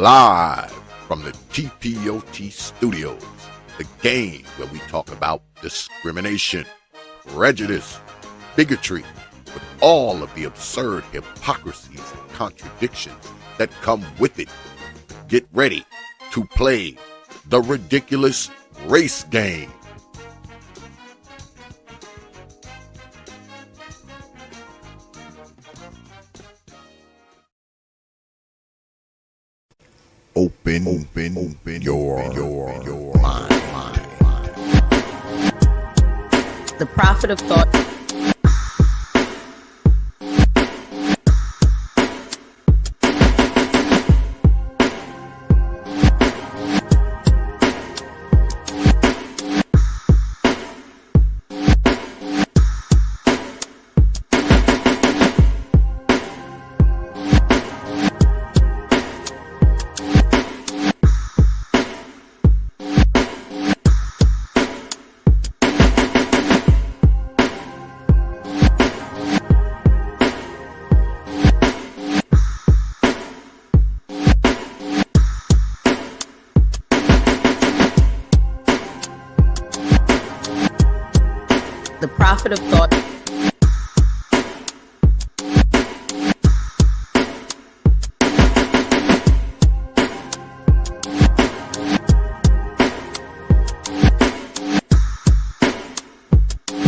live from the T.P.O.T studios, the game where we talk about discrimination, prejudice, bigotry, with all of the absurd hypocrisies and contradictions that come with it. Get ready to play the ridiculous race game. Open your mind. The Prophet of Thought. The Prophet of Thought.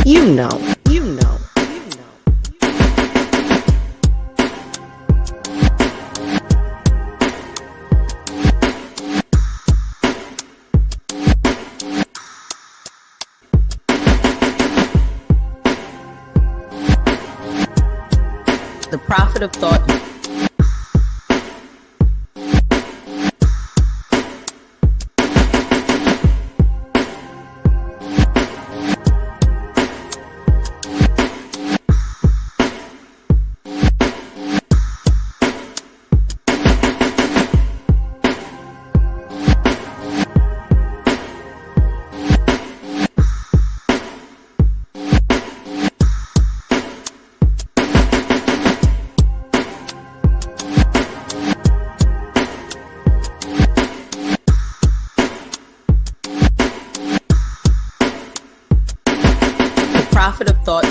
You know. The Prophet of Thought. Prophet of Thought.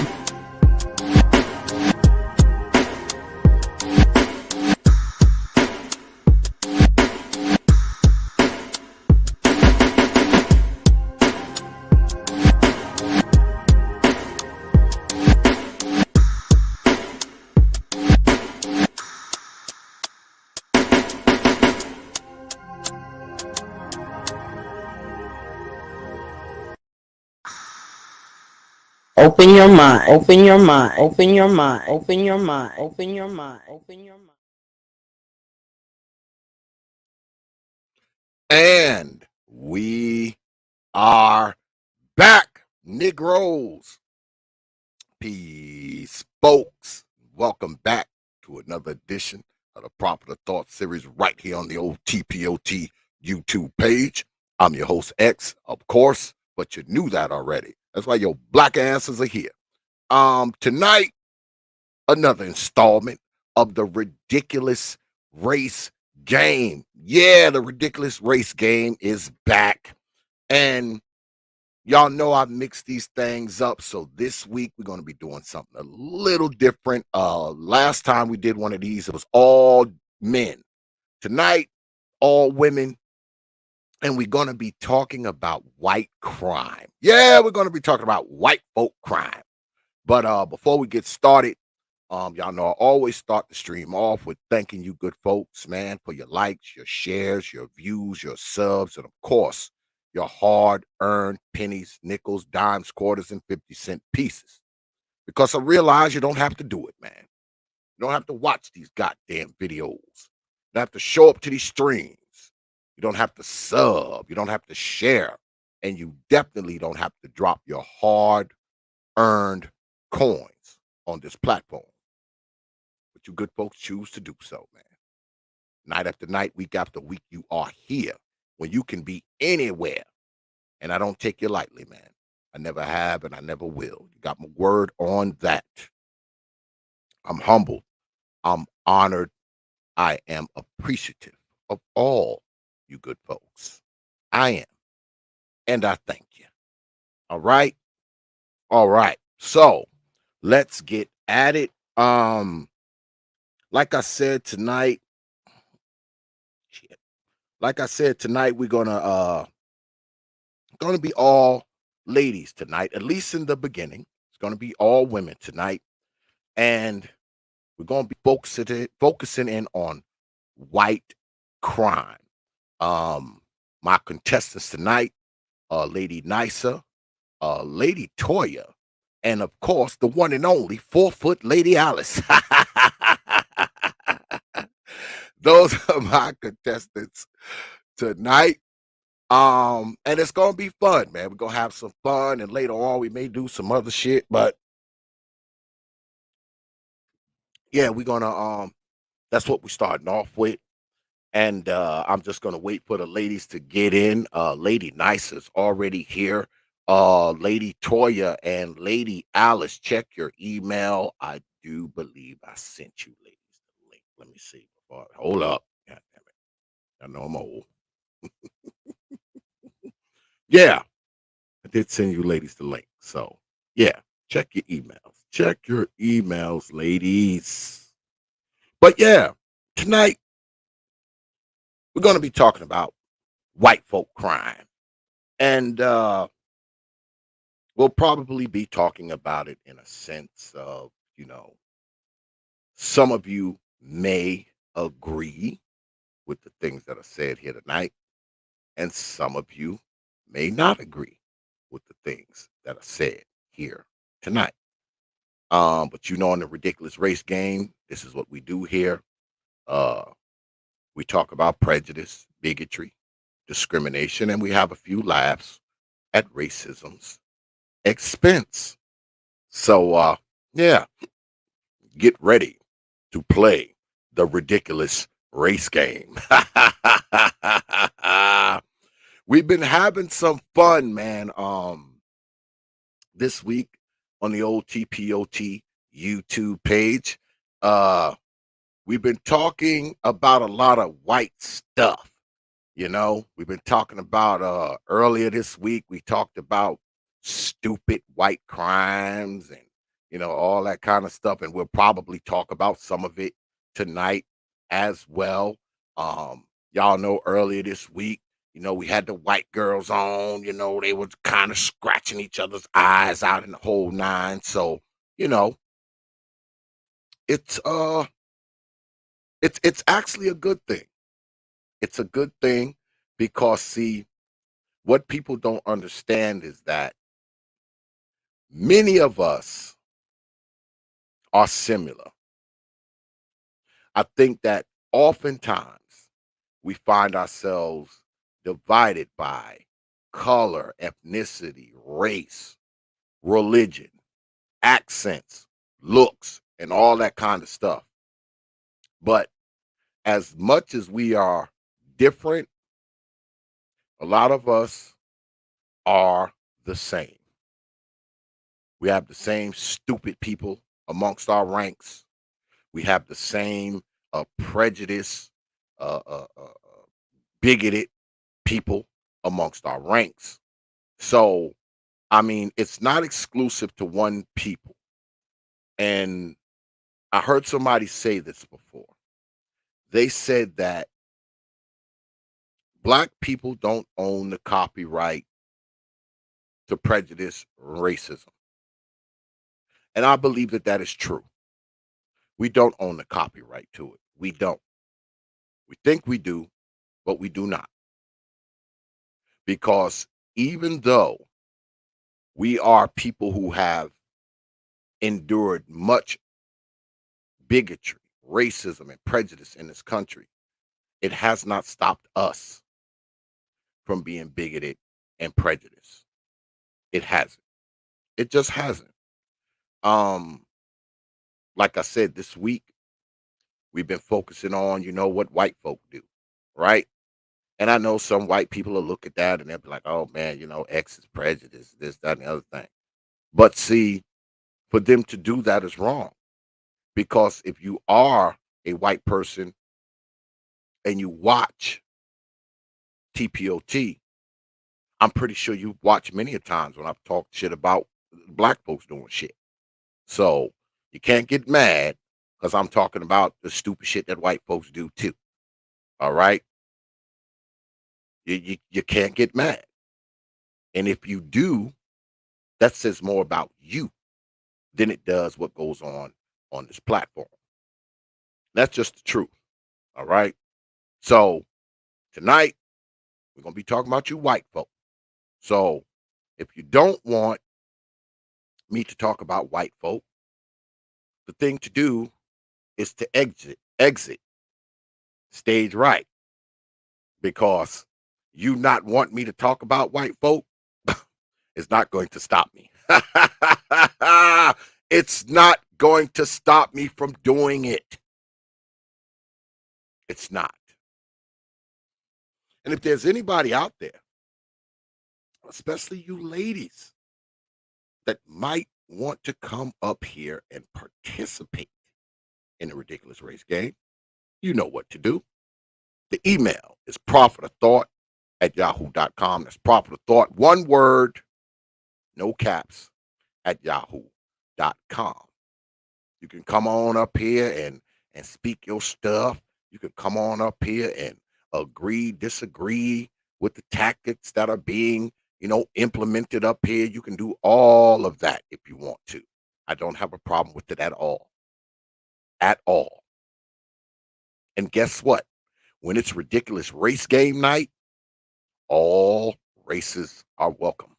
Open your mind, open your mind, open your mind, open your mind, open your mind, open your mind. And we are back, Negroes. Peace, folks. Welcome back to another edition of the Prophet of Thought series right here on the old T.P.O.T YouTube page. I'm your host, X, of course, but you knew that already. That's why your black asses are here. Tonight, another installment of the ridiculous race game. Yeah, the ridiculous race game is back. And y'all know I've mixed these things up. So this week we're going to be doing something a little different. Last time we did one of these, it was all men. Tonight, all women. And we're going to be talking about white crime. Yeah, we're going to be talking about white folk crime. But before we get started, y'all know I always start the stream off with thanking you good folks, man, for your likes, your shares, your views, your subs, and of course, your hard-earned pennies, nickels, dimes, quarters, and 50-cent pieces. Because I realize you don't have to do it, man. You don't have to watch these goddamn videos. You don't have to show up to these streams. You don't have to sub. You don't have to share. And you definitely don't have to drop your hard-earned coins on this platform. But you good folks choose to do so, man. Night after night, week after week, you are here when you can be anywhere. And I don't take you lightly, man. I never have and I never will. You got my word on that. I'm humbled. I'm honored. I am appreciative of all you good folks. I am, and I thank you. All right. All right. So let's get at it. Like I said tonight, shit, like I said tonight, we're gonna be all ladies tonight, at least in the beginning. It's gonna be all women tonight, and we're gonna be focusing in on white crime. My contestants tonight, Lady Nisa, Lady Toya, and of course the one and only 4 foot Lady Alice. Those are my contestants tonight. And it's gonna be fun, man. We're gonna have some fun, and later on we may do some other shit, but yeah, we're gonna that's what we're starting off with. And I'm just gonna wait for the ladies to get in. Lady Nice is already here. Lady Toya and Lady Alice, check your email. I do believe I sent you ladies the link. Let me see. Hold up. God damn it. I know I'm old. Yeah, I did send you ladies the link. So yeah, check your emails. Check your emails, ladies. But yeah, tonight we're gonna be talking about white folk crime. And we'll probably be talking about it in a sense of, some of you may agree with the things that are said here tonight, and some of you may not agree with the things that are said here tonight. But in the ridiculous race game, this is what we do here. Uh, we talk about prejudice, bigotry, discrimination, and we have a few laughs at racism's expense. So, yeah, get ready to play the ridiculous race game. We've been having some fun, man. This week on the old T.P.O.T YouTube page, uh, we've been talking about a lot of white stuff. We've been talking about earlier this week, we talked about stupid white crimes and all that kind of stuff. And we'll probably talk about some of it tonight as well. Y'all know earlier this week, we had the white girls on, they were kind of scratching each other's eyes out in the whole nine. So, you know, it's it's actually a good thing. It's a good thing because see, what people don't understand is that many of us are similar. I think that oftentimes we find ourselves divided by color, ethnicity, race, religion, accents, looks, and all that kind of stuff. But as much as we are different, a lot of us are the same. We have the same stupid people amongst our ranks. We have the same prejudice, bigoted people amongst our ranks. So, I mean, it's not exclusive to one people. And I heard somebody say this before. They said that black people don't own the copyright to prejudice racism. And I believe that that is true. We don't own the copyright to it. We don't. We think we do, but we do not. Because even though we are people who have endured much bigotry, racism, and prejudice in this country, it has not stopped us from being bigoted and prejudiced. It hasn't. It just hasn't. Um, like I said, this week we've been focusing on, what white folk do, right? And I know some white people will look at that and they'll be like, oh man, X is prejudice, this, that, and the other thing. But see, for them to do that is wrong. Because if you are a white person and you watch T.P.O.T, I'm pretty sure you've watched many a times when I've talked shit about black folks doing shit. So you can't get mad because I'm talking about the stupid shit that white folks do too. All right? You can't get mad. And if you do, that says more about you than it does what goes on this platform. That's just the truth. All right? So tonight, we're going to be talking about you white folk. So if you don't want me to talk about white folk, the thing to do is to exit stage right, because you not want me to talk about white folk is not going to stop me. It's not going to stop me from doing it. It's not. And if there's anybody out there, especially you ladies, that might want to come up here and participate in the ridiculous race game, you know what to do. The email is prophetofthought@yahoo.com. That's prophet of thought, one word, no caps, @yahoo.com. You can come on up here and speak your stuff. You can come on up here and agree, disagree with the tactics that are being, implemented up here. You can do all of that if you want to. I don't have a problem with it at all. At all. And guess what? When it's ridiculous race game night, all races are welcome.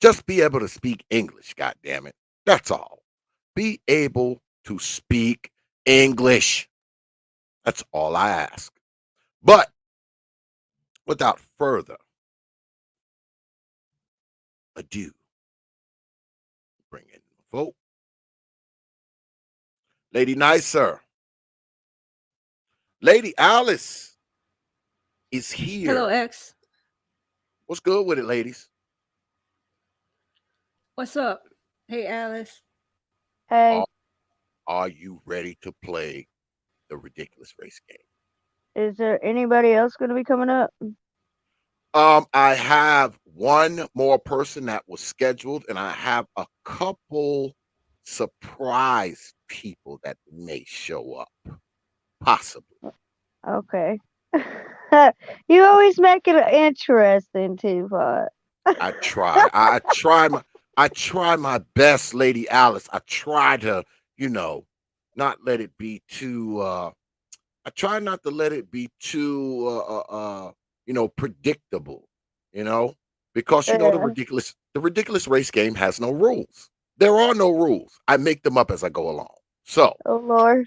Just be able to speak English, goddammit. That's all. Be able to speak English. That's all I ask. But without further ado, bring in the vote. Lady Nicer, Lady Alice is Hello, here. X. What's good with it, ladies? What's up? Hey, Alice. Hey, Are, are you ready to play the ridiculous race game? is there anybody else going to be coming up? I have one more person that was scheduled, and I have a couple surprise people that may show up, possibly. Okay. You always make it interesting, T.P.O.T. I try. I try my best, Lady Alice. I try to, not let it be too I try not to let it be too predictable, you know, because Yeah. the ridiculous race game has no rules. There are no rules. I make them up as I go along. So, Oh, Lord.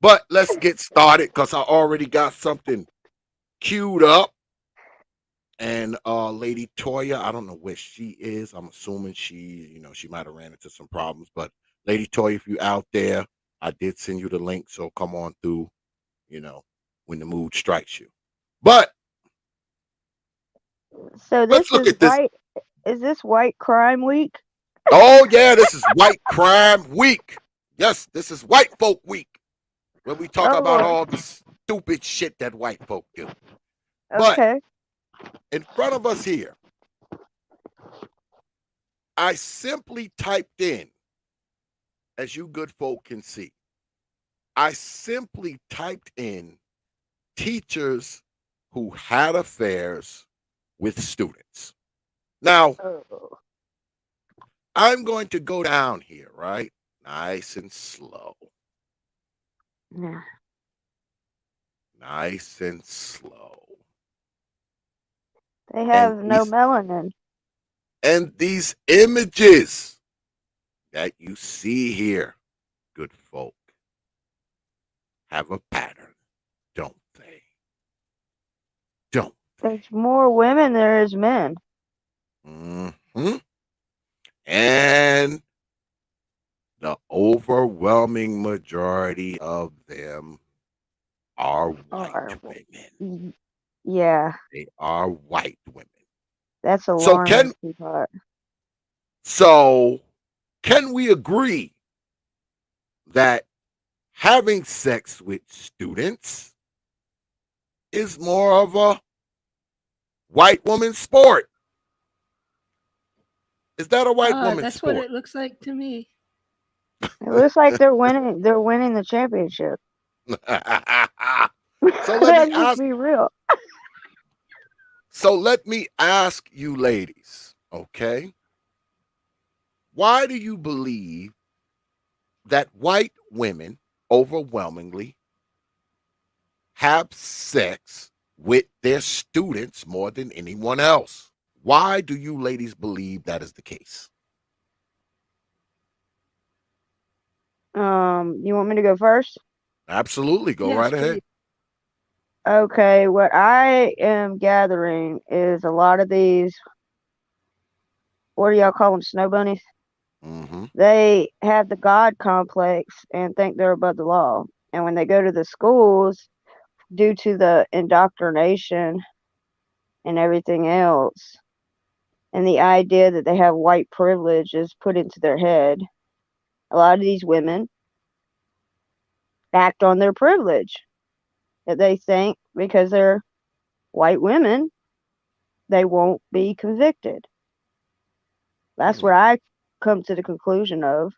but let's get started because I already got something queued up. And Lady Toya, I don't know where she is. I'm assuming she might have ran into some problems. But Lady Toya, if you out there, I did send you the link, so come on through, you know, when the mood strikes you. But So let's this look is at this. white. Is this White Crime Week? Oh yeah, this is White Crime Week. Yes, this is White Folk Week, when we talk Oh, about Lord. all the stupid shit that white folk do. But Okay. in front of us here, I simply typed in, as you good folk can see, I simply typed in teachers who had affairs with students. Now, Oh. I'm going to go down here, right? Nice and slow. Yeah. Nice and slow. They And have no these melanin. and these images that you see here, good folk, have a pattern, don't they? Don't they? There's more women than there is men. Hmm. And the overwhelming majority of them are white Or, women. yeah, They are white women. that's So alarming, can T.P.O.T. so can we agree that having sex with students is more of a white woman's sport. Is that a white woman's That's what sport? it looks like to me. It looks like they're winning. They're winning the championship. So let me Let's just ask be real. so let me ask you ladies, okay? Why do you believe that white women overwhelmingly have sex with their students more than anyone else? Why do you ladies believe that is the case? You want me to go first? Absolutely, go Yes, right please. ahead. Okay, what I am gathering is a lot of these, what do y'all call them, snow bunnies? Mm-hmm. They have the God complex and think they're above the law. And when they go to the schools, due to the indoctrination and everything else, and the idea that they have white privilege is put into their head, a lot of these women act on their privilege that they think because they're white women, they won't be convicted. That's Hmm. what I come to the conclusion of.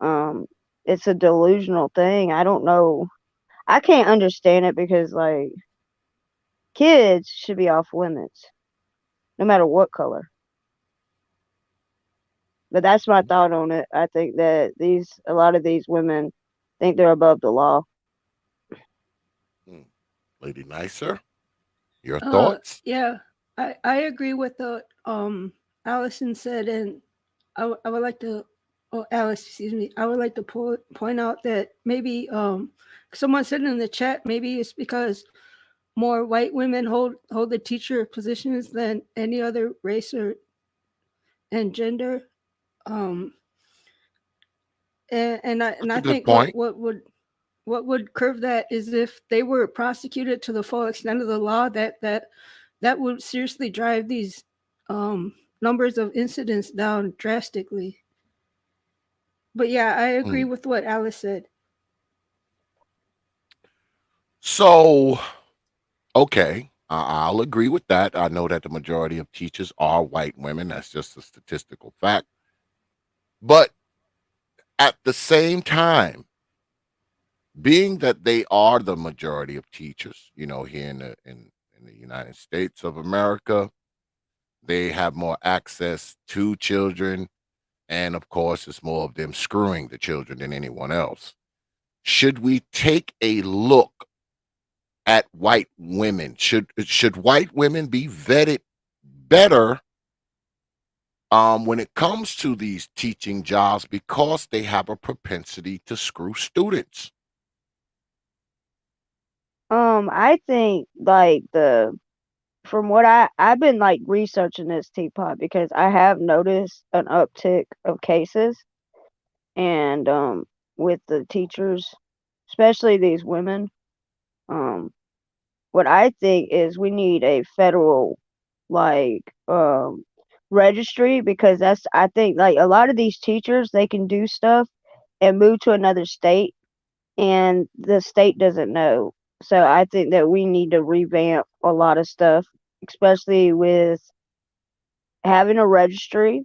Um, it's a delusional thing. I don't know. I can't understand it because like kids should be off limits, no matter what color. But that's my thought on it. I think that a lot of these women think they're above the law. Hmm. Lady Nicer, your thoughts? Yeah, I agree with what Allison said, and I would like to, oh Alice, excuse me, I would like to point out that maybe someone said in the chat maybe it's because more white women hold the teacher positions than any other race or and gender. Um, and That's a I good think point. what would curve that is if they were prosecuted to the full extent of the law, that would seriously drive these numbers of incidents down drastically. But yeah, I agree Hmm. with what Alice said. So, okay, I'll agree with that. I know that the majority of teachers are white women. That's just a statistical fact. But at the same time, being that they are the majority of teachers, here in the United States of America, they have more access to children, and of course, it's more of them screwing the children than anyone else. Should we take a look at white women? Should white women be vetted better when it comes to these teaching jobs because they have a propensity to screw students? I think like from what I've been like researching this teapot because I have noticed an uptick of cases and with the teachers, especially these women. Um, what I think is we need a federal like registry because that's I think like a lot of these teachers they can do stuff and move to another state and the state doesn't know. So I think that we need to revamp a lot of stuff, especially with having a registry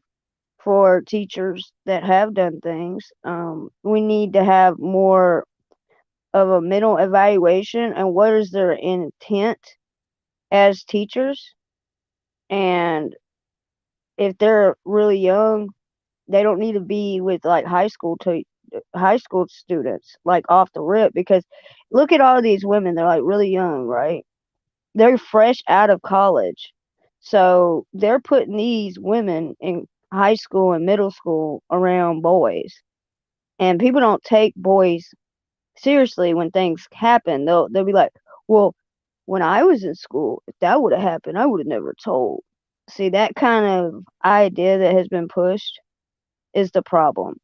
for teachers that have done things. We need to have more of a mental evaluation and what is their intent as teachers. And if they're really young, they don't need to be with like high school students like off the rip because look at all these women, they're like really young, right? They're fresh out of college. So they're putting these women in high school and middle school around boys. And people don't take boys seriously when things happen. They'll be like, "Well, when I was in school, if that would have happened, I would have never told." See, that kind of idea that has been pushed is the problem.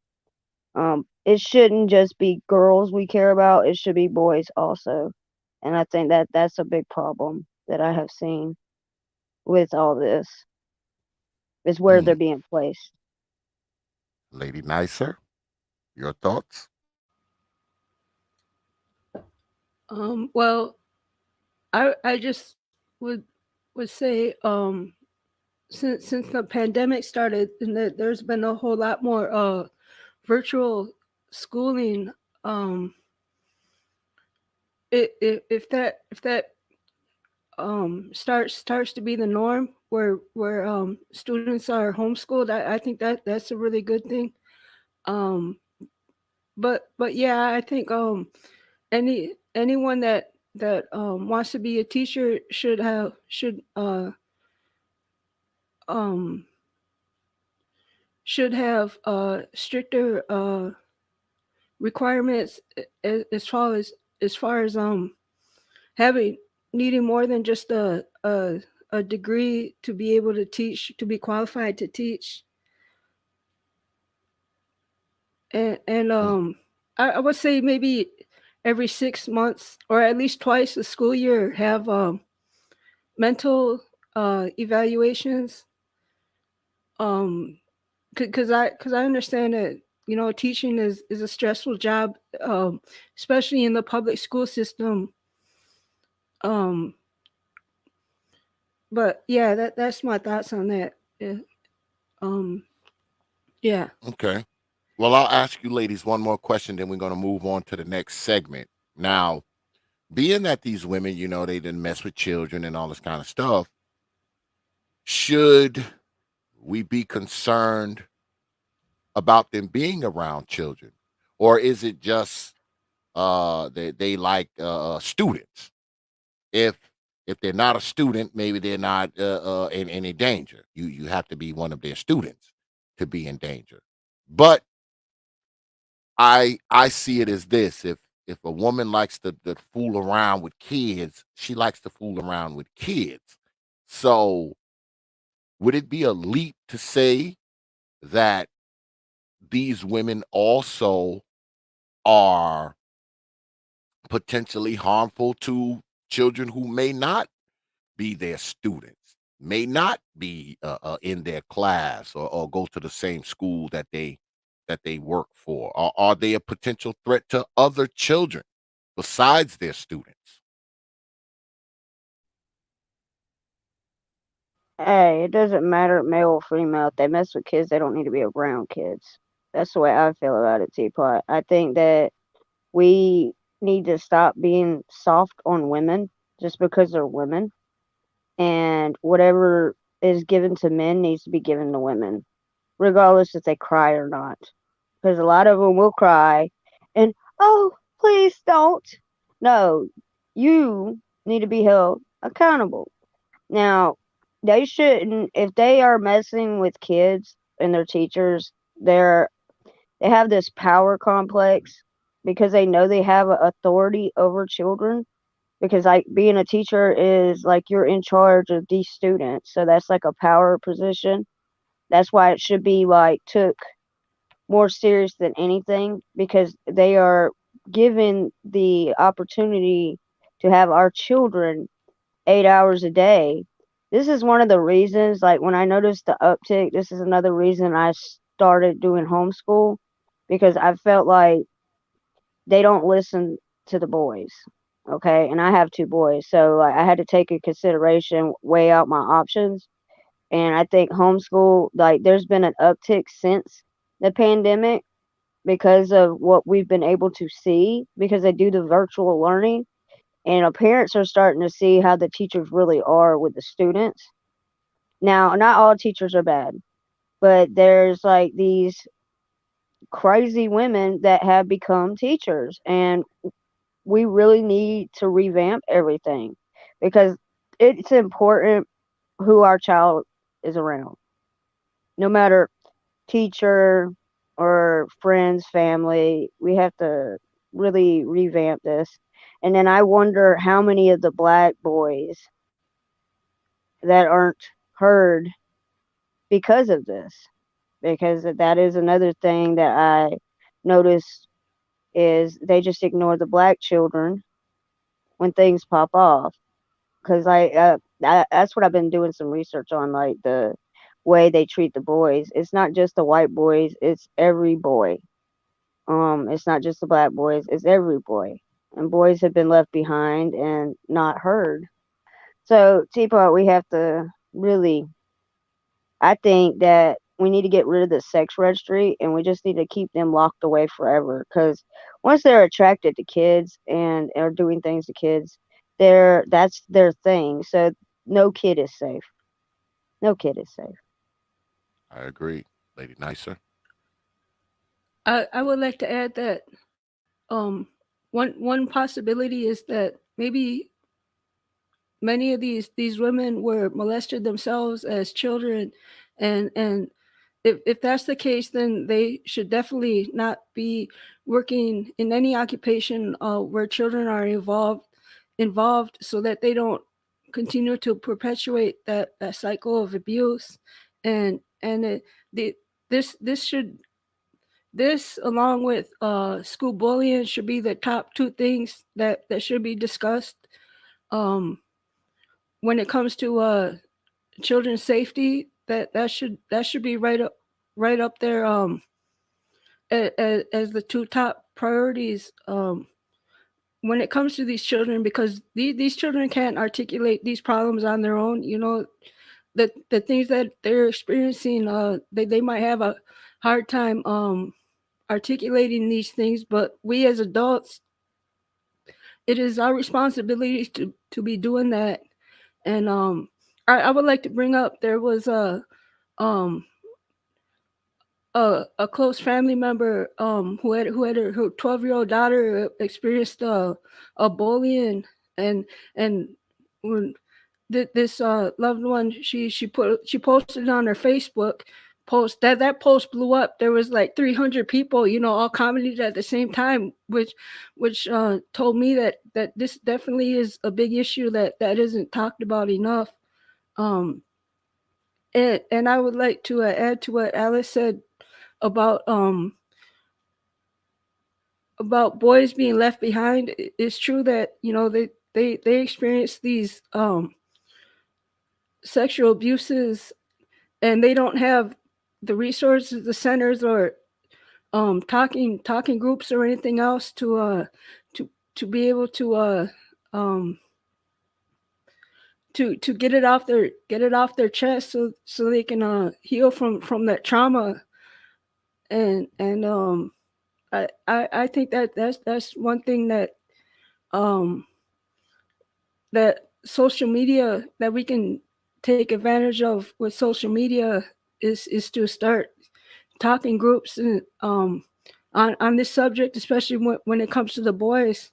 It shouldn't just be girls we care about, it should be boys also. And I think that that's a big problem that I have seen with all this is where Hmm. they're being placed. Lady Nicer, your thoughts? Well, I just would say since the pandemic started and there's been a whole lot more virtual schooling. um if that starts to be the norm where students are homeschooled, I think that's a really good thing. um but yeah, I think anyone that wants to be a teacher um should have stricter requirements, as far as having needing more than just a degree to be able to teach, to be qualified to teach. And Mm. I would say maybe every 6 months or at least twice a school year have mental evaluations. um because I understand that teaching is a stressful job, especially in the public school system. um but yeah, that's my thoughts on that. Yeah. um yeah. Okay. Well, I'll ask you ladies one more question, then we're going to move on to the next segment. Now, being that these women, they didn't mess with children and all this kind of stuff, should we be concerned about them being around children? Or is it just they like students? If they're not a student, maybe they're not in any danger. You have to be one of their students to be in danger. But I see it as this: if a woman likes to fool around with kids, she likes to fool around with kids. So would it be a leap to say that these women also are potentially harmful to children who may not be their students, may not be in their class, or go to the same school that they work for? Are they a potential threat to other children besides their students? Hey, it doesn't matter male or female. If they mess with kids, they don't need to be around kids. That's the way I feel about it, Teapot. I think that we need to stop being soft on women just because they're women, and whatever is given to men needs to be given to women, regardless if they cry or not. Because a lot of them will cry and, oh, please don't. No, you need to be held accountable. Now, they shouldn't, if they are messing with kids and their teachers, they have this power complex because they know they have authority over children. Because like being a teacher is like you're in charge of these students, so that's like a power position. That's why it should be like took more serious than anything, because they are given the opportunity to have our children 8 hours a day. This is one of the reasons, like when I noticed the uptick, this is another reason I started doing homeschool, because I felt like they don't listen to the boys. Okay. And I have two boys. So like I had to take in consideration, weigh out my options. And I think homeschool, like there's been an uptick since the pandemic because of what we've been able to see, because they do the virtual learning, and parents are starting to see how the teachers really are with the students. Now, not all teachers are bad, but there's like these crazy women that have become teachers, and we really need to revamp everything, because it's important who our child is around, no matter teacher or friends, family. We have to really revamp this. And then I wonder how many of the black boys that aren't heard because of this, because that is another thing that I noticed, is they just ignore the black children when things pop off. Because that's what I've been doing some research on, like the way they treat the boys. It's not just the white boys, it's every boy. It's not just the black boys, it's every boy. and boys have been left behind and not heard. So, Teapot, we have to really, I think that we need to get rid of the sex registry and we just need to keep them locked away forever. Because once they're attracted to kids and are doing things to kids, that's their thing. So, no kid is safe. No kid is safe. I agree, Lady Nicer. I would like to add that one possibility is that maybe many of these women were molested themselves as children, and if that's the case, then they should definitely not be working in any occupation where children are involved, so that they don't continue to perpetuate that cycle of abuse. And the this should this, along with school bullying, should be the top two things that should be discussed um, when it comes to children's safety. That should be right up there as the two top priorities when it comes to these children, because these children can't articulate these problems on their own. The things that they're experiencing, they might have a hard time articulating these things, but we as adults, it is our responsibility to be doing that. And I would like to bring up, there was um a close family member who had her 12-year-old daughter experienced a bullying. And when this loved one, she posted on her Facebook post, that post blew up. There was like 300 people, all commented at the same time, which told me that this definitely is a big issue that isn't talked about enough. um and I would like to add to what Alice said about boys being left behind. It's true that they experience these sexual abuses, and they don't have the resources, the centers, or talking groups or anything else to be able um to get it off their chest, so they can heal from that trauma. And I think that's one thing um that social media, that we can take advantage of with social media, is to start talking groups and on this subject, especially when it comes to the boys.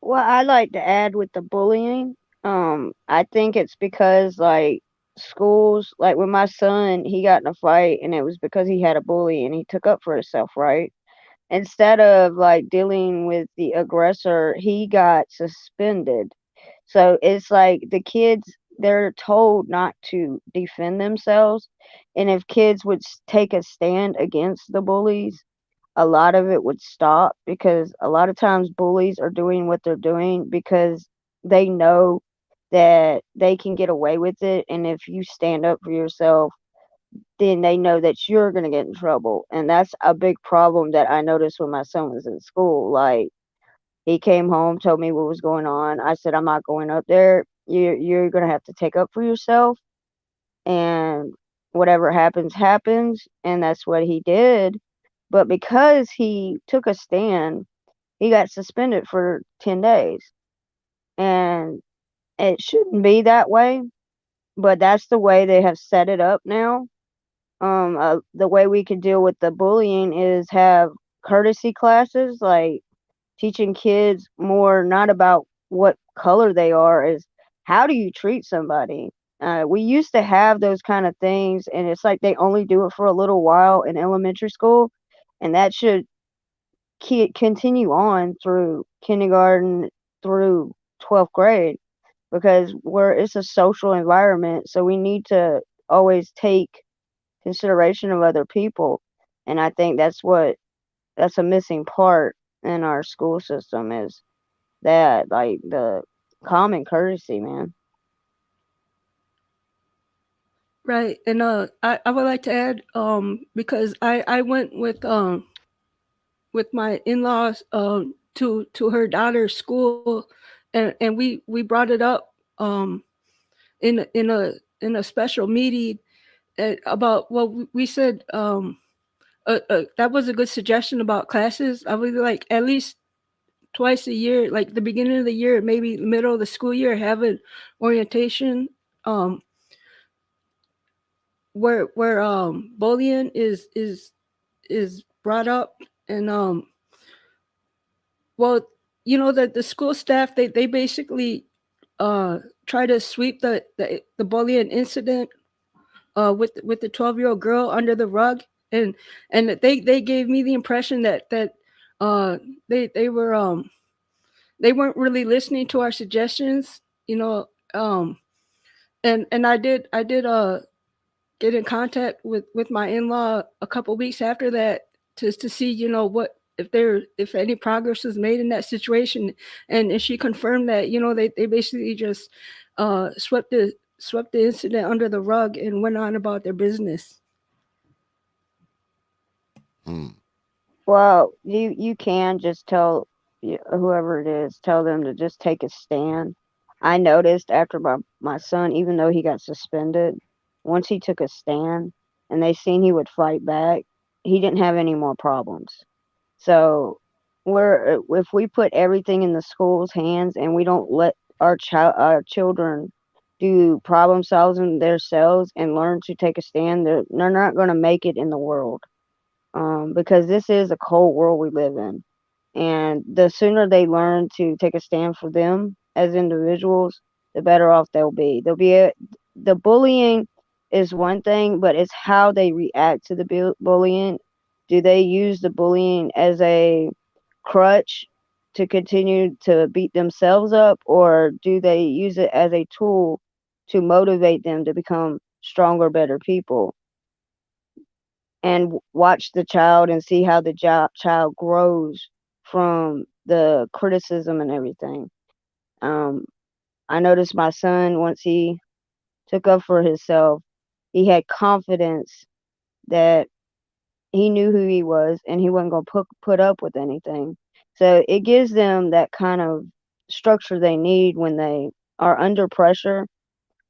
Well, I like to add with the bullying. I think it's because like schools, like with my son, he got in a fight and it was because he had a bully and he took up for himself, right? Instead of like dealing with the aggressor, he got suspended. So it's like the kids, they're told not to defend themselves. And if kids would take a stand against the bullies, a lot of it would stop, because a lot of times bullies are doing what they're doing because they know that they can get away with it. And if you stand up for yourself, then they know that you're going to get in trouble. And that's a big problem that I noticed when my son was in school. Like, he came home, told me what was going on. I said, I'm not going up there. You're going to have to take up for yourself. And whatever happens, happens. And that's what he did. But because he took a stand, he got suspended for 10 days. And it shouldn't be that way, but that's the way they have set it up now. The way we could deal with the bullying is have courtesy classes, like teaching kids more, not about what color they are, is how do you treat somebody. We used to have those kind of things, and it's like they only do it for a little while in elementary school, and that should continue on through kindergarten through 12th grade, because it's a social environment, so we need to always take consideration of other people. And I think that's a missing part in our school system, is that, like, the common courtesy, man. Right. And I would like to add, because I went with my in-laws to her daughter's school, and we brought it up in a special meeting about, well, we said, that was a good suggestion about classes. I would like at least twice a year, like the beginning of the year, maybe the middle of the school year, have an orientation, um, where bullying is brought up. And well, that the school staff, they basically uh try to sweep the bullying incident with the 12-year-old girl under the rug. And they gave me the impression that uh they were they weren't really listening to our suggestions, you know. And I did get in contact with my in-law a couple weeks after that to see, what, if any progress was made in that situation. And she confirmed that, they basically just swept the incident under the rug and went on about their business. Hmm. Well, you can just tell whoever it is, tell them to just take a stand. I noticed after my son, even though he got suspended, once he took a stand and they seen he would fight back, he didn't have any more problems. So if we put everything in the school's hands and we don't let our children do problem solving themselves and learn to take a stand, they're not going to make it in the world. Because this is a cold world we live in. And the sooner they learn to take a stand for them as individuals, the better off they'll be. The bullying is one thing, but it's how they react to the bullying. Do they use the bullying as a crutch to continue to beat themselves up, or do they use it as a tool to motivate them to become stronger, better people? And watch the child and see how the child grows from the criticism and everything. Um, I noticed my son, once he took up for himself, he had confidence that he knew who he was and he wasn't going to put up with anything. So it gives them that kind of structure they need when they are under pressure.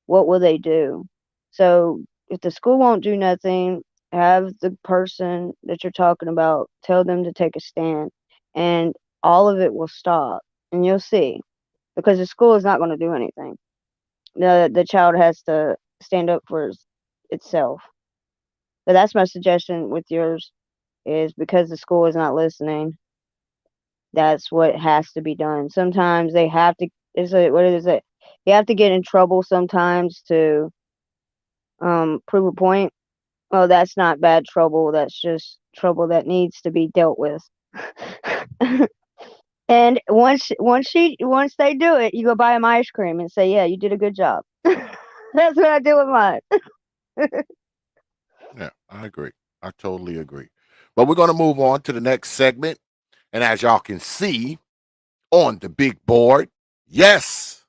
What will they do? So if the school won't do nothing, have the person that you're talking about tell them to take a stand, and all of it will stop. And you'll see, because the school is not going to do anything. The child has to stand up for itself. But that's my suggestion with yours, is because the school is not listening. That's what has to be done. Sometimes they have to. What is it? You have to get in trouble sometimes to prove a point. Well, that's not bad trouble. That's just trouble that needs to be dealt with. And once they do it, you go buy them ice cream and say, "Yeah, you did a good job." That's what I do with mine. Yeah, I agree. I totally agree. But we're going to move on to the next segment. And as y'all can see on the big board, yes,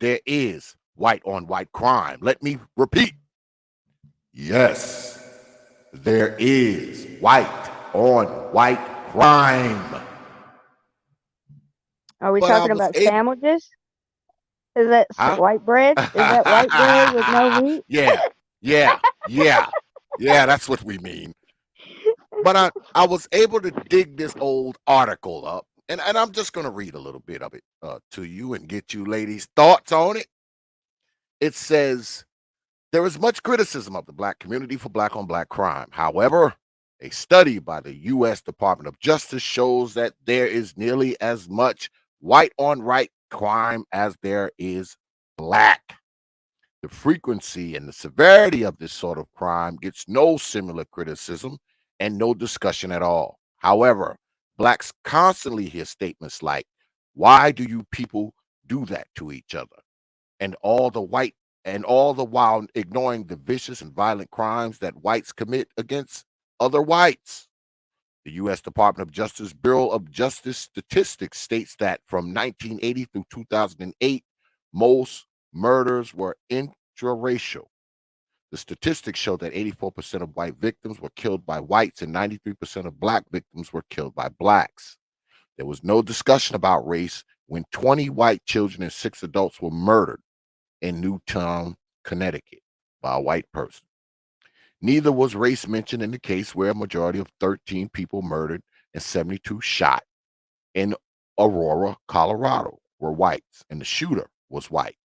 there is white on white crime. Let me repeat. Yes, there is white on white crime. Are we But I talking was about able, sandwiches? Is that huh? white bread? Is that white bread with no meat? Yeah, yeah, yeah, yeah, that's what we mean. But I was able to dig this old article up, and I'm just going to read a little bit of it to you and get you ladies' thoughts on it. It says, there is much criticism of the black community for black on black crime. However, a study by the U.S. Department of Justice shows that there is nearly as much white on white crime as there is black. The frequency and the severity of this sort of crime gets no similar criticism and no discussion at all. However, blacks constantly hear statements like, why do you people do that to each other? And all the while ignoring the vicious and violent crimes that whites commit against other whites. The U.S. Department of Justice Bureau of Justice Statistics states that from 1980 through 2008, most murders were intraracial. The statistics show that 84% of white victims were killed by whites and 93% of black victims were killed by blacks. There was no discussion about race when 20 white children and 6 adults were murdered in Newtown, Connecticut by a white person. Neither was race mentioned in the case where a majority of 13 people murdered and 72 shot in Aurora, Colorado were whites, and the shooter was white.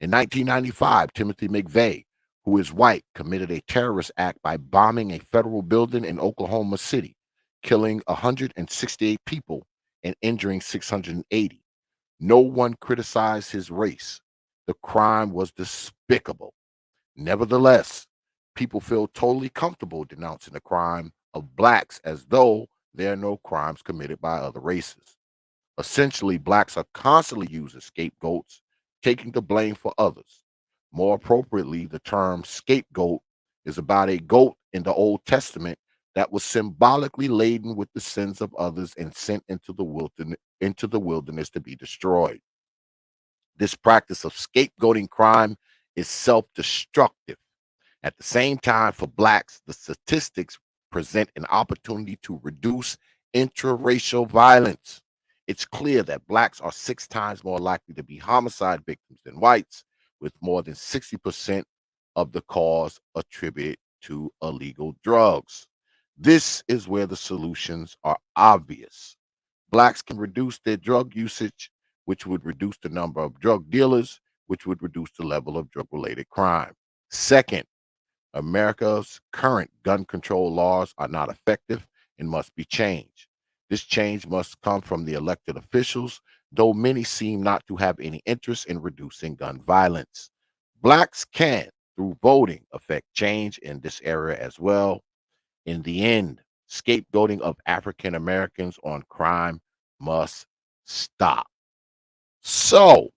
In 1995, Timothy McVeigh, who is white, committed a terrorist act by bombing a federal building in Oklahoma City, killing 168 people and injuring 680. No one criticized his race. The crime was despicable. Nevertheless, people feel totally comfortable denouncing the crime of blacks as though there are no crimes committed by other races. Essentially, blacks are constantly used as scapegoats, taking the blame for others. More appropriately, the term scapegoat is about a goat in the Old Testament that was symbolically laden with the sins of others and sent into the wilderness to be destroyed. This practice of scapegoating crime is self-destructive. At the same time, for blacks, the statistics present an opportunity to reduce intraracial violence. It's clear that blacks are 6 times more likely to be homicide victims than whites, with more than 60% of the cause attributed to illegal drugs. This is where the solutions are obvious. Blacks can reduce their drug usage, which would reduce the number of drug dealers, which would reduce the level of drug-related crime. Second, America's current gun control laws are not effective and must be changed. This change must come from the elected officials, though many seem not to have any interest in reducing gun violence. Blacks can, through voting, affect change in this area as well. In the end, scapegoating of African Americans on crime must stop. So,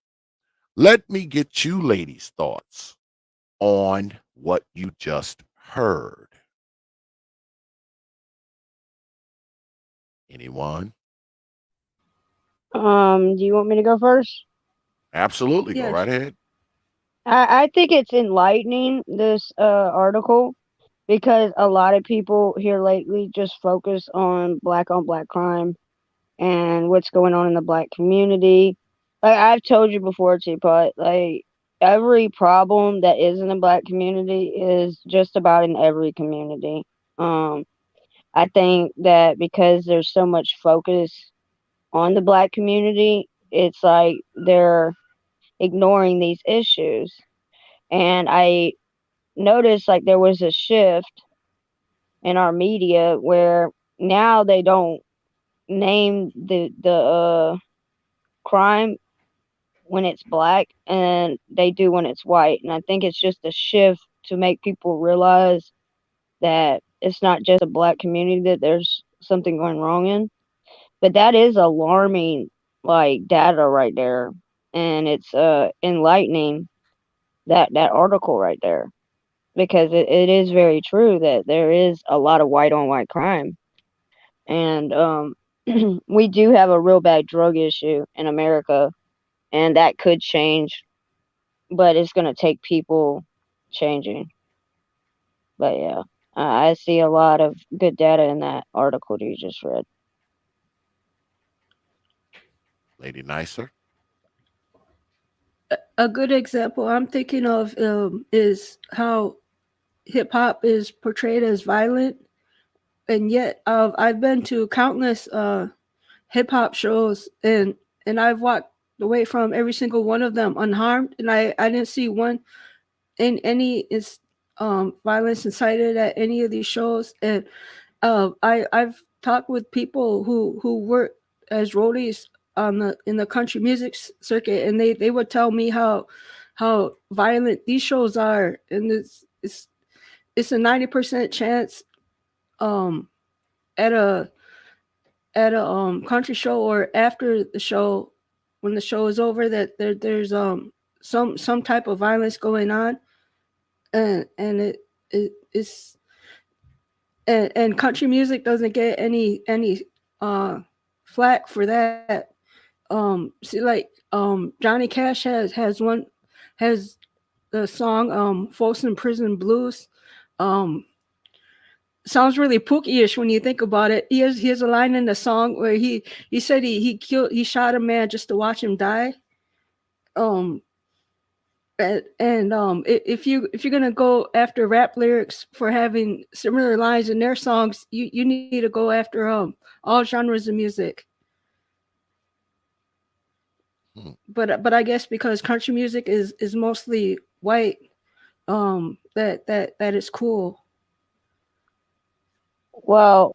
let me get you ladies' thoughts on what you just heard. Anyone? Do you want me to go first? Absolutely. Go Yes. right ahead. I think it's enlightening, this article, because a lot of people here lately just focus on black crime and what's going on in the black community. Like I've told you before, Teapot, like every problem that is in the black community is just about in every community. Um, I think that because there's so much focus on the black community, it's like they're ignoring these issues. And I noticed like there was a shift in our media where now they don't name the crime when it's black and they do when it's white. And I think it's just a shift to make people realize that it's not just a black community that there's something going wrong in. But that is alarming, like data right there. And it's enlightening, that article right there, because it is very true that there is a lot of white on white crime. And we do have a real bad drug issue in America, and that could change, but it's going to take people changing. But yeah, I see a lot of good data in that article that you just read. Lady Nicer. A good example I'm thinking of is how hip hop is portrayed as violent, and yet I've been to countless hip hop shows, and I've walked away from every single one of them unharmed, and I didn't see one in any is violence incited at any of these shows. And I've talked with people who work as roadies on the in the country music circuit, and they would tell me how violent these shows are, and it's a 90% chance um at a country show or after the show, when the show is over, that there's some type of violence going on, and it's and country music doesn't get any uh flack for that. See, like Johnny Cash has the song Folsom Prison Blues. Um, Sounds really Pookie-ish when you think about it. He has a line in the song where he said he shot a man just to watch him die. Um, and if you're gonna go after rap lyrics for having similar lines in their songs, you need to go after all genres of music. But I guess because country music is mostly white, that is cool. Well,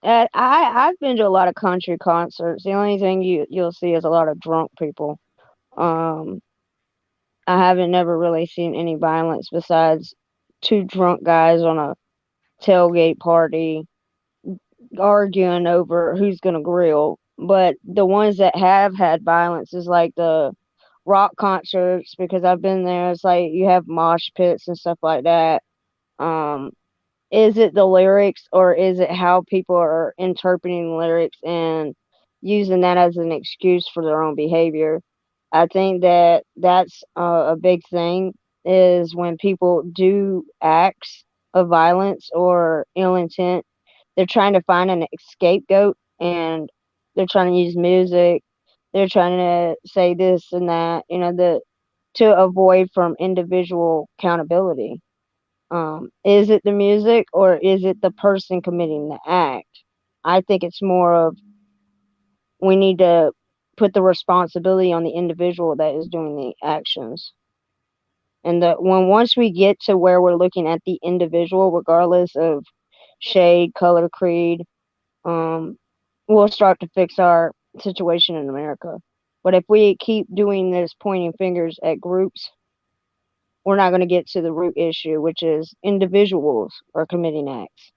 I've been to a lot of country concerts. The only thing you'll see is a lot of drunk people. Um, I haven't never really seen any violence besides two drunk guys on a tailgate party arguing over who's gonna grill. But the ones that have had violence is like the rock concerts because I've been there. It's like you have mosh pits and stuff like that. Um, is it the lyrics or is it how people are interpreting the lyrics and using that as an excuse for their own behavior? I think that that's a big thing is when people do acts of violence or ill intent, they're trying to find an scapegoat and they're trying to use music. They're trying to say this and that, to avoid from individual accountability. Is it the music or is it the person committing the act? I think it's more of we need to put the responsibility on the individual that is doing the actions. And once we get to where we're looking at the individual, regardless of shade, color, creed, um, we'll start to fix our situation in America. But if we keep doing this pointing fingers at groups, we're not going to get to the root issue, which is individuals are committing acts.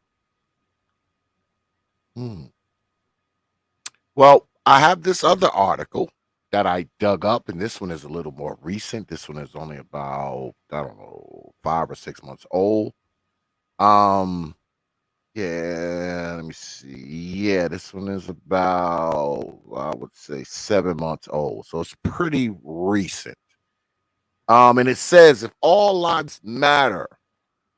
Hmm. Well, I have this other article that I dug up, and this one is a little more recent. This one is only about, I don't know, 5 or 6 months old. Um, yeah, let me see. Yeah, this one is about, I would say, 7 months old. So it's pretty recent. And it says if all lives matter,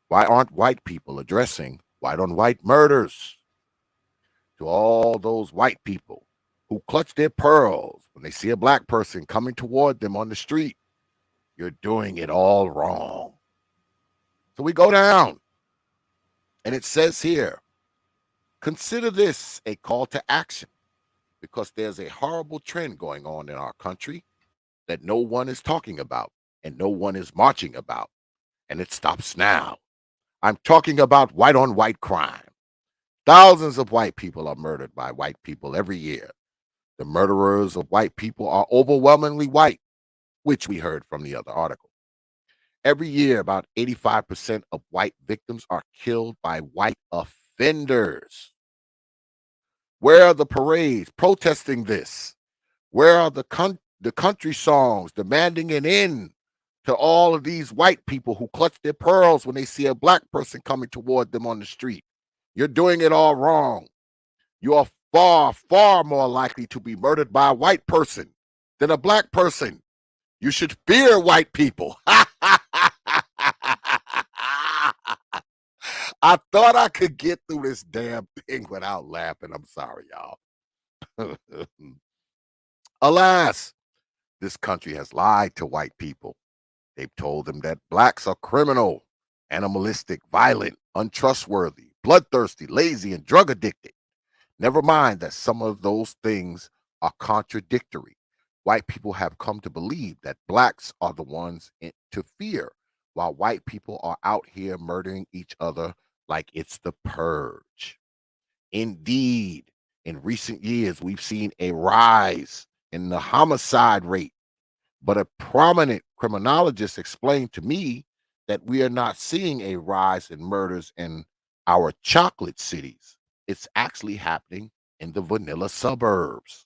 why aren't white people addressing white on white murders? To all those white people who clutch their pearls when they see a black person coming toward them on the street, you're doing it all wrong. So we go down, and it says here, consider this a call to action because there's a horrible trend going on in our country that no one is talking about and no one is marching about, and it stops now. I'm talking about white on white crime. Thousands of white people are murdered by white people every year. The murderers of white people are overwhelmingly white, which we heard from the other article. Every year, about 85% of white victims are killed by white offenders. Where are the parades protesting this? Where are the country songs demanding an end to all of these white people who clutch their pearls when they see a black person coming toward them on the street? You're doing it all wrong. You are far, far more likely to be murdered by a white person than a black person. You should fear white people. I thought I could get through this damn thing without laughing. I'm sorry, y'all. Alas, this country has lied to white people. They've told them that blacks are criminal, animalistic, violent, untrustworthy, bloodthirsty, lazy, and drug addicted. Never mind that some of those things are contradictory. White people have come to believe that blacks are the ones to fear, while white people are out here murdering each other like it's the purge. Indeed, in recent years, we've seen a rise in the homicide rate, but a prominent criminologist explained to me that we are not seeing a rise in murders in our chocolate cities. It's actually happening in the vanilla suburbs.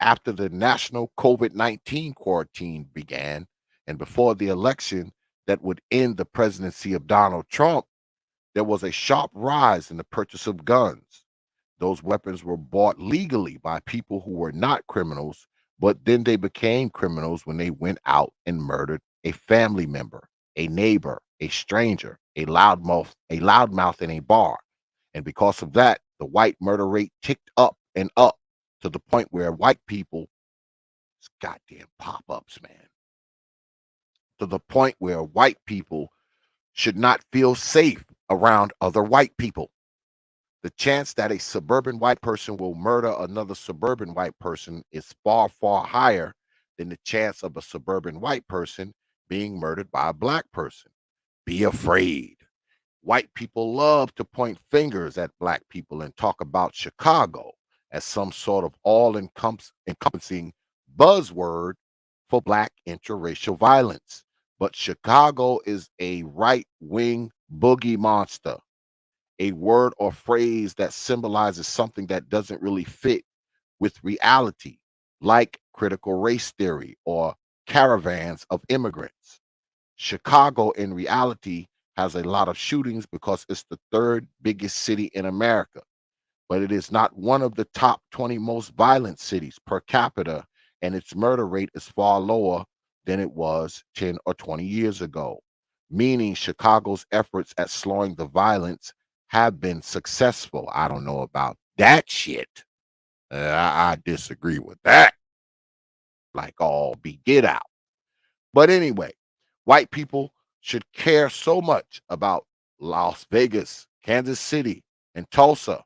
After the national COVID-19 quarantine began and before the election that would end the presidency of Donald Trump, there was a sharp rise in the purchase of guns. Those weapons were bought legally by people who were not criminals, but then they became criminals when they went out and murdered a family member, a neighbor, a stranger, a loudmouth in a bar. And because of that, the white murder rate ticked up and up to the point where white people, it's goddamn pop-ups, man, to the point where white people should not feel safe around other white people. The chance that a suburban white person will murder another suburban white person is far, far higher than the chance of a suburban white person being murdered by a black person. Be afraid. White people love to point fingers at black people and talk about Chicago as some sort of all encompassing buzzword for black interracial violence. But Chicago is a right wing boogie monster, a word or phrase that symbolizes something that doesn't really fit with reality, like critical race theory or caravans of immigrants. Chicago, in reality, has a lot of shootings because it's the third biggest city in America, but it is not one of the top 20 most violent cities per capita, and its murder rate is far lower than it was 10 or 20 years ago, meaning Chicago's efforts at slowing the violence have been successful. I don't know about that shit. I disagree with that. Like all be get out. But anyway, white people should care so much about Las Vegas, Kansas City, and Tulsa,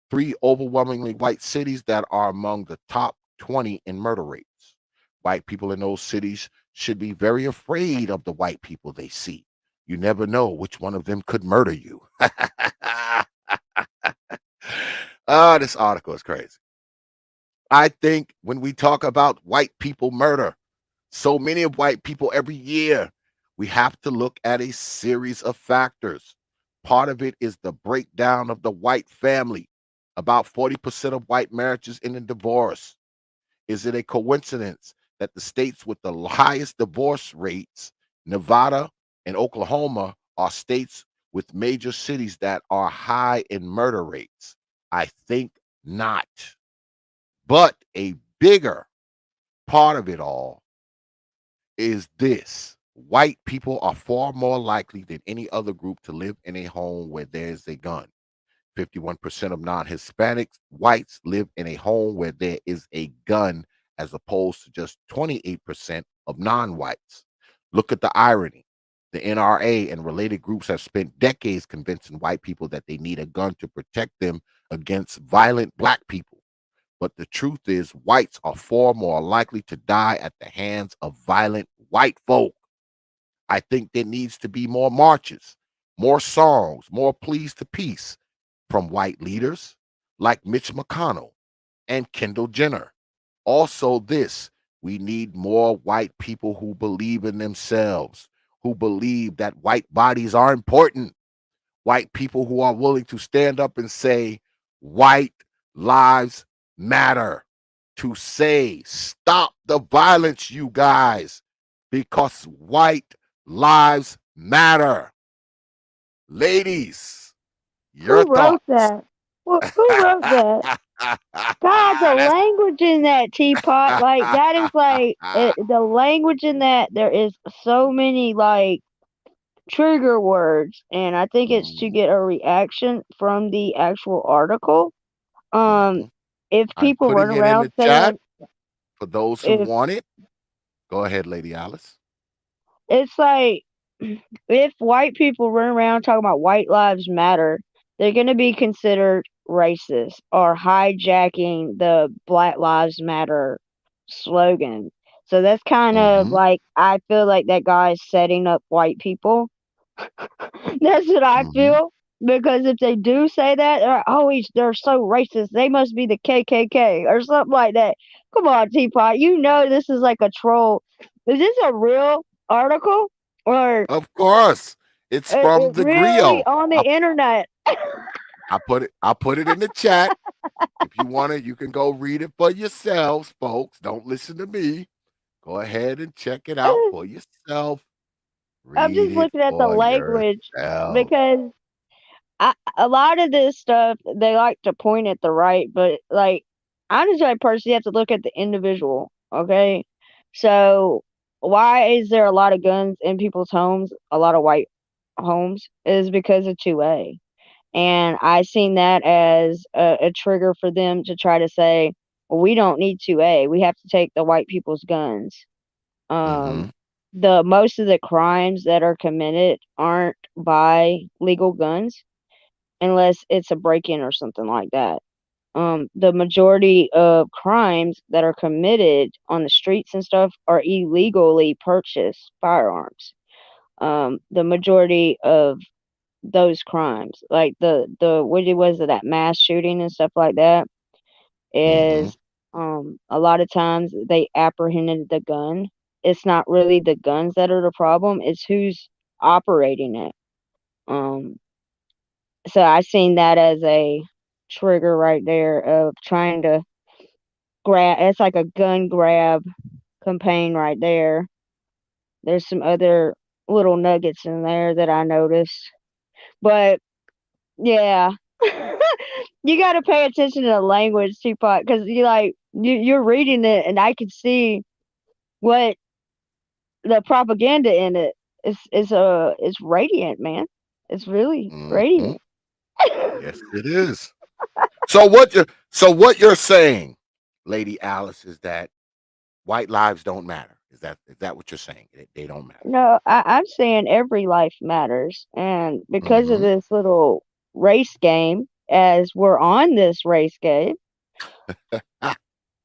three overwhelmingly white cities that are among the top 20 in murder rates. White people in those cities should be very afraid of the white people they see. You never know which one of them could murder you. This article is crazy. I think when we talk about white people murder, so many of white people every year, we have to look at a series of factors. Part of it is the breakdown of the white family. About 40% of white marriages end in divorce. Is it a coincidence that the states with the highest divorce rates, Nevada and Oklahoma, are states with major cities that are high in murder rates? I think not. But a bigger part of it all is this: white people are far more likely than any other group to live in a home where there's a gun. 51% of non Hispanic whites live in a home where there is a gun, as opposed to just 28% of non whites. Look at the irony. The NRA and related groups have spent decades convincing white people that they need a gun to protect them against violent black people. But the truth is, whites are far more likely to die at the hands of violent white folk. I think there needs to be more marches, more songs, more pleas to peace from white leaders like Mitch McConnell and Kendall Jenner. Also, this: we need more white people who believe in themselves, who believe that white bodies are important, white people who are willing to stand up and say, white lives matter, to say, stop the violence, you guys, because white lives matter. Ladies, your Who wrote thoughts. that? Who wrote that? God, the That's language in that teapot, like that is like the language in that. There is so many like trigger words, and I think it's to Mhm, get a reaction from the actual article. Um, mhm. if I'm people run putting it in around the chat saying for those who if want it. Go ahead, Lady Alice. it's like if white people run around talking about white lives matter, they're going to be considered racist or hijacking the Black Lives Matter slogan. So that's kind of Hmm. like I feel like that guy is setting up white people. That's what I Hmm. feel. Because if they do say that, they're always they're so racist. They must be the KKK or something like that. Come on, Teapot. You know this is like a troll. Is this a real article or Of course, it's from it the really Griot. on the I, internet? I put it in the chat. If you want to, you can go read it for yourselves, folks. Don't listen to me. Go ahead and check it out for yourself. I'm Read just it looking at the for language yourself. because a lot of this stuff they like to point at the right, but like I'm just like person you have to look at the individual. Okay, so why is there a lot of guns in people's homes, a lot of white homes, is because of 2A. And I seen that as a trigger for them to try to say, well, we don't need 2A. We have to take the white people's guns. Mm-hmm. The most of the crimes that are committed aren't by legal guns unless it's a break-in or something like that. The majority of crimes that are committed on the streets and stuff are illegally purchased firearms. The majority of those crimes, like the what was it, that mass shooting and stuff like that, Mm-hmm. is a lot of times they apprehended the gun. It's not really the guns that are the problem, it's who's operating it. Um so I seen that as a trigger right there of trying to grab. It's like a gun grab campaign right there. There's some other little nuggets in there that I noticed. But yeah. You got to pay attention to the language, Teapot, because you're reading it, and I can see what the propaganda in it is radiant, man. It's really Mm-hmm. radiant. Yes, it is. So what you're saying, Lady Alice, is that white lives don't matter. Is that what you're saying? They don't matter. No, I'm saying every life matters, and because of Mm-hmm. this little race game, as we're on this race game,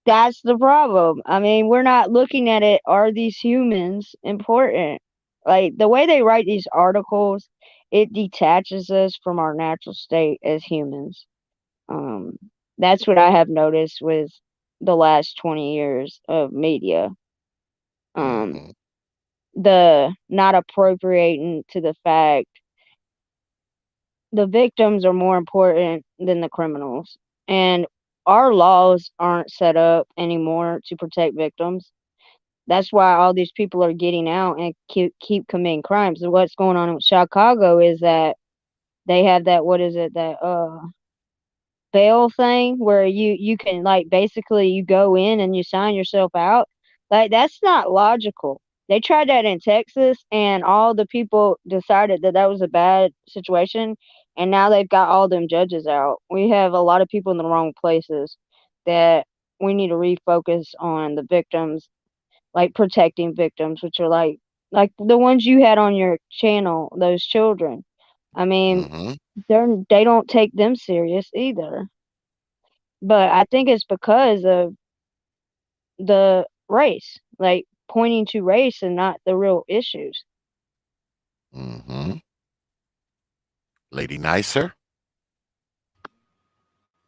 that's the problem. I mean, we're not looking at it. Are these humans important? Like the way they write these articles, it detaches us from our natural state as humans. Um, that's what I have noticed with the last 20 years of media. Um, Mm-hmm. the not appropriating to the fact the victims are more important than the criminals. And our laws aren't set up anymore to protect victims. That's why all these people are getting out and keep committing crimes. And what's going on in Chicago is that they have that, what is it, that bail thing where you can, like, basically you go in and you sign yourself out. Like, that's not logical. They tried that in Texas, and all the people decided that that was a bad situation, and now they've got all them judges out. We have a lot of people in the wrong places that we need to refocus on the victims, like protecting victims, which are like the ones you had on your channel, those children. I mean, Mm-hmm. they don't take them serious either. But I think it's because of the race, like pointing to race and not the real issues. Mm-hmm. Lady Nicer.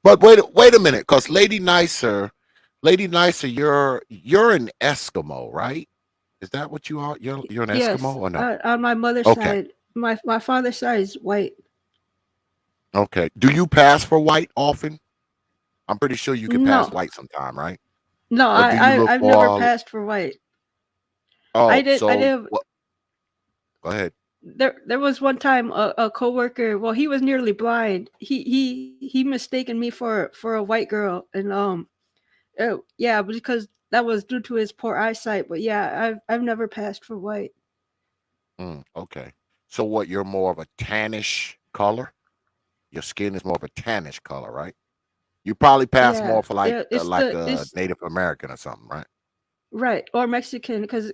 But wait a minute, because Lady Nicer, you're an Eskimo, right? Is that what you are? You're an Eskimo Yes, or no? on my mother's Okay. side, my father's side is white. Okay. Do you pass for white often? I'm pretty sure you can pass No, white sometime, right? no, Or do you look I've never more? passed for white. Oh, I so did. what? Go ahead. There was one time a coworker. Well, he was nearly blind. He mistaken me for a white girl, and yeah, because that was due to his poor eyesight. But yeah, I've never passed for white. Okay. So what? You're more of a tannish color. Your skin is more of a tannish color, right? You probably pass Yeah, more for like yeah. like a It's Native American or something, right? right, or Mexican, because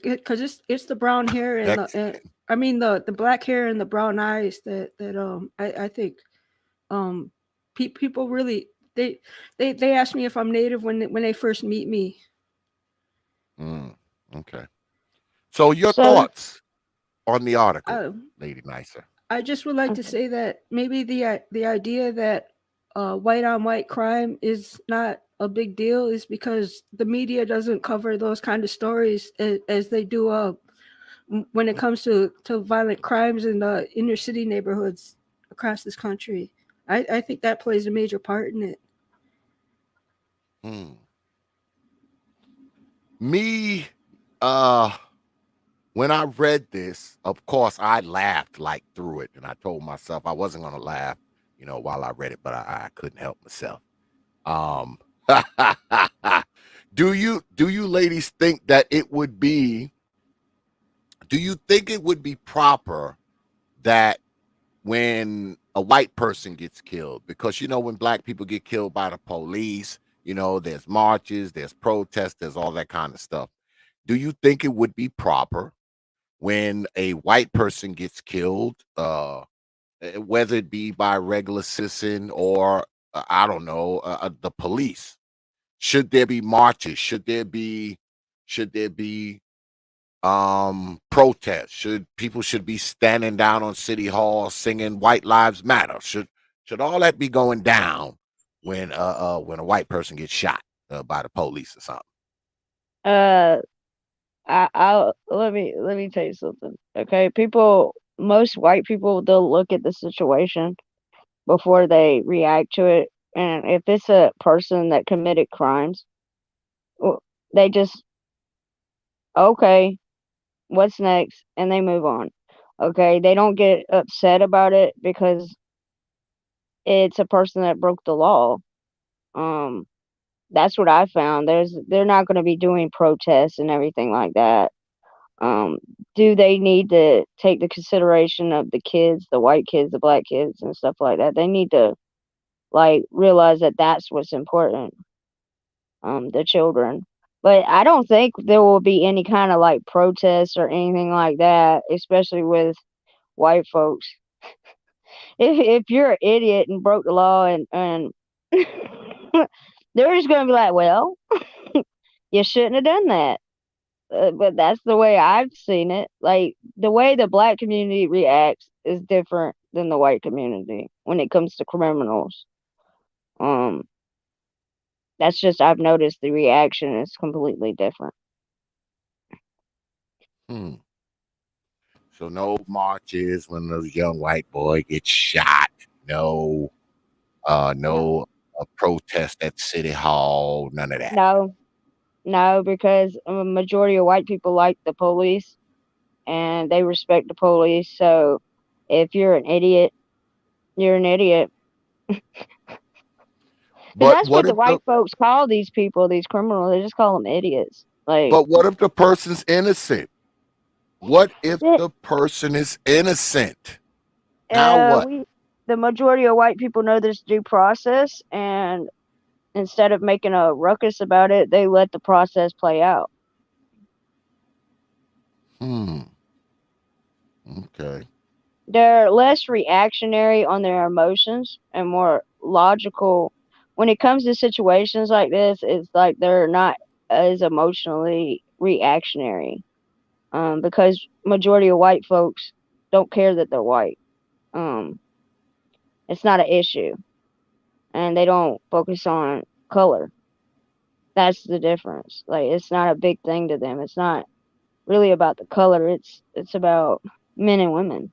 it's the brown hair and Mexican. I mean the black hair and the brown eyes that I think um people really they ask me if I'm native when they first meet me. Mm, okay. So your So, thoughts on the article, Uh, Lady Nicer? I just would like to okay. say that maybe the idea that white on white crime is not a big deal is because the media doesn't cover those kind of stories as they do when it comes to violent crimes in the inner city neighborhoods across this country. I think that plays a major part in it. Hmm. Me, uh, when I read this, of course, I laughed like through it, and I told myself I wasn't gonna laugh, while I read it, but I couldn't help myself. Um, do you ladies think that it would be do you think it would be proper that when a white person gets killed, because when black people get killed by the police, there's marches, there's protests, there's all that kind of stuff. Do you think it would be proper when a white person gets killed, whether it be by a regular citizen or I don't know, the police? Should there be marches? Should there be protests? Should be standing down on City Hall singing White Lives Matter? Should all that be going down when a white person gets shot by the police or something? I'll let me tell you something. Okay, most white people, they'll look at the situation before they react to it, and if it's a person that committed crimes, they just, okay, what's next, and they move on. Okay, they don't get upset about it because it's a person that broke the law. Um, that's what I found. They're not going to be doing protests and everything like that. Um, do they need to take the consideration of the kids, the white kids, the black kids, and stuff like that? They need to realize that that's what's important. The children. But I don't think there will be any kind of protests or anything like that, especially with white folks. If you're an idiot and broke the law and they're just gonna be like, well, you shouldn't have done that. But that's the way I've seen it. The way the black community reacts is different than the white community when it comes to criminals. That's just, I've noticed the reaction is completely different. Hmm. So no marches when a young white boy gets shot. No, no protest at City Hall. None of that. No, because a majority of white people like the police and they respect the police. So if you're an idiot, you're an idiot. And But that's what what the if the white folks call these people, these criminals. They just call them idiots. but what if the person's innocent? What if Eh, the person is innocent? Now what? the majority of white people know there's due process, and instead of making a ruckus about it, they let the process play out. Okay. They're less reactionary on their emotions and more logical. When it comes to situations like this, it's like they're not as emotionally reactionary. Because majority of white folks don't care that they're white. Um, it's not an issue, and they don't focus on color. That's the difference. It's not a big thing to them. It's not really about the color. It's about men and women.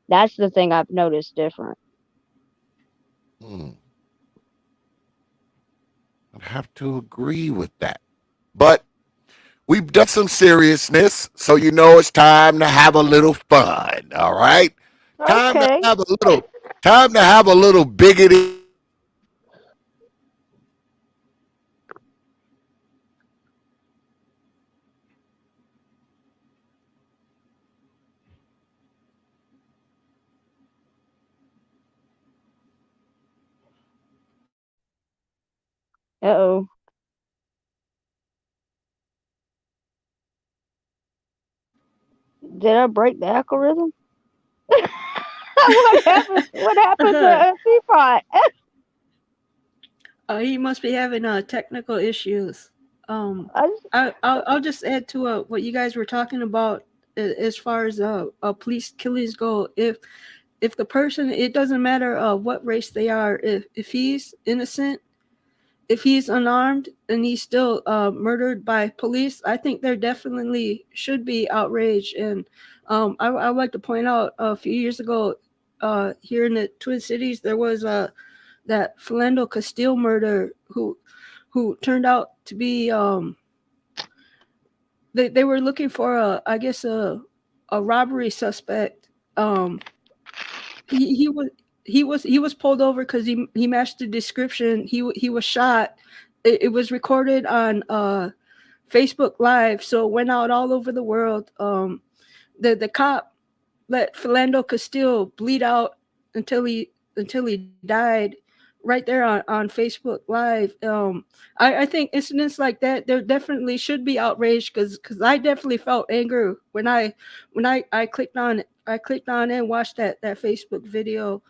That's the thing I've noticed different. I'd have to agree with that. But we've done some seriousness, so it's time to have a little fun. All right, time to Okay. have a little, time to have a little biggity. Uh-oh. Did I break the algorithm? What happened? What happened to T.P.O.T? He must be having technical issues. I just, I'll just add to what you guys were talking about as far as police killings go. If the person, it doesn't matter what race they are, if he's innocent, if he's unarmed and he's still murdered by police, I think there definitely should be outrage. And I would like to point out a few years ago here in the Twin Cities, there was that Philando Castile murder who turned out to be they were looking for a robbery suspect. He was pulled over because he matched the description. He was shot. It was recorded on Facebook Live, so it went out all over the world. the cop let Philando Castile bleed out until he died right there on Facebook Live. I think incidents like that, there definitely should be outrage, because I definitely felt anger when I clicked on and watched that Facebook video.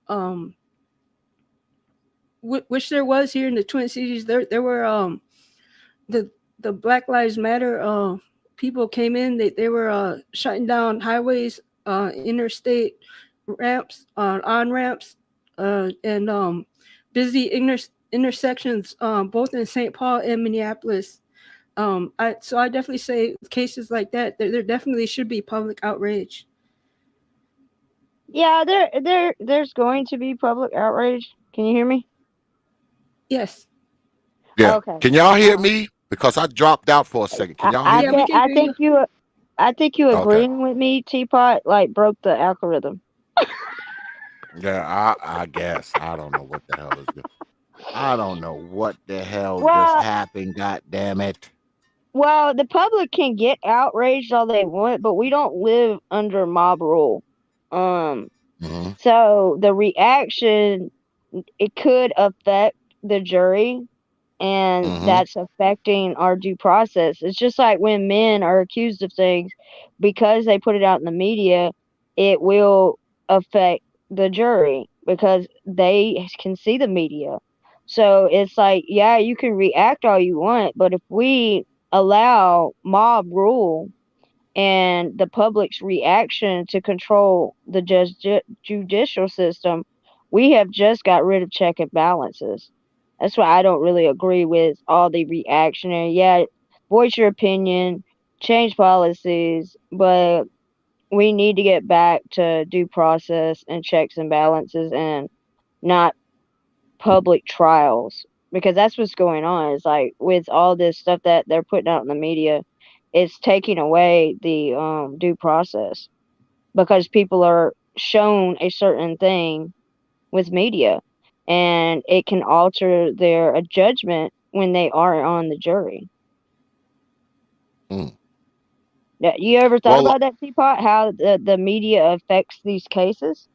Um, which there was here in the Twin Cities. There were the Black Lives Matter people came in. They were shutting down highways, interstate ramps, on ramps, and busy intersections, both in St. Paul and Minneapolis. I definitely say cases like that, there definitely should be public outrage. Yeah, there's going to be public outrage. Can you hear me? Yes. Yeah. Okay. Can y'all hear Um, me? Because I dropped out for a second. Can y'all I hear Yeah, we me? think can I hear think you. you Okay. agreeing with me, Teapot, like broke the algorithm. Yeah, I guess. I don't know what the hell is good. I don't know what the hell just Well, happened. God damn it. the public can get outraged all they want, but we don't live under mob rule. Um, Mm-hmm. so the reaction, it could affect the jury, and Mm-hmm. that's affecting our due process. It's just like when men are accused of things, because they put it out in the media, it will affect the jury because they can see the media. So it's like, yeah, you can react all you want, but if we allow mob rule and the public's reaction to control the judicial system, we have just got rid of check and balances. That's why I don't really agree with all the reactionary. Yeah, voice your opinion, change policies, but we need to get back to due process and checks and balances and not public trials, because that's what's going on. Is like with all this stuff that they're putting out in the media, it's taking away the due process because people are shown a certain thing with media, and it can alter their judgment when they are on the jury. Mm. Yeah, you ever thought Well, about that, Teapot? How the media affects these cases?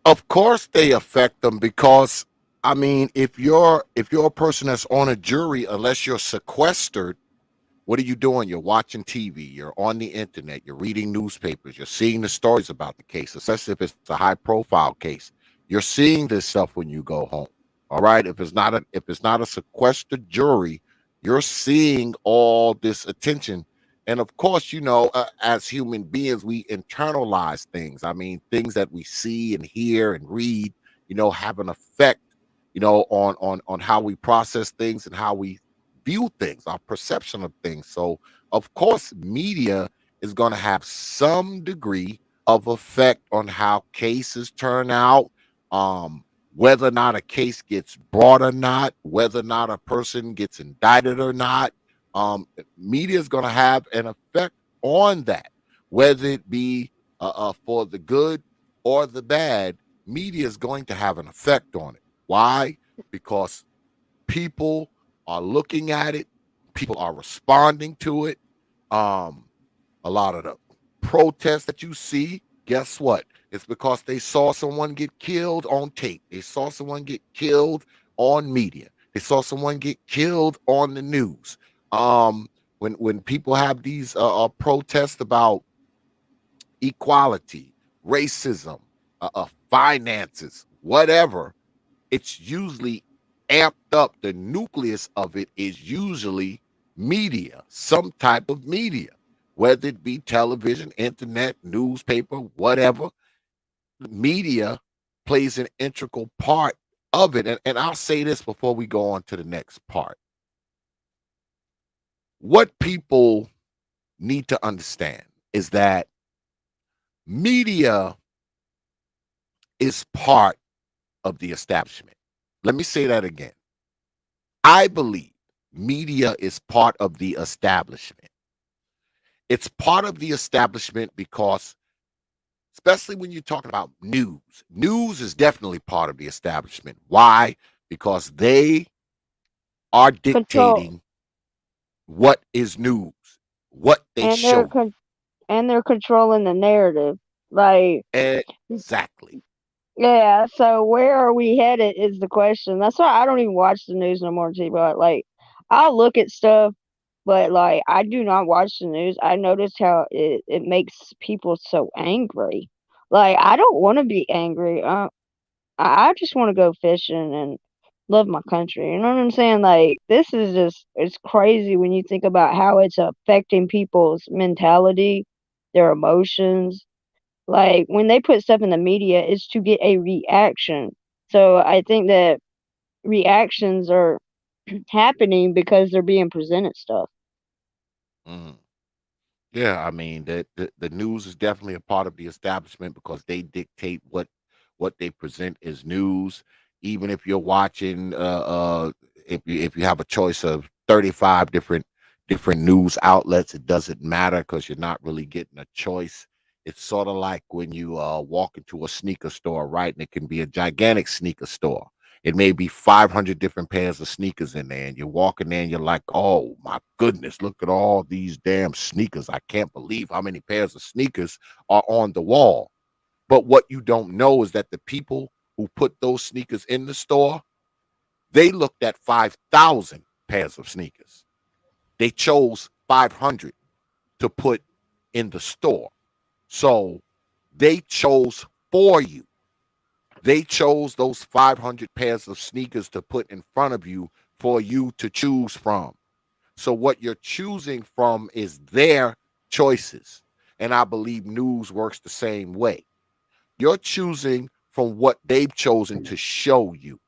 of course they affect them because I mean, if you're a person that's on a jury, unless you're sequestered, what are you doing? You're watching TV, you're on the internet, you're reading newspapers, you're seeing the stories about the case, especially if it's a high profile case. You're seeing this stuff when you go home. All right. If it's not a sequestered jury, you're seeing all this attention. And of course, as human beings, we internalize things. I mean, things that we see and hear and read, have an effect, on how we process things and how we view things, our perception of things. So, of course, media is going to have some degree of effect on how cases turn out, um, whether or not a case gets brought or not, whether or not a person gets indicted or not. Media is going to have an effect on that, whether it be for the good or the bad. Media is going to have an effect on it. Why? Because people are looking at it, people are responding to it. Um, a lot of the protests that you see, guess what? It's because they saw someone get killed on tape. They saw someone get killed on media. They saw someone get killed on the news. Um, when people have these protests about equality, racism, finances, whatever, it's usually amped up. The nucleus of it is usually media, some type of media, whether it be television, internet, newspaper, whatever. Media plays an integral part of it. And I'll say this before we go on to the next part. What people need to understand is that media is part of the establishment. Let me say that again. I believe media is part of the establishment. It's part of the establishment because, especially when you're talking about news is definitely part of the establishment. Why? Because they are Control, dictating what is news, what they and they're show you. con- and they're controlling the narrative. Like, Exactly. yeah. So where are we headed is the question. That's why I don't even watch the news no more, T-Bot. Like, I'll look at stuff, but like, I do not watch the news. I noticed how it makes people so angry. Like, I don't want to be angry. I just want to go fishing and love my country. You know what I'm saying? Like, this is just, it's crazy when you think about how it's affecting people's mentality, their emotions. Like, when they put stuff in the media, it's to get a reaction. So I think that reactions are happening because they're being presented stuff. Mhm. Yeah, I mean the news is definitely a part of the establishment because they dictate what they present as news. Even if you're watching, if you have a choice of 35 different news outlets, it doesn't matter because you're not really getting a choice. It's sort of like when you walk into a sneaker store, right? And it can be a gigantic sneaker store. It may be 500 different pairs of sneakers in there, and you're walking there and you're like, oh my goodness, look at all these damn sneakers. I can't believe how many pairs of sneakers are on the wall. But what you don't know is that the people who put those sneakers in the store, they looked at 5,000 pairs of sneakers. They chose 500 to put in the store. So they chose for you. They chose those 500 pairs of sneakers to put in front of you for you to choose from. So what you're choosing from is their choices. And I believe news works the same way. You're choosing from what they've chosen to show you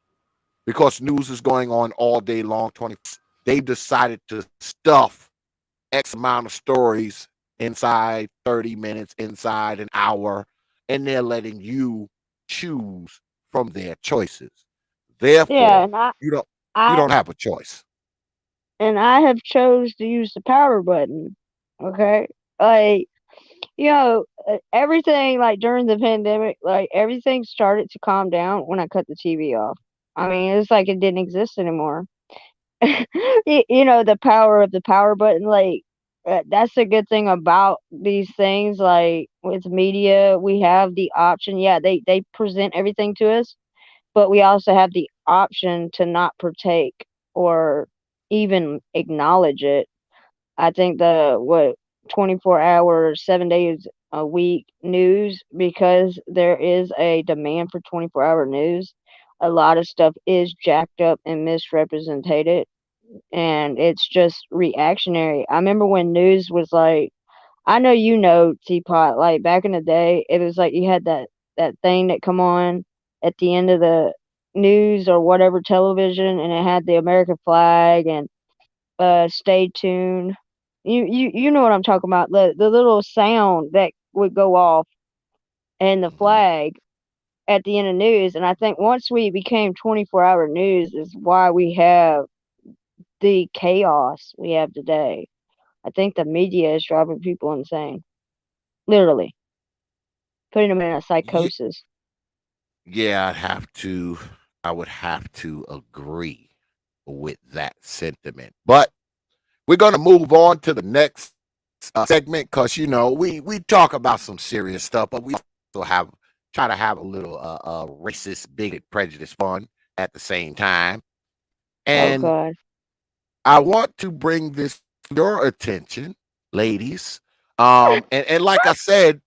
because news is going on all day long. They've decided to stuff X amount of stories inside 30 minutes, inside an hour, and they're letting you choose from their choices. Yeah, Therefore, and I, you don't you I don't have a choice. and I have chose to use the power button. Okay, like, everything, like, during the pandemic, like, everything started to calm down when I cut the TV off. I mean, it's like it didn't exist anymore. The power of the power button, like, that's a good thing about these things. Like, with media, we have the option. Yeah, they present everything to us, but we also have the option to not partake or even acknowledge it. I think the what 24 hours, 7 days a week news, because there is a demand for 24-hour news. A lot of stuff is jacked up and misrepresented, and it's just reactionary. I remember when news was like, I know Teapot, like back in the day, it was like you had that thing that come on at the end of the news or whatever television, and it had the American flag and stay tuned. You know what I'm talking about, the little sound that would go off and the Mhm. flag at the end of news. And I think once we became 24-hour news is why we have the chaos we have today. I think the media is driving people insane, literally putting them in a Ye- psychosis. Yeah, I would have to agree with that sentiment. But we're going to move on to the next segment because we talk about some serious stuff, but we also have try to have a little racist, bigot, prejudice fun at the same time. Oh And God. I want to bring this to your attention, ladies. And like I said,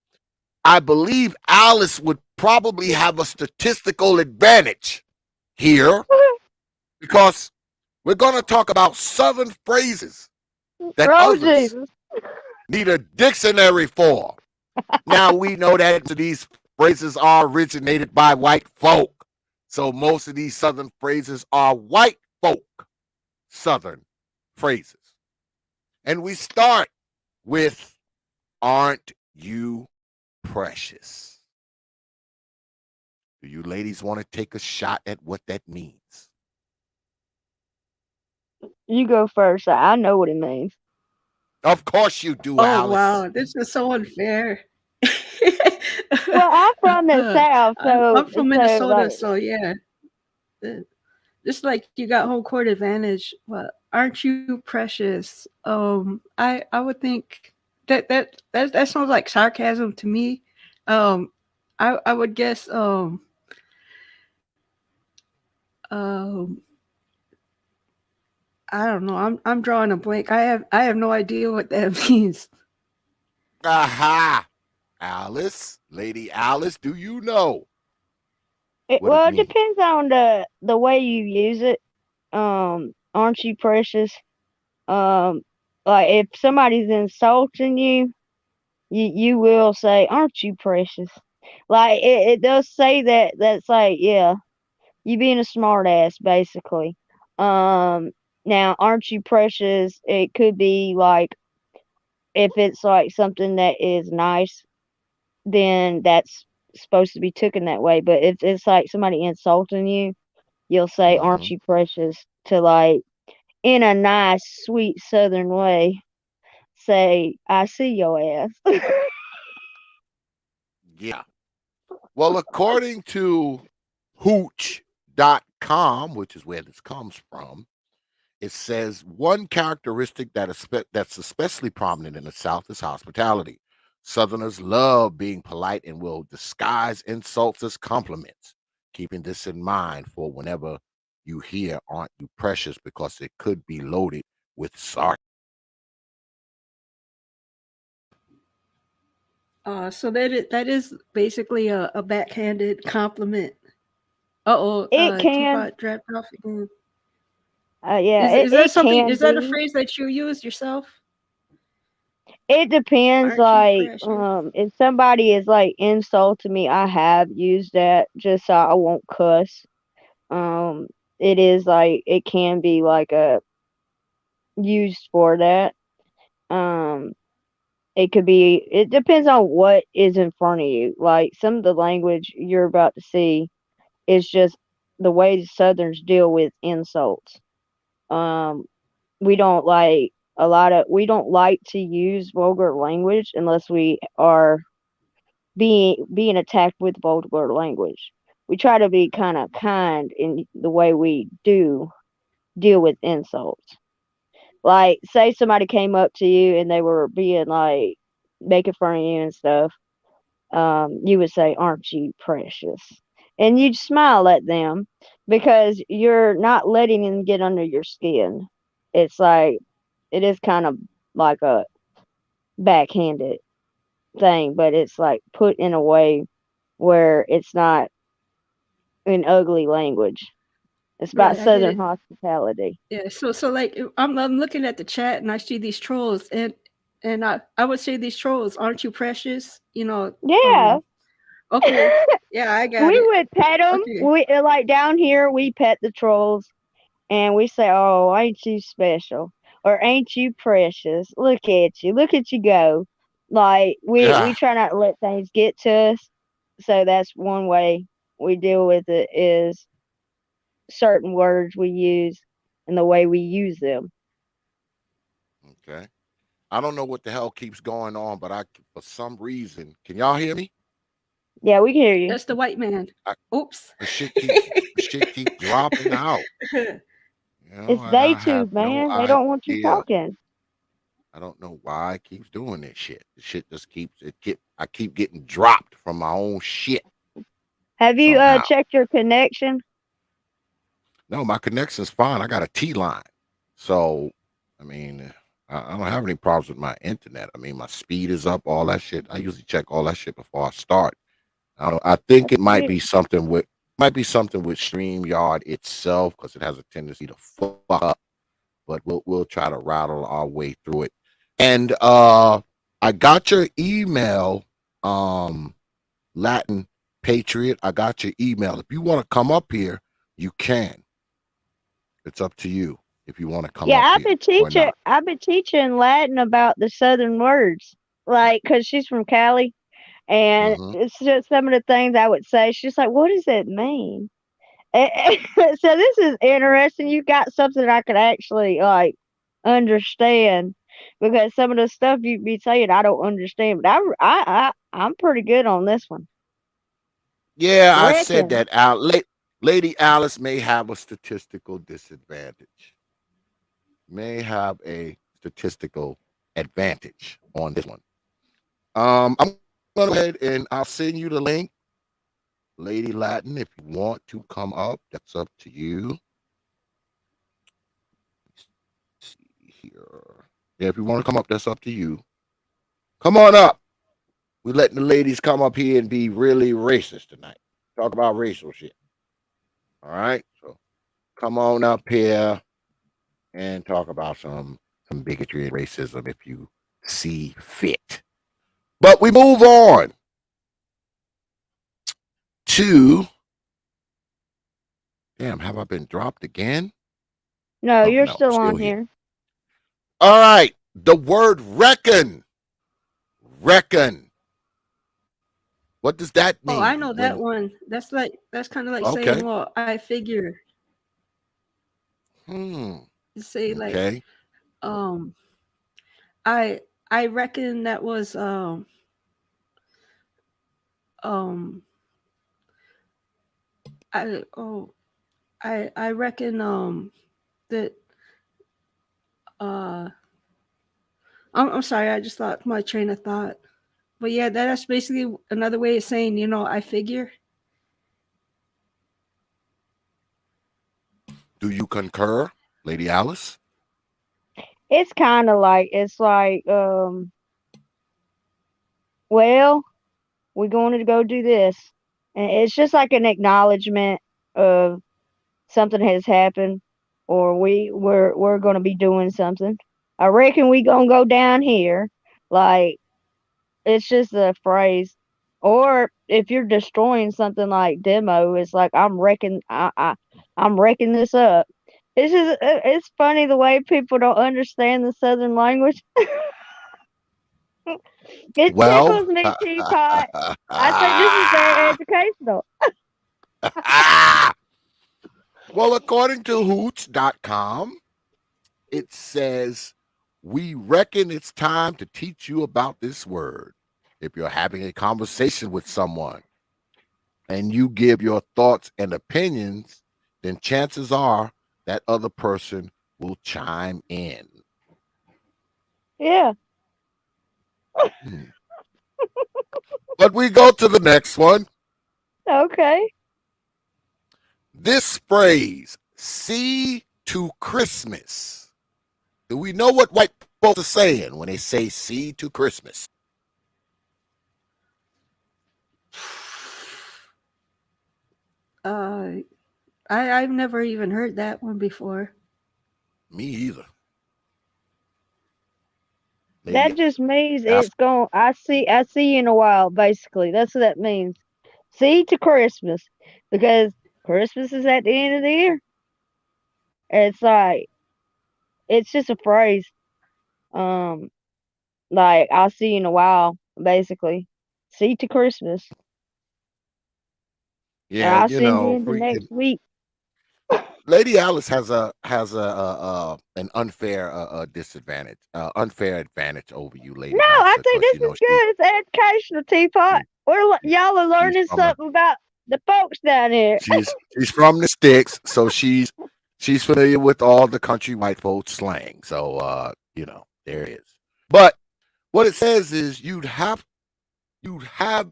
I believe Alice would probably have a statistical advantage here because we're going to talk about Southern phrases that Oh others Jesus. need a dictionary for. Now we know that these phrases are originated by white folk. So most of these Southern phrases are white folk Southern phrases. And we start with, aren't you precious? Do you ladies want to take a shot at what that means? You go first. I know what it means. Of course you do, Oh Alice. wow, this is so unfair. Well, I'm from the South, I'm from Minnesota, like, so yeah, uh, just like you got home court advantage. But aren't you precious? I would think that sounds like sarcasm to me. I would guess um I don't know. I'm drawing a blank. I have no idea what that means. Aha. Alice, Lady Alice, do you know what it Well, it means? depends on the way you use it. Aren't you precious? Um, like if somebody's insulting you, you will say, "Aren't you precious?" Like it does say that. That's like, yeah, you being a smart ass, basically. Um, Now, aren't you precious? It could be like if it's like something that is nice, then that's supposed to be taken that way. But if it's like somebody insulting you, you'll say, "Aren't Hmm. you precious?" to like in a nice, sweet Southern way, say, "I see your ass." Yeah. Well, according to Hooch.com, which is where this comes from, it says one characteristic that's especially prominent in the South is hospitality. Southerners love being polite and will disguise insults as compliments. Keeping this in mind for whenever you hear "aren't you precious," because it could be loaded with sarcasm. So that is basically a backhanded compliment. Uh-oh, It can, Teapot dropped off again. yeah, Is is that it something? can Is that a be. phrase that you use yourself? It depends. Aren't you Like, precious? if somebody is like insulting me, I have used that just so I won't cuss. Um, it is like it can be like a used for that. Um, it could be. It depends on what is in front of you. Like some of the language you're about to see is just the way the Southerns deal with insults. Um, we don't like we don't like to use vulgar language unless we are being attacked with vulgar language. We try to be kind of kind in the way we do deal with insults. Like, say somebody came up to you and they were being like making fun of you and stuff. You would say, "Aren't you precious?" And you'd smile at them because you're not letting them get under your skin. It's like it is kind of like a backhanded thing, but it's like put in a way where it's not in ugly language. It's about Right, I get Southern it. hospitality. Yeah. So like I'm looking at the chat and I see these trolls and I would say these trolls, aren't you precious? Yeah, Okay. Yeah, I got we it. would pet them. Okay. We like down here. We pet the trolls, and we say, "Oh, ain't you special?" or "Ain't you precious? Look at you! Look at you go!" Like we Yeah. try not to let things get to us. So that's one way we deal with it is certain words we use and the way we use them. Okay. I don't know what the hell keeps going on, but for some reason, can y'all hear me? Yeah, we can hear you. That's the white man. I, Oops. the shit keeps dropping out. It's And day I have two, no man. They don't want you idea. talking. I don't know why it keeps doing this shit. The shit just I keep getting dropped from my own shit Have you somehow. checked your connection? No, my connection's fine. I got a T line. So, I mean, I don't have any problems with my internet. I mean, my speed is up, all that shit. I usually check all that shit before I start. I think That's it weird. might be something with StreamYard itself because it has a tendency to fuck up. But we'll try to rattle our way through it. And I got your email, um, Latin Patriot. I got your email. If you want to come up here, you can. It's up to you if you want to come Yeah, up here or not. I've been teaching Latin about the Southern words, like, cause she's from Cali, and Hmm. it's just some of the things I would say. She's like, "What does that mean?" So this is interesting. You got something I could actually like understand because some of the stuff you be saying I don't understand, but I'm pretty good on this one. Yeah, I said Reckon. that. Lady Alice may have a statistical disadvantage. May have a statistical advantage on this one. I'm gonna go ahead and I'll send you the link, Lady Latin. If you want to come up, that's up to you. Let's see here. Yeah, if you want to come up, that's up to you. Come on up. We're letting the ladies come up here and be really racist tonight. Talk about racial shit. All right. So come on up here and talk about some bigotry and racism if you see fit. But we move on to, damn, have I been dropped again? No, Oh you're no, I'm still still on here. here. All right. The word reckon. Reckon. What does that Oh, I mean? know that When one. That's kind of like saying, okay. well, I figure. Hmm. To say like, Okay. um, I I reckon that was um I oh I reckon that uh I'm sorry, I just lost my train of thought. But yeah, that's basically another way of saying, I figure. Do you concur, Lady Alice? It's kind of like well, we're going to go do this, and it's just like an acknowledgement of something has happened, or we're going to be doing something. I reckon we gonna go down here. Like, it's just a phrase. Or if you're destroying something like demo, it's like I'm wrecking this up. It's funny the way people don't understand the Southern language. It Well, tickles me, Teapot. I think this is very educational. well, according to hoots.com, it says, we reckon it's time to teach you about this word. If you're having a conversation with someone and you give your thoughts and opinions, then chances are that other person will chime in. Yeah. Hmm. But we go to the next one. Okay. This phrase, see to Christmas. Do we know what white folks are saying when they say see to Christmas? Uh, I've never even heard that one before. Me either. That Maybe just means ask. it's going I see you in a while, basically. That's what that means. See to Christmas. Because Christmas is at the end of the year. It's like it's just a phrase. Um like I'll see you in a while, basically. See to Christmas. Or Yeah, I'll send you in the freaking next week. Lady Alice has an unfair disadvantage, unfair advantage over you, No, Lady I Master, think because this is good. It's educational, Teapot. she, Y'all are she's learning from a something about the folks down here. she's from the sticks, so she's familiar with all the country white folks slang. So there it is. But what it says is you'd have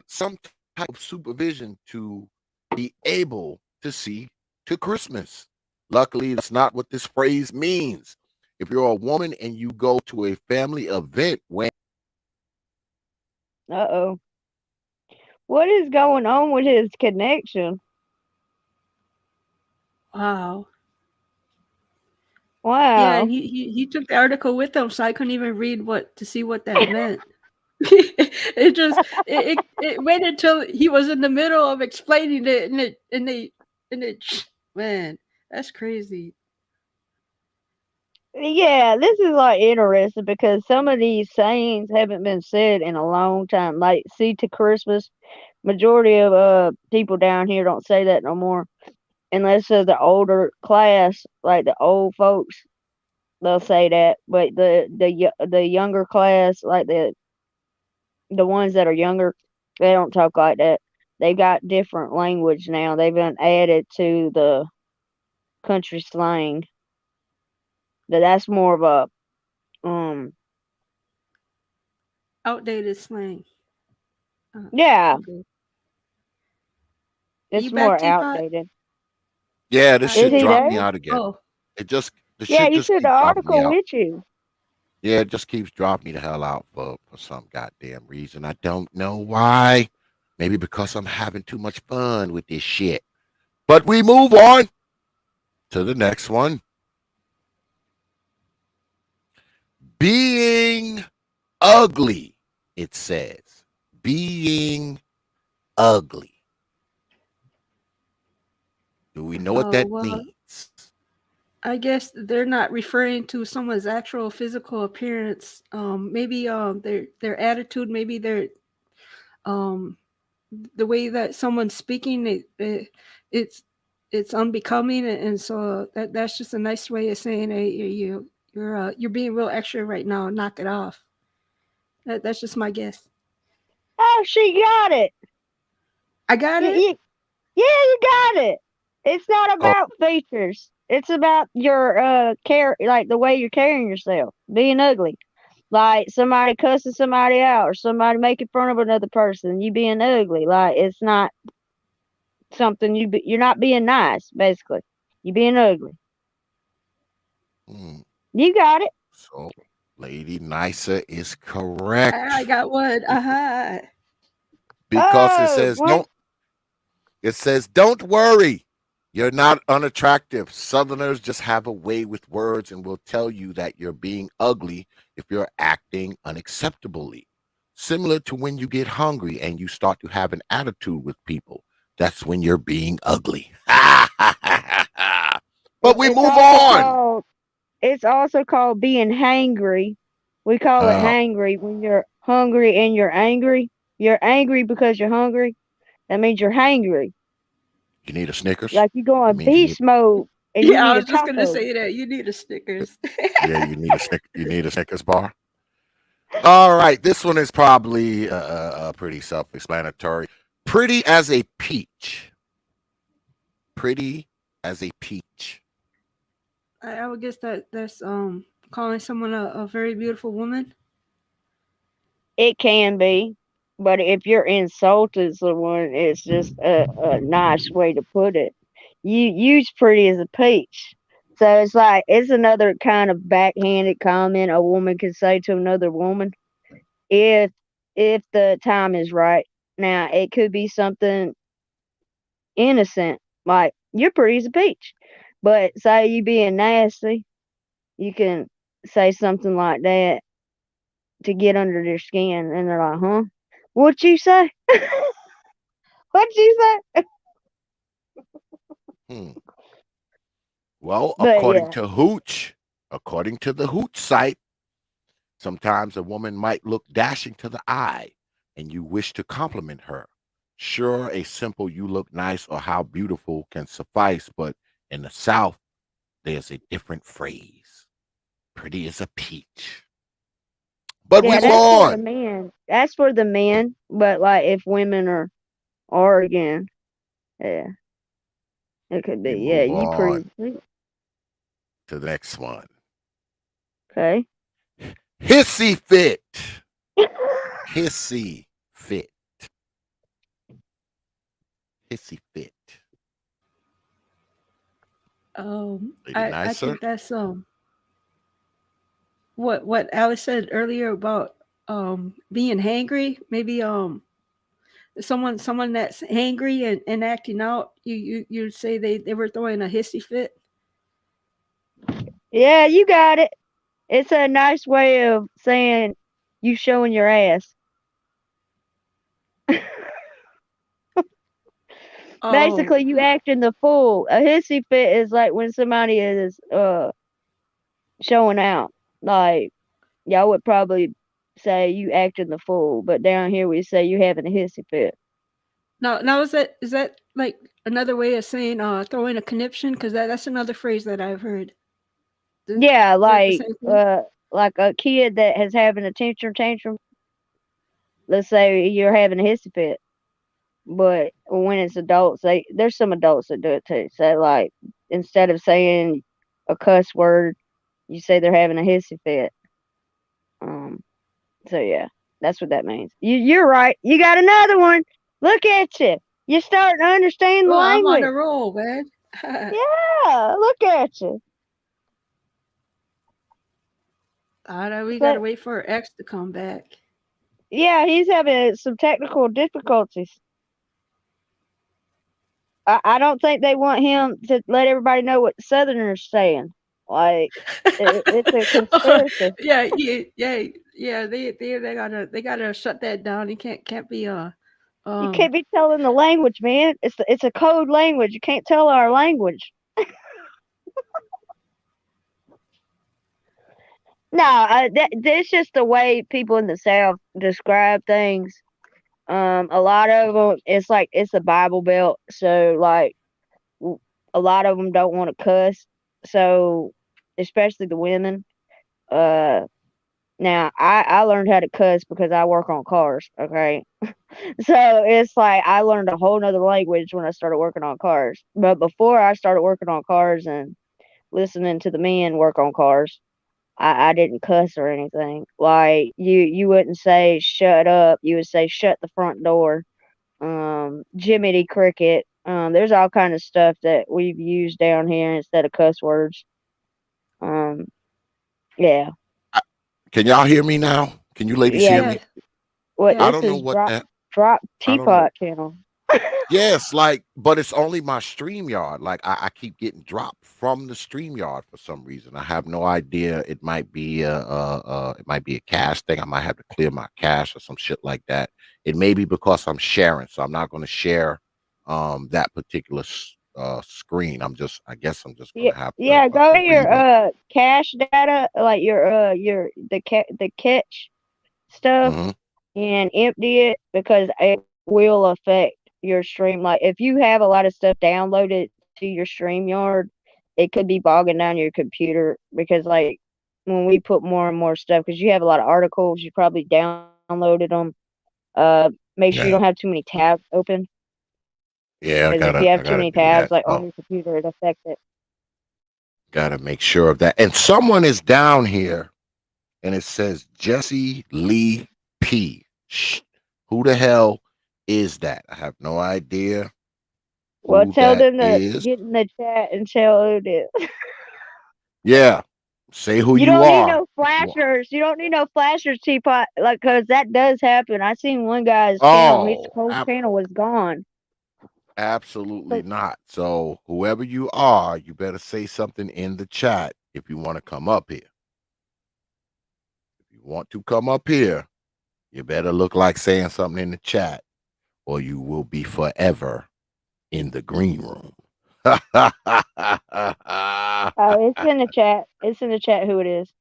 some type of supervision to be able to see to Christmas. Luckily, that's not what this phrase means. If you're a woman and you go to a family event when Uh-oh. What is going on with his connection? Wow. Yeah, and Wow. he took the article with him, so I couldn't even read what to see what that meant. It went until he was in the middle of explaining it, and it man, that's crazy. Yeah, this is like interesting because some of these sayings haven't been said in a long time. Like see to Christmas. Majority of people down here don't say that no more. Unless the older class, like the old folks, they'll say that. But the younger class, like the ones that are younger, they don't talk like that. They got different language now. They've been added to the country slang. That's more of a um outdated slang. Yeah, Okay. it's You back, more Teapot? outdated. Yeah, this Is shit he dropped there? me out again. Oh, It just the Yeah, shit you just said the keeps dropping me article out. with you. Yeah, it just keeps dropping me the hell out for some goddamn reason. I don't know why. Maybe because I'm having too much fun with this shit. But we move on to the next one. Being ugly, it says. Being ugly. Do we know what oh, that well, means? I guess they're not referring to someone's actual physical appearance. Maybe their attitude, maybe um the way that someone's speaking, it's it's unbecoming, and so that's just a nice way of saying, hey, you're being real extra right now. Knock it off. That's just my guess. Oh, she got it. I got Yeah, it. you got it. It's not Oh, about features. It's about your care, like the way you're carrying yourself, being ugly. Like somebody cussing somebody out or somebody making fun of another person, you being ugly. Like it's not something you're not being nice, basically. You being ugly. hmm. You got it. So Lady Nicer is I correct. got one. Bec- Aha. Because Oh, what? it says don't worry. You're not unattractive. Southerners just have a way with words and will tell you that you're being ugly if you're acting unacceptably. Similar to when you get hungry and you start to have an attitude with people. That's when you're being ugly. But we It's move also on. called. It's also called being hangry. We call it Uh, hangry when you're hungry and you're angry. You're angry because you're hungry. That means you're hangry. you need a Snickers? Like you go It on means you need beast mode and you Yeah, I need a was just gonna taco. say that you need a Snickers. yeah, you need a Snickers bar. All right, this one is probably pretty self-explanatory. Pretty as a peach. Pretty as a peach. I would guess that's calling someone a very beautiful woman. It can be, but if you're insulting someone, it's just a nice way to put it. You use pretty as a peach. So it's like it's another kind of backhanded comment a woman could say to another woman if the time is right. Now it could be something innocent, like you're pretty as a peach. But say you being nasty, you can say something like that to get under their skin, and they're like, "Huh? What'd you say? What'd you say?" Hmm. Well, But yeah, according to the Hooch site, sometimes a woman might look dashing to the eye, and you wish to compliment her. Sure, a simple "you look nice" or "how beautiful" can suffice, but in the South, there's a different phrase. Pretty as a peach. But we yeah, move that's for the on. men. That's for the men. But like, if women are Oregon, yeah, it could We be. Yeah, move you on pretty sweet. to the next one. Okay. Hissy fit. Hissy fit. Hissy fit. Lady I Nicer. think that's what Alice said earlier about being hangry. Maybe someone that's angry and acting out. You say they were throwing a hissy fit. Yeah, you got it. It's a nice way of saying you showing your ass. Oh Basically, you acting the fool. A hissy fit is like when somebody is showing out. Like y'all would probably say you acting the fool, but down here we say you having a hissy fit. now is that like another way of saying throwing a conniption? Because that's another phrase that I've heard. Is, Yeah, is that the same thing? like a kid that has having a tantrum. Let's say you're having a hissy fit, but when it's adults, there's some adults that do it too. So like instead of saying a cuss word, you say they're having a hissy fit. Um, so yeah. That's what that means. You're right. You got another one. Look at you. You're starting to understand the Oh, I'm on language. a roll, man. Yeah, look at you. We But gotta wait for X to come back. yeah, he's having some technical difficulties. I don't think they want him to let everybody know what Southerners saying. Like it's a conspiracy. Yeah. They gotta shut that down. He can't be You um can't be telling the language, man. It's a code language. You can't tell our language. No, that's just the way people in the South describe things. A lot of them, it's like it's a Bible Belt, so like a lot of them don't want to cuss. So, especially the women. Uh, Now I learned how to cuss because I work on cars. Okay, so it's like I learned a whole nother language when I started working on cars. But before I started working on cars and listening to the men work on cars, I didn't cuss or anything. Like you wouldn't say shut up. You would say shut the front door. Jiminy Cricket. There's all kind of stuff that we've used down here instead of cuss words. Um, yeah, I- Can y'all hear me now? Can you ladies yeah. hear me? yeah, What I yeah. this don't know is what that. drop I don't know. teapot channel. Yes, like, but it's only my StreamYard. Like, I keep getting dropped from the StreamYard for some reason. I have no idea. It might be a cache thing. I might have to clear my cache or some shit like that. It may be because I'm sharing, so I'm not going to share that particular screen. I guess I'm just going Yeah, to have to yeah. Go to your rerun. cache data, like your the catch stuff, Hmm. and empty it because it will affect your stream. Like if you have a lot of stuff downloaded to your StreamYard, it could be bogging down your computer because like when we put more and more stuff, because you have a lot of articles, you probably downloaded them. Make sure you don't Yeah, have too many tabs open yeah. because if you I have too gotta many do tabs that. like on So your computer, it affects it. gotta make sure of that. And someone is down here and it says Jesse Lee P. Who the hell is that? I have no idea Well, who tell that them to is. get in the chat and tell who it is. Yeah, say who You you don't need are no if you want. flashers. You don't need no flashers, Teapot, like, cause that does happen. I seen one guy's channel. His Oh, whole channel was gone. absolutely But not. So whoever you are, you better say something in the chat if you want to come up here. If you want to come up here, you better look like saying something in the chat, or you will be forever in the green room. it's in the chat. It's in the chat who it is.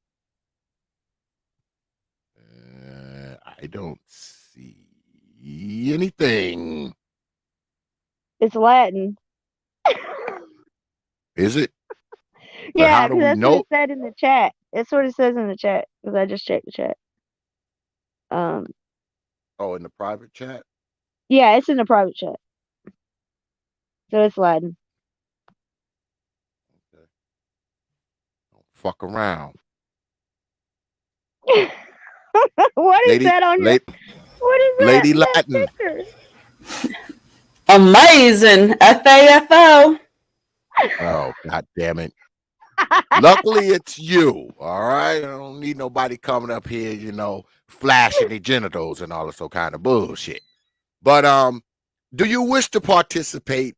I don't see anything. It's Latin. Is it? But Yeah, how do because we that's what know? it said in the chat. That's what it says in the chat. Because I just checked the chat. Um, Oh, in the private chat? yeah, it's in the private chat. So it's Latin. Okay. Don't fuck around. What is Lady, that on your? lady, What is Lady that Latin. picture? Amazing. FAFO. Oh, god damn it. Luckily it's you. All right. I don't need nobody coming up here, flashing their genitals and all this kind of bullshit. But do you wish to participate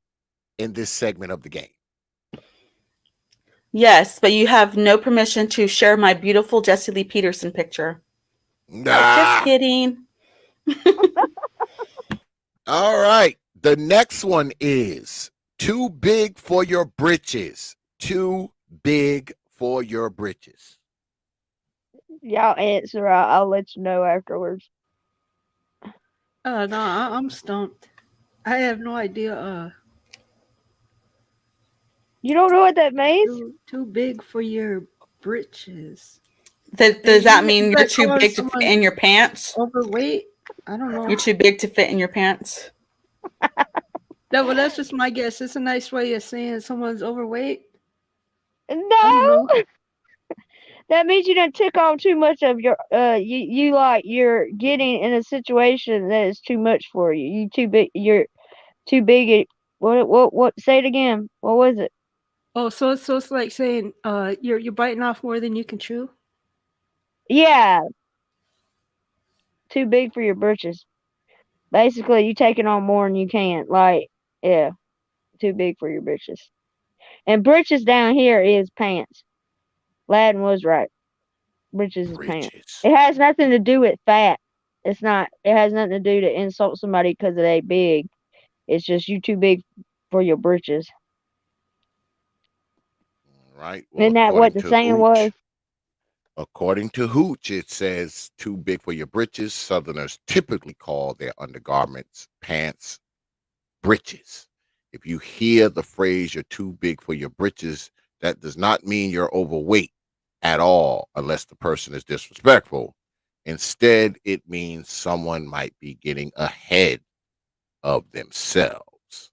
in this segment of the game? Yes, but you have no permission to share my beautiful Jesse Lee Peterson picture. No, just Nah. kidding. All right. The next one is too big for your britches. Too big for your britches. Y'all answer. I'll let you know afterwards. No, I'm stumped. I have no idea. You don't know what that means? Too big for your britches. Does that Is mean you're that too calling big to fit someone in your pants? overweight? I don't know. You're too big to fit in your pants? Well, that's just my guess. It's a nice way of saying someone's overweight. I don't No. know. That means you done took on too much of your you're getting in a situation that is too much for you. You too big. You're too big. What? Say it again. What was it? Oh, so it's like saying you're biting off more than you can chew. Yeah, too big for your britches. Basically, you taking on more than you can. Like, yeah, too big for your britches. And britches down here is pants. Latin was right. Britches is pants. Bridges. It has nothing to do with fat. It's not. It has nothing to do to insult somebody because they big. It's just you too big for your britches. All right. Well, Isn't that what the saying was? According to Hooch, it says too big for your britches. Southerners typically call their undergarments, pants, britches. If you hear the phrase "you're too big for your britches," that does not mean you're overweight at all, unless the person is disrespectful. Instead, it means someone might be getting ahead of themselves.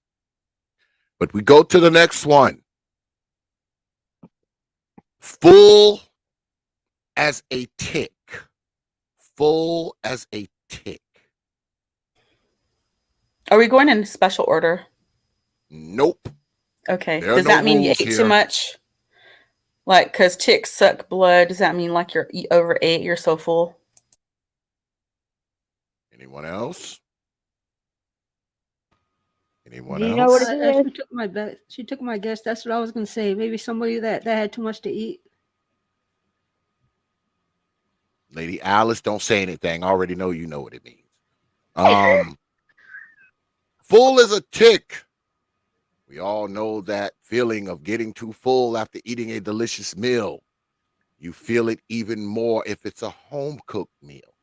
But we go to the next one. Full as a tick. Full as a tick. Are we going in special order? Nope. Okay. There are Does no that mean you rules ate here. too much? Like, because ticks suck blood. Does that mean like you overate? You're so full? Anyone else? Anyone Do you know what else? it is? She took my bet. She took my guess. That's what I was gonna say. Maybe somebody that had too much to eat. Lady Alice, don't say anything. I already know you know what it means. Full as a tick. We all know that feeling of getting too full after eating a delicious meal. You feel it even more if it's a home-cooked meal,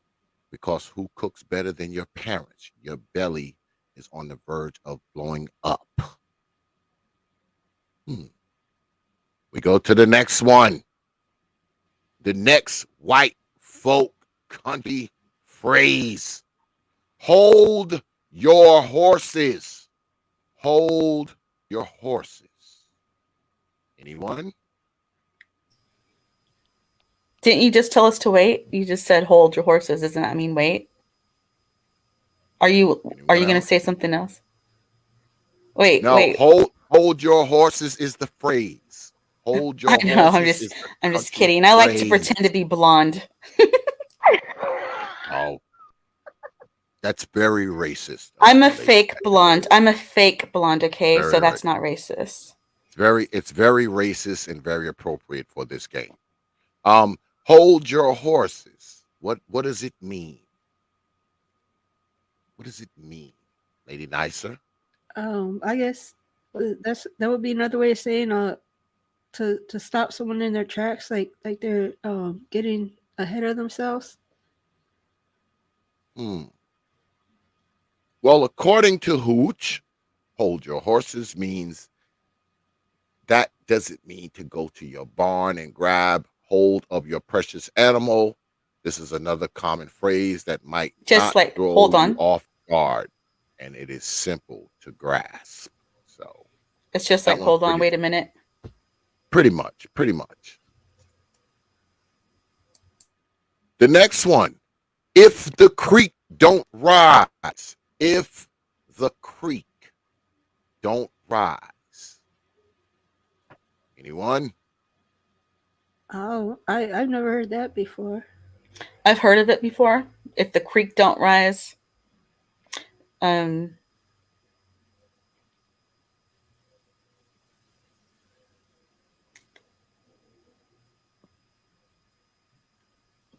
because who cooks better than your parents? Your belly is on the verge of blowing up. We go to the next one. The next white folk country phrase. Hold your horses. Hold your horses. Anyone? Didn't you just tell us to wait? You just said hold your horses. Doesn't that mean wait? Are you going to say something else? Wait, No, wait. hold your horses is the phrase. Hold your I know. horses I'm just kidding. I like to pretend to be blonde. Oh, that's very racist. I'm a fake blonde. I'm a fake blonde. Okay, so that's not racist. It's very racist and very appropriate for this game. Hold your horses. What does it mean? What does it mean, Lady Nicer? I guess that would be another way of saying to stop someone in their tracks, like they're getting ahead of themselves. Well, according to Hooch, hold your horses means that doesn't mean to go to your barn and grab hold of your precious animal. This is another common phrase that might just not like throw hold you on off guard, and it is simple to grasp. So it's just like hold on, wait a minute. Pretty much. The next one, if the creek don't rise. If the creek don't rise. Anyone? Oh, I've never heard that before. I've heard of it before. If the creek don't rise.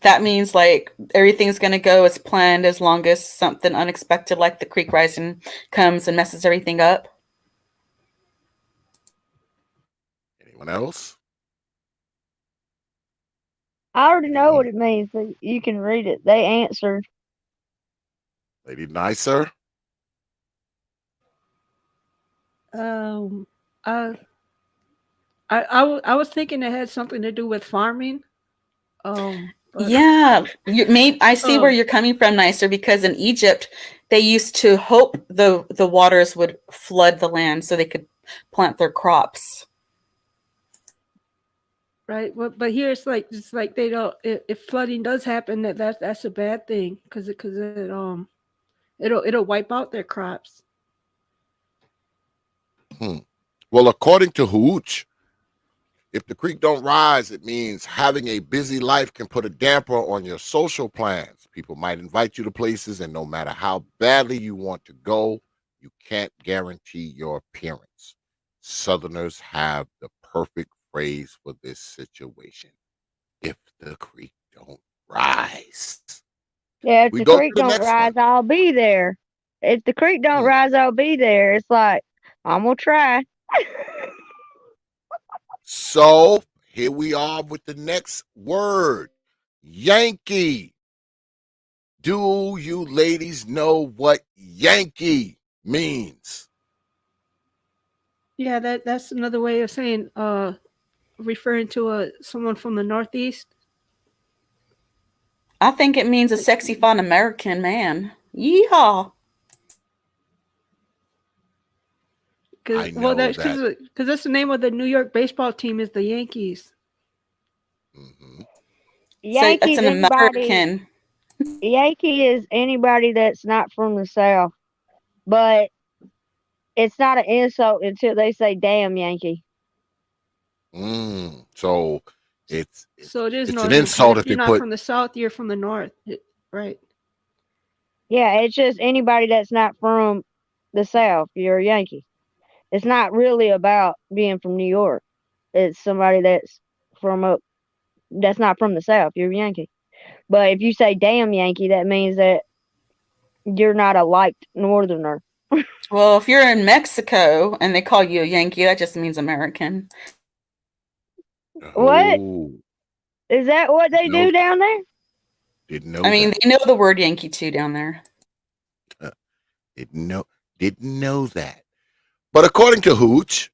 That means like everything's going to go as planned as long as something unexpected like the creek rising comes and messes everything up. Anyone else? I already know what it means, so you can read it. They answered. Lady Nicer? I was thinking it had something to do with farming. Yeah, I see where you're coming from, Nicer, because in Egypt they used to hope the waters would flood the land so they could plant their crops. right? But here it's like they don't. If flooding does happen, that's a bad thing because it'll wipe out their crops. Well, according to Hooch, if the creek don't rise, it means having a busy life can put a damper on your social plans. People might invite you to places, and no matter how badly you want to go, you can't guarantee your appearance. Southerners have the perfect phrase for this situation. If the creek don't rise. Yeah, if We the go to creek the don't next rise, one. I'll be there. If the creek don't Hmm. rise, I'll be there. It's like, I'm gonna try. So here we are with the next word, Yankee. Do you ladies know what Yankee means? Yeah, that's another way of saying referring to someone from the Northeast. I think it means a sexy, fun American man. Yeehaw! I Well, know that's that. because that's the name of the New York baseball team is the Yankees. Hmm. So it's Yankees, an anybody. American. Yankee is anybody that's not from the South, but it's not an insult until they say "damn Yankee." So it's So it is it's an northern because insult if if you're they not put. from the South, you're from the North, right? Yeah, it's just anybody that's not from the South. You're a Yankee. It's not really about being from New York. It's somebody that's from up that's not from the South. You're a Yankee. But if you say "damn Yankee," that means that you're not a liked Northerner. Well, if you're in Mexico and they call you a Yankee, that just means American. What Oh, is that? What they no, do down there? didn't I know mean, that. they know the word Yankee too down there. Didn't know didn't know that. But according to Hooch,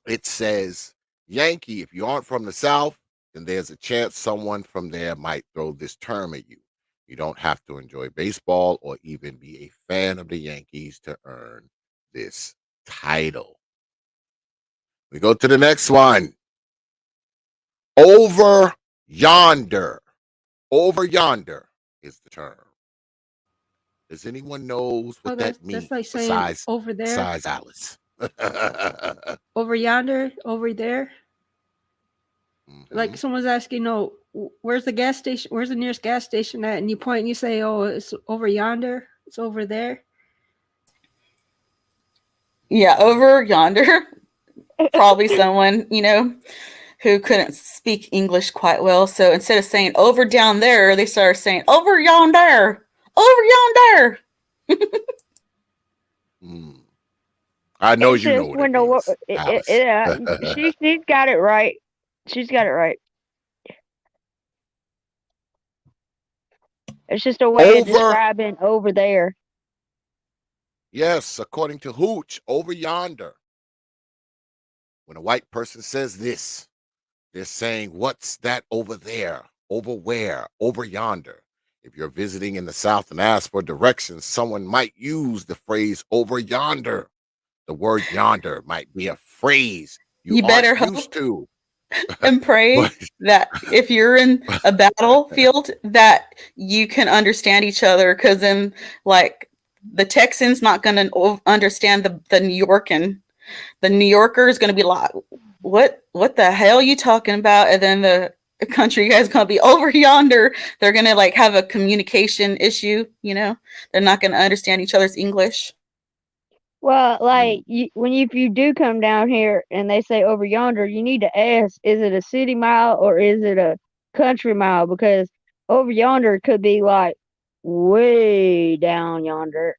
it says Yankee. If you aren't from the South, then there's a chance someone from there might throw this term at you. You don't have to enjoy baseball or even be a fan of the Yankees to earn this title. We go to the next one. Over yonder. Over yonder is the term. Does anyone knows Oh, what that that's means like saying besides over there, besides Alice? over yonder, over there. Hmm. Like someone's asking, "No, where's the gas station? Where's the nearest gas station at?" And you point and you say, "Oh, it's over yonder. It's over there." Yeah, over yonder. Probably someone, who couldn't speak English quite well. So instead of saying over down there, they started saying over yonder. Over yonder. Mm. I know It's you know just what when it the means, Alice. she's got it right. She's got it right. It's just a way of Over, describing over there. yes, according to Hooch, over yonder. When a white person says this, they're saying, what's that over there? Over where? Over yonder. If you're visiting in the South and ask for directions, someone might use the phrase over yonder. The word yonder might be a phrase you You aren't better used hope to. and But pray that if you're in a battlefield that you can understand each other, because then like the Texans not going to understand the New York, and the New Yorker is going to be like, what the hell are you talking about? And then the country guy's going to be over yonder. They're going to like have a communication issue. They're not going to understand each other's English. Well, mm, like if you do come down here and they say over yonder, you need to ask: is it a city mile or is it a country mile? Because over yonder could be like way down yonder.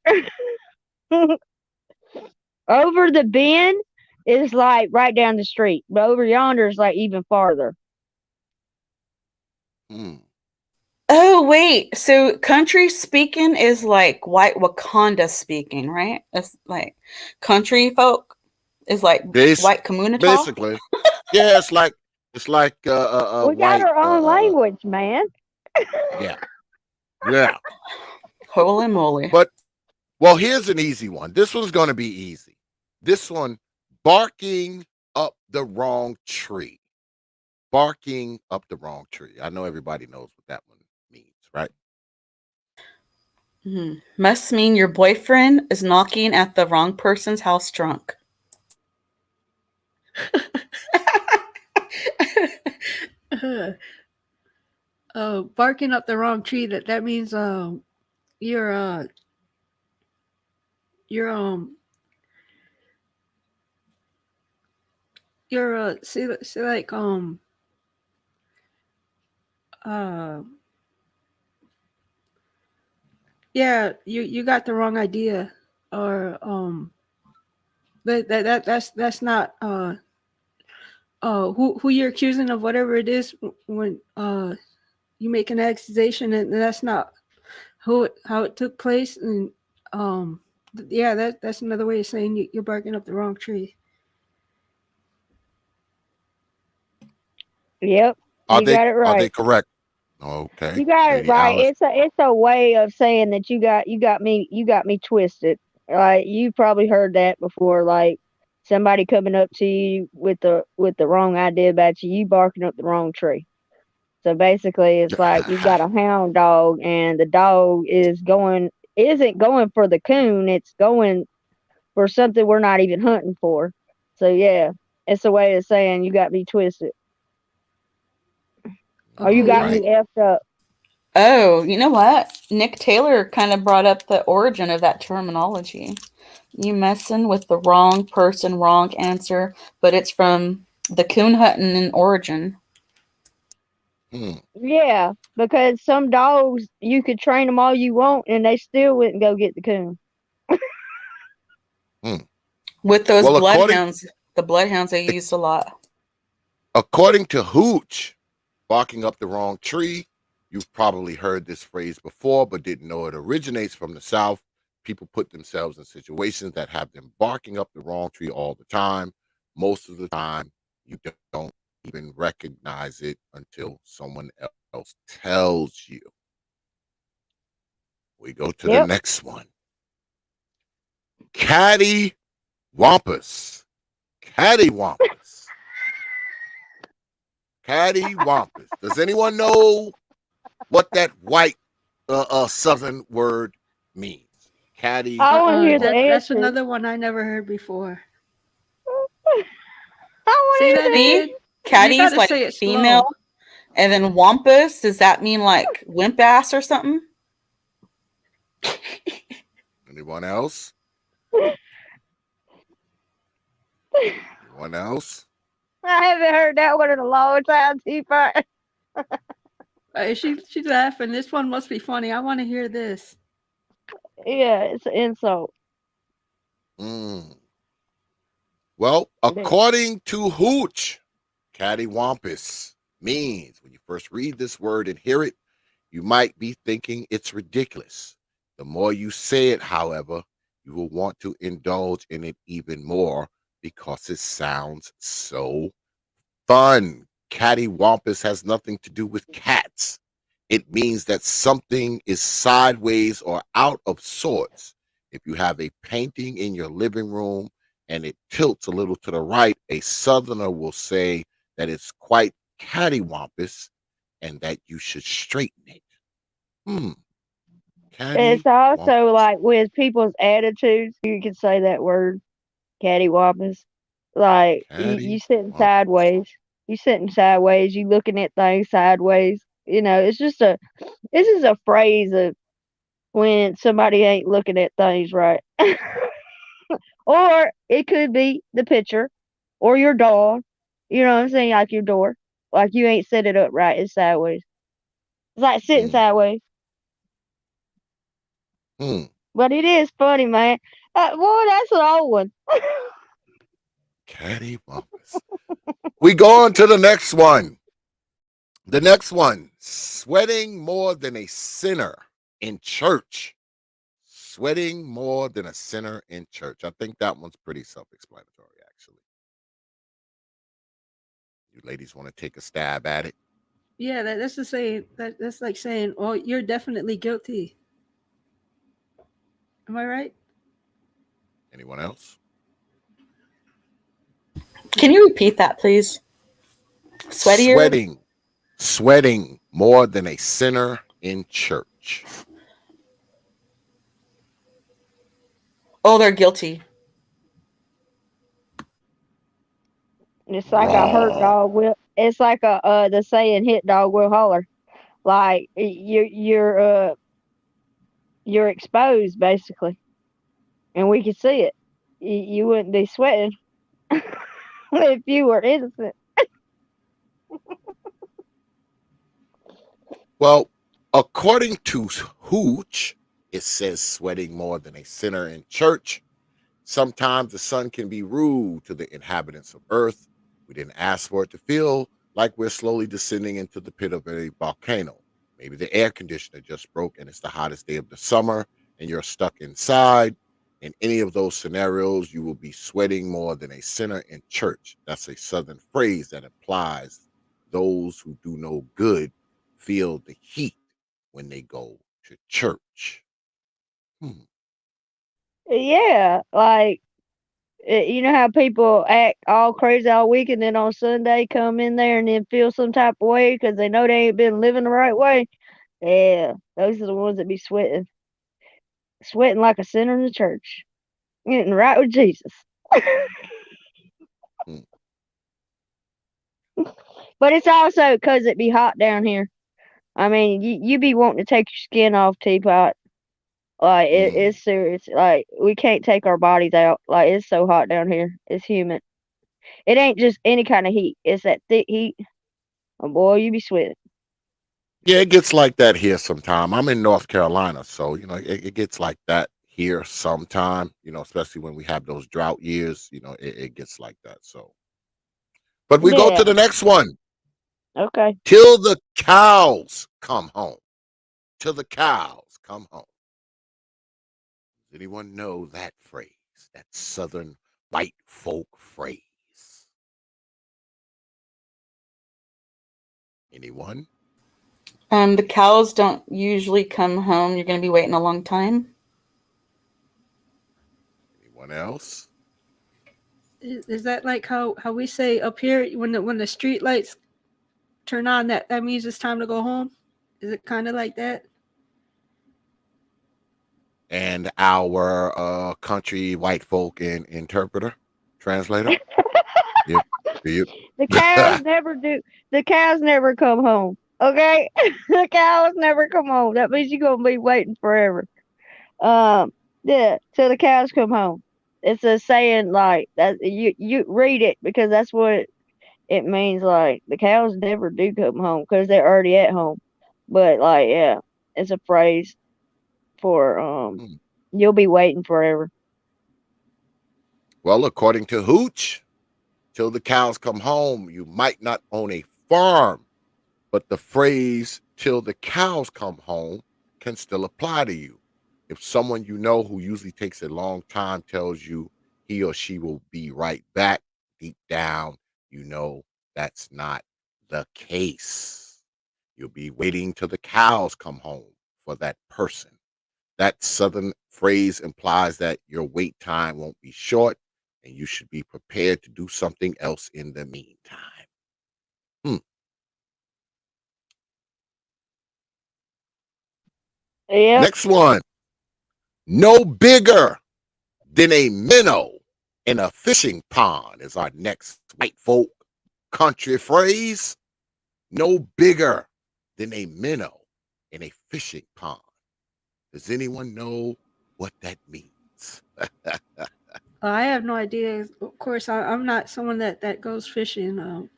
Over the bend is like right down the street, but over yonder is like even farther. mm. Oh, wait. So country speaking is like white Wakanda speaking, right? That's like country folk is like Bas- white Kamunata. Basically, yeah, it's like We got white. our own language, man. Yeah, yeah. Holy moly. But well, here's an easy one. This one's going to be easy. This one, barking up the wrong tree. barking up the wrong tree. I know everybody knows what that one means, right? Must mean your boyfriend is knocking at the wrong person's house drunk. Barking up the wrong tree. That means you're see like yeah, you got the wrong idea, or that's not who you're accusing of whatever it is when you make an accusation and that's not how it took place, and yeah, that's another way of saying you're barking up the wrong tree. Yep, Are you they got it are they right. correct? Okay, You got it maybe right. Alice. It's a way of saying that you got me twisted. Like you probably heard that before. Like somebody coming up to you with the wrong idea about you, you barking up the wrong tree. So basically, it's like you've got a hound dog, and the dog isn't going for the coon. It's going for something we're not even hunting for. So yeah, it's a way of saying you got me twisted, or you Okay, got Right. me effed up. Oh, you know what? Nick Taylor kind of brought up the origin of that terminology. You messing with the wrong person, wrong answer, but it's from the coon hunting in origin. Hmm. Yeah, because some dogs you could train them all you want, and they still wouldn't go get the coon. Hmm. With those Well, according bloodhounds, the bloodhounds they used a lot. according to Hooch, barking up the wrong tree. You've probably heard this phrase before, but didn't know it originates from the South. People put themselves in situations that have them barking up the wrong tree all the time. Most of the time, you don't even recognize it until someone else tells you. We go to the Yep. next one. Caddy Wampus. Caddy Wampus. Caddy Wampus. Does anyone know what that white Southern word means? Caddy I want to hear the That's answer. another one I never heard before. I want Say to that hear the again. See? You Caddy's gotta like say it female. slow. And then wampus, does that mean like wimp ass or something? Anyone else? Anyone else? I haven't heard that one in a long time, T.P.O.T. She's laughing. This one must be funny. I want to hear this. Yeah, it's an insult. Mm. Well, Yeah. according to Hooch, cattywampus means when you first read this word and hear it, you might be thinking it's ridiculous. The more you say it, however, you will want to indulge in it even more because it sounds so fun. Cattywampus has nothing to do with cats. It means that something is sideways or out of sorts. If you have a painting in your living room and it tilts a little to the right, a southerner will say that it's quite cattywampus and that you should straighten it. Hmm. It's also Cattywampus. like with people's attitudes, you can say that word, cattywampus. Like you sitting Cattywampus. sideways. You sitting sideways, you looking at things sideways. You know, this is a phrase of when somebody ain't looking at things right. Or it could be the picture or your dog. You know what I'm saying? Like your door. Like you ain't set it up right, it's sideways. It's like sitting Hmm. sideways. Hmm. But it is funny, man. Boy, that's an old one. Cattywampus. We go on to the next one. The next one, sweating more than a sinner in church. Sweating more than a sinner in church. I think that one's pretty self-explanatory, actually. You ladies want to take a stab at it? Yeah, that's the saying. That's like saying, "Oh, you're definitely guilty." Am I right? Anyone else? Can you repeat that, please? Sweatier? Sweating more than a sinner in church. Oh, they're guilty. It's like a hurt Wrong. dog will. It's like a the saying, "Hit dog will holler." Like you're exposed basically, and we can see it. You wouldn't be sweating if you were innocent. Well, according to Hooch, it says sweating more than a sinner in church. Sometimes the sun can be rude to the inhabitants of Earth. We didn't ask for it to feel like we're slowly descending into the pit of a volcano. Maybe the air conditioner just broke and it's the hottest day of the summer and you're stuck inside. In any of those scenarios, you will be sweating more than a sinner in church. That's a Southern phrase that implies those who do no good feel the heat when they go to church. Hmm. Yeah, like you know how people act all crazy all week, and then on Sunday come in there and then feel some type of way because they know they ain't been living the right way. Yeah, those are the ones that be sweating like a sinner in the church, getting right with Jesus. Hmm. But it's also because it be hot down here. I mean, you be wanting to take your skin off, Teapot. Like Hmm. it's serious. Like we can't take our bodies out. Like it's so hot down here. It's humid. It ain't just any kind of heat. It's that thick heat. Oh boy, you be sweating. Yeah, it gets like that here sometime. I'm in North Carolina, so it gets like that here sometime. Especially when we have those drought years. It gets like that. So, but we go to Yeah. the next one. Okay. Till the cows come home. Till the cows come home. Does anyone know that phrase? That Southern white folk phrase. Anyone? The cows don't usually come home. You're going to be waiting a long time. Anyone else? Is that like how we say up here when the street lights turn on, that means it's time to go home? Is it kind of like that? And our country white folk interpreter, translator. Yep. Yep. The cows never do. The cows never come home. Okay. The cows never come home. That means you're gonna be waiting forever. Um. Yeah. Till the cows come home. It's a saying like that. You read it because that's what it means. Like the cows never do come home because they're already at home. But like yeah, it's a phrase for Hmm. you'll be waiting forever. Well, according to Hooch, till the cows come home, you might not own a farm, but the phrase till the cows come home can still apply to you. If someone you know who usually takes a long time tells you he or she will be right back, deep down, you know that's not the case. You'll be waiting till the cows come home for that person. That Southern phrase implies that your wait time won't be short and you should be prepared to do something else in the meantime. Hmm. Yep. Next one. No bigger than a minnow in a fishing pond is our next white folk country phrase. No bigger than a minnow in a fishing pond. Does anyone know what that means? I have no idea. Of course, I'm not someone that goes fishing.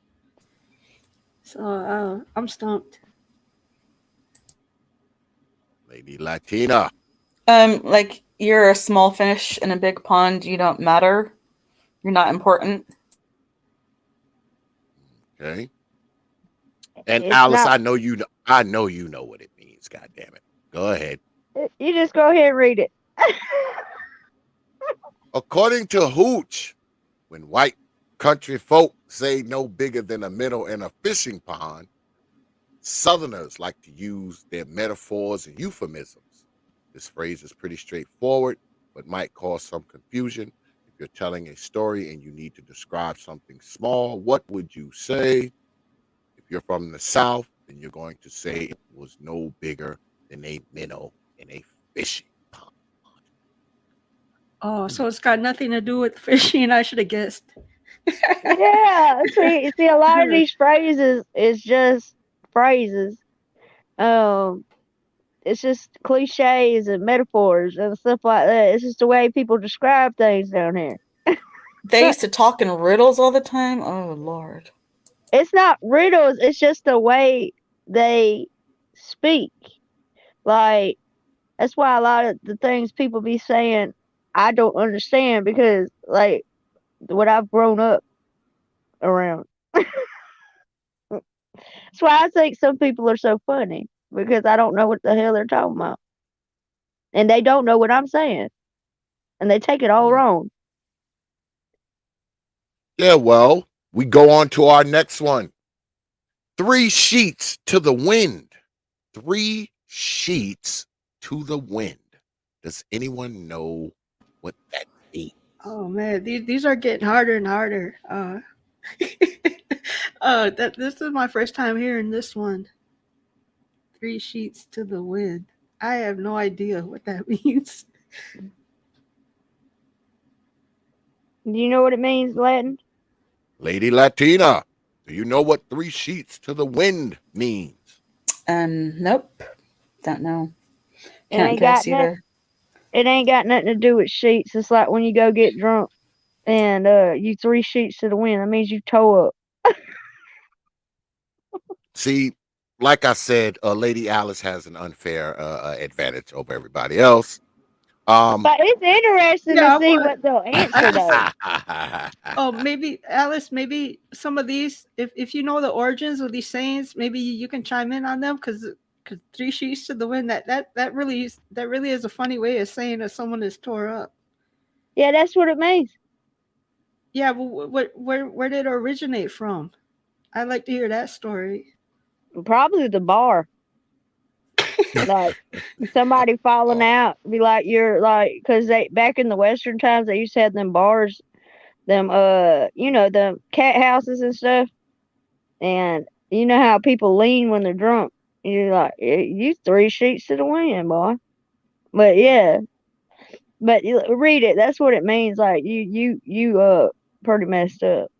So I'm stumped. Lady Latina. Like you're a small fish in a big pond. You don't matter. You're not important. Okay. And It's Alice, not. I know you know what it means. God damn it. Go ahead. You just go ahead and read it. According to Hooch, when white country folk say no bigger than a minnow in a fishing pond, Southerners like to use their metaphors and euphemisms. This phrase is pretty straightforward, but might cause some confusion. If you're telling a story and you need to describe something small, what would you say? you're from the South, then you're going to say it was no bigger than a minnow in a fishing pond. Oh, so it's got nothing to do with fishing. I should have guessed. Yeah, see, a lot of these phrases is just phrases. It's just cliches and metaphors and stuff like that. It's just the way people describe things down here. They used to talk in riddles all the time. Oh Lord. It's not riddles. It's just the way they speak. Like, that's why a lot of the things people be saying, I don't understand, because like what I've grown up around. That's why I think some people are so funny, because I don't know what the hell they're talking about, and they don't know what I'm saying, and they take it all wrong. Yeah, well, we go on to our next one. 3 sheets to the wind. 3 sheets to the wind. Does anyone know what that means? Oh man, these are getting harder and harder. This is my first time hearing this one. 3 sheets to the wind. I have no idea what that means. Do you know what it means, Latin? Lady Latina, do you know what 3 sheets to the wind means? Nope. Don't know. It Can't ain't guess got nothing. either. It ain't got nothing to do with sheets. It's like when you go get drunk and you 3 sheets to the wind. That means you toe up. See, like I said, Lady Alice has an unfair advantage over everybody else. But it's interesting to Yeah, see what they'll answer though. Maybe Alice, maybe some of these, if you know the origins of these sayings, maybe you can chime in on them, because 3 sheets to the wind, that really is a funny way of saying that someone is tore up. Yeah, that's what it means. Yeah, but where did it originate from? I'd like to hear that story. Probably the bar. Like somebody falling out, be like, you're like, because they back in the Western times they used to have them bars, them the cat houses and stuff, and you know how people lean when they're drunk. You're like, you 3 sheets to the wind, boy. But yeah, but read it. That's what it means. Like you pretty messed up.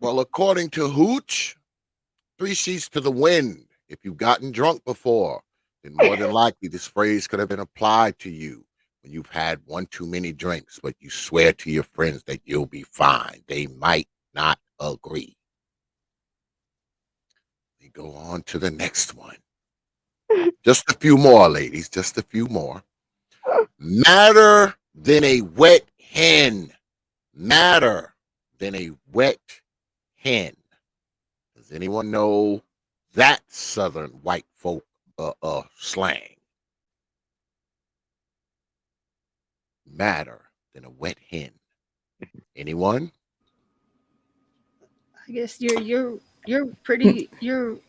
Well, according to Hooch, 3 sheets to the wind. If you've gotten drunk before, then more than likely this phrase could have been applied to you when you've had one too many drinks, but you swear to your friends that you'll be fine. They might not agree. We go on to the next one. Just a few more, ladies. Just a few more. Madder than a wet hen. Madder than a wet hen. Does anyone know that Southern white folk slang? Madder than a wet hen. Anyone? I guess you're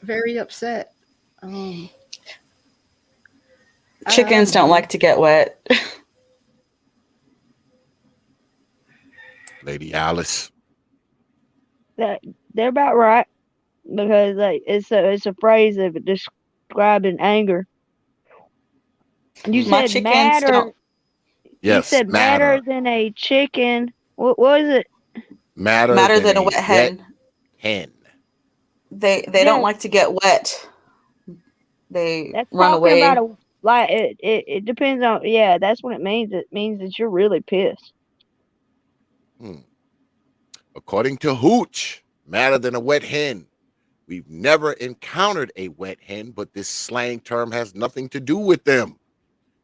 very upset. Chickens don't like to get wet. Lady Alice. They're about right, because like it's a phrase of describing anger. You My said chickens madder. don't. You Yes, said madder than a chicken. What was it? Madder than a wet hen. They don't like to get wet. They That's run talking away. about it depends on, yeah, that's what it means. It means that you're really pissed. According to Hooch, madder than a wet hen. We've never encountered a wet hen, but this slang term has nothing to do with them.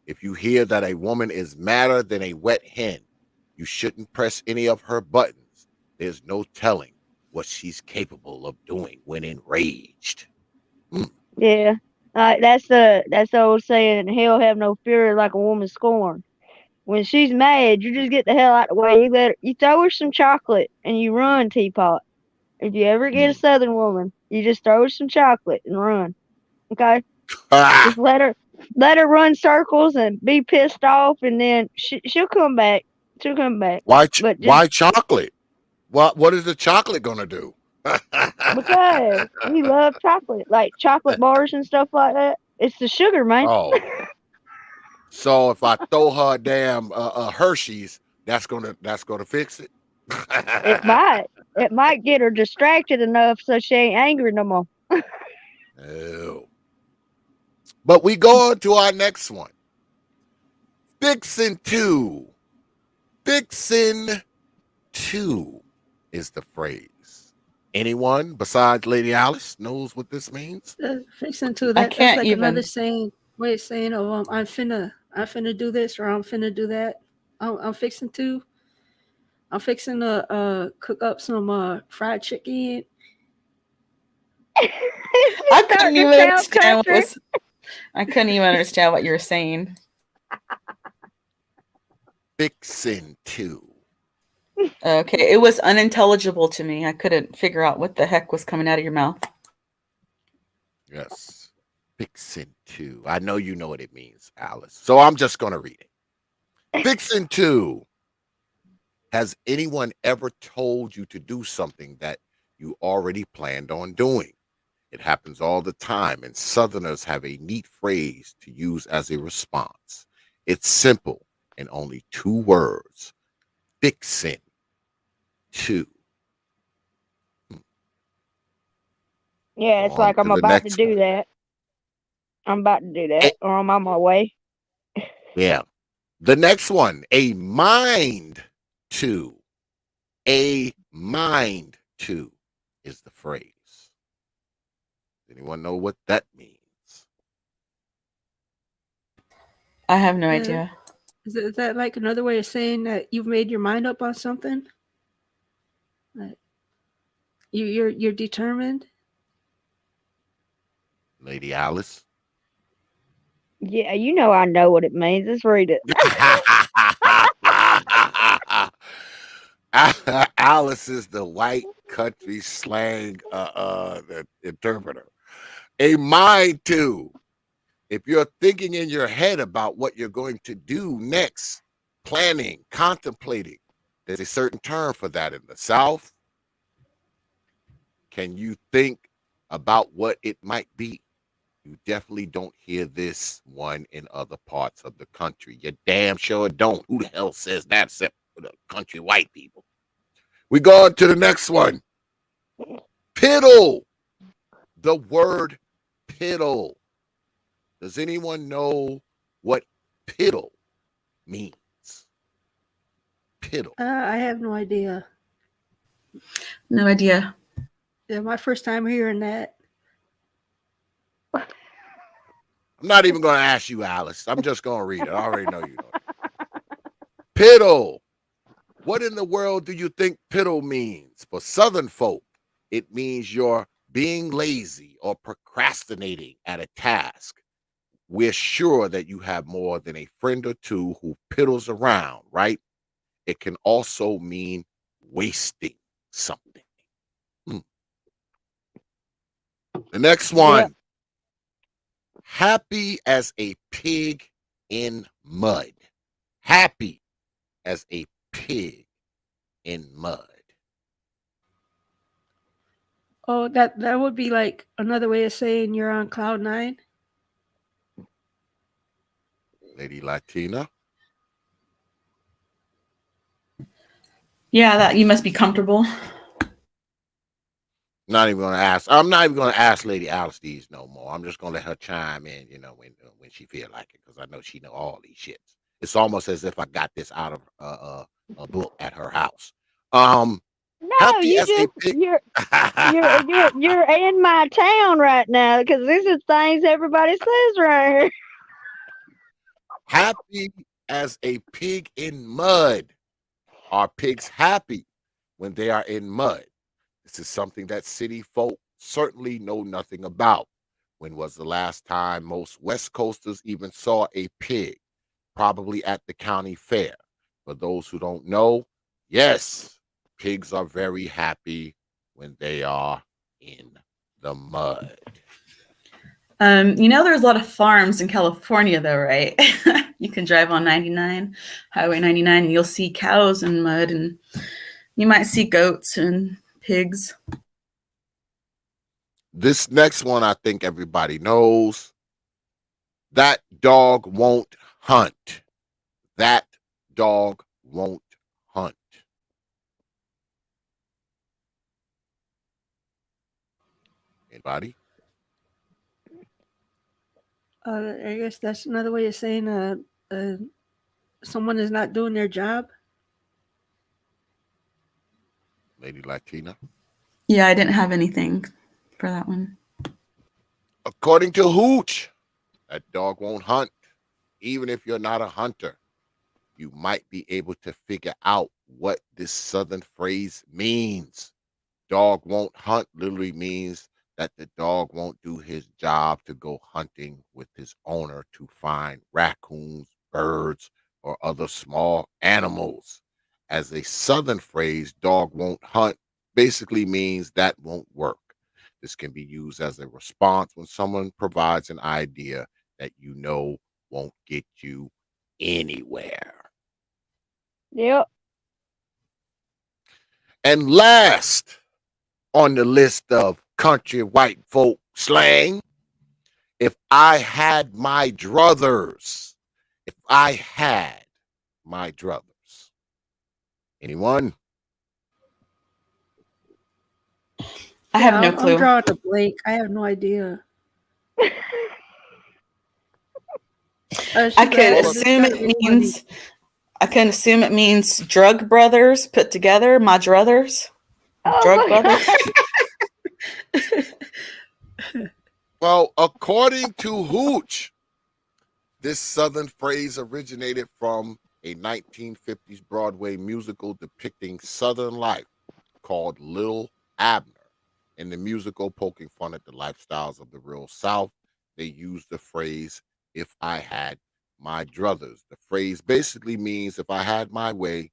If you hear that a woman is madder than a wet hen, you shouldn't press any of her buttons. There's no telling what she's capable of doing when enraged. Yeah. That's the old saying, hell have no fury like a woman scorned. When she's mad, you just get the hell out of the way. You throw her some chocolate and you run, T.P.O.T. If you ever get a Southern woman, you just throw her some chocolate and run. Okay? Just let her run circles and be pissed off, and then she'll come back. She'll come back. Why chocolate? What is the chocolate gonna do? Because we love chocolate, like chocolate bars and stuff like that. It's the sugar, man. Oh, so if I throw her damn Hershey's, that's gonna fix it. It might. It might get her distracted enough so she ain't angry no more. No. But we go on to our next one. Fixin' two. Fixin' two is the phrase. Anyone besides Lady Alice knows what this means? Fixing to I that. That's can't like even. another way of saying, "Oh, I'm finna do this or I'm finna do that." I'm fixing to. I'm fixing to cook up some fried chicken. I couldn't even understand what was. I couldn't even understand what you were saying. Fixin' two. Okay, it was unintelligible to me. I couldn't figure out what the heck was coming out of your mouth. Yes. Fixin' two. I know you know what it means, Alice. So I'm just gonna read it. Fixin' two. Has anyone ever told you to do something that you already planned on doing? It happens all the time, and Southerners have a neat phrase to use as a response. It's simple and only 2 words. Fixin' two. Yeah, it's On like to I'm the about to next do one. that. I'm about to do Eh, that, or I'm on my way. Yeah. The next one, a mind to. A mind to is the phrase. Anyone know what that means? I have no Yeah. idea. Is that like another way of saying that you've made your mind up on something? Like you're determined. Lady Alice? Yeah, you know I know what it means. Let's read it. Alice is the white country slang the interpreter. A mind to. If you're thinking in your head about what you're going to do next, planning, contemplating, there's a certain term for that in the South. Can you think about what it might be? You definitely don't hear this one in other parts of the country. You damn sure don't. Who the hell says that except for the country white people? We go on to the next one. Piddle. The word piddle. Does anyone know what piddle means? Piddle. I have no idea. No idea. Yeah, my first time hearing that. I'm not even going to ask you, Alice. I'm just going to read it. I already know you know it. Piddle. What in the world do you think piddle means? For Southern folk, it means you're being lazy or procrastinating at a task. We're sure that you have more than a friend or two who piddles around, right? It can also mean wasting something. The next one. Yep. Happy as a pig in mud. Happy as a pig in mud. Oh, that would be like another way of saying you're on cloud 9. Lady Latina. Yeah, that you must be comfortable. Not even gonna ask. I'm not even gonna ask Lady Alice these no more. I'm just gonna let her chime in, when she feel like it, because I know she know all these shits. It's almost as if I got this out of a book at her house. No, Happy you as a just pig. you're in my town right now because these are things everybody says right here. Happy as a pig in mud. Are pigs happy when they are in mud? This is something that city folk certainly know nothing about. When was the last time most West Coasters even saw a pig? Probably at the county fair. For those who don't know, yes, pigs are very happy when they are in the mud. There's a lot of farms in California, though, right? You can drive on Highway 99, and you'll see cows in mud, and you might see goats and pigs. This next one, I think everybody knows. That dog won't hunt. That dog won't hunt. Anybody? I guess that's another way of saying someone is not doing their job. Lady Latina. Yeah, I didn't have anything for that one. According to Hooch, that dog won't hunt. Even if you're not a hunter, you might be able to figure out what this Southern phrase means. Dog won't hunt literally means that the dog won't do his job to go hunting with his owner to find raccoons, birds, or other small animals. As a Southern phrase, dog won't hunt basically means that won't work. This can be used as a response when someone provides an idea that you know won't get you anywhere. Yep. And last on the list of country white folk slang, if I had my druthers. If I had my druthers. Anyone? I have no clue. I'm drawing a blank. I have no idea. I could assume it means. I can assume it means drug brothers put together. My druthers. Drug brothers. Well, according to Hooch, this Southern phrase originated from a 1950s Broadway musical depicting Southern life called Little Abner. In the musical, poking fun at the lifestyles of the real South, they used the phrase, if I had my druthers. The phrase basically means if I had my way,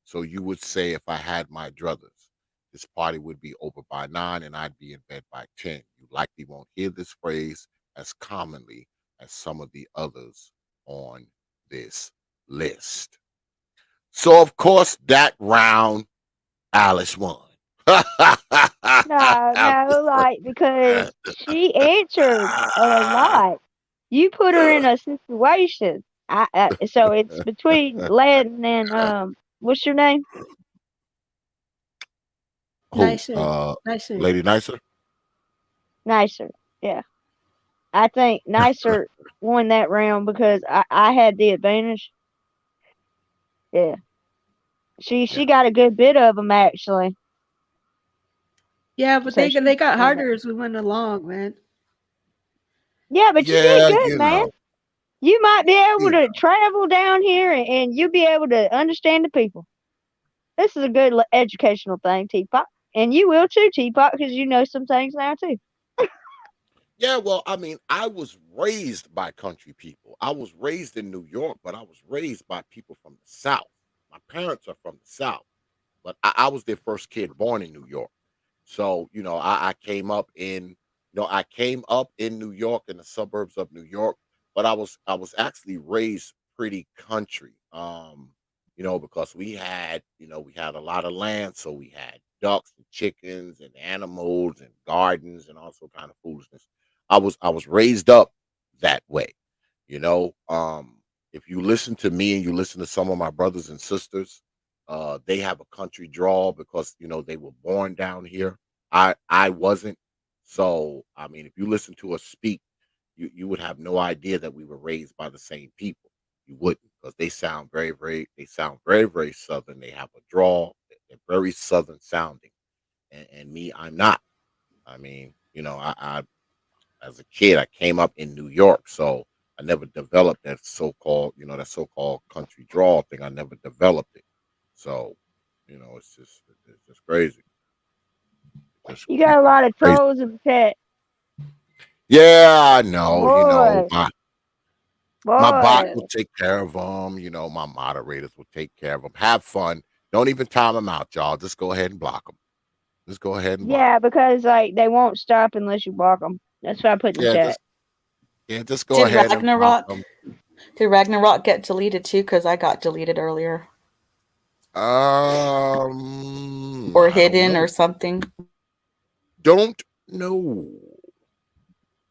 so you would say if I had my druthers. This party would be over by 9 and I'd be in bed by 10. You likely won't hear this phrase as commonly as some of the others on this list. So, of course, that round, Alice won. No, like, because she answered a lot. You put her in a situation. So it's between Len and what's your name? Nicer. Lady Nicer. Nicer. Yeah, I think Nicer won that round because I had the advantage. Yeah, she got a good bit of them actually. Yeah, but So they got harder as we went along, man. Yeah, but you did good, man. Know. You might be able to travel down here and you'll be able to understand the people. This is a good educational thing, T.P.O.T. And you will too, T.P.O.T, because you know some things now too. Yeah, well, I mean, I was raised by country people. I was raised in New York, but I was raised by people from the South. My parents are from the South, but I was their first kid born in New York. So, I came up in, I came up in New York in the suburbs of New York, but I was actually raised pretty country. Because we had a lot of land, so we had ducks and chickens and animals and gardens and also kind of foolishness. I was raised up that way, you know. If you listen to me and you listen to some of my brothers and sisters, they have a country drawl because they were born down here. I wasn't. So I mean, if you listen to us speak, you would have no idea that we were raised by the same people. You wouldn't, because they sound very, very Southern. They have a drawl. They're very Southern sounding. And me, I'm not. I mean, I as a kid, I came up in New York, so I never developed that so-called country drawl thing. I never developed it. So, it's just crazy. You got a lot of Crazy. trolls in the chat. Yeah, I know. Boy. My bot will take care of them. My moderators will take care of them. Have fun. Don't even time them out, y'all. Just go ahead and block them. Just go ahead and block. Yeah, because they won't stop unless you block them. That's what I put in the chat. Just go ahead and block them. Did Ragnarok get deleted too? Because I got deleted earlier. Or hidden or something. Don't No.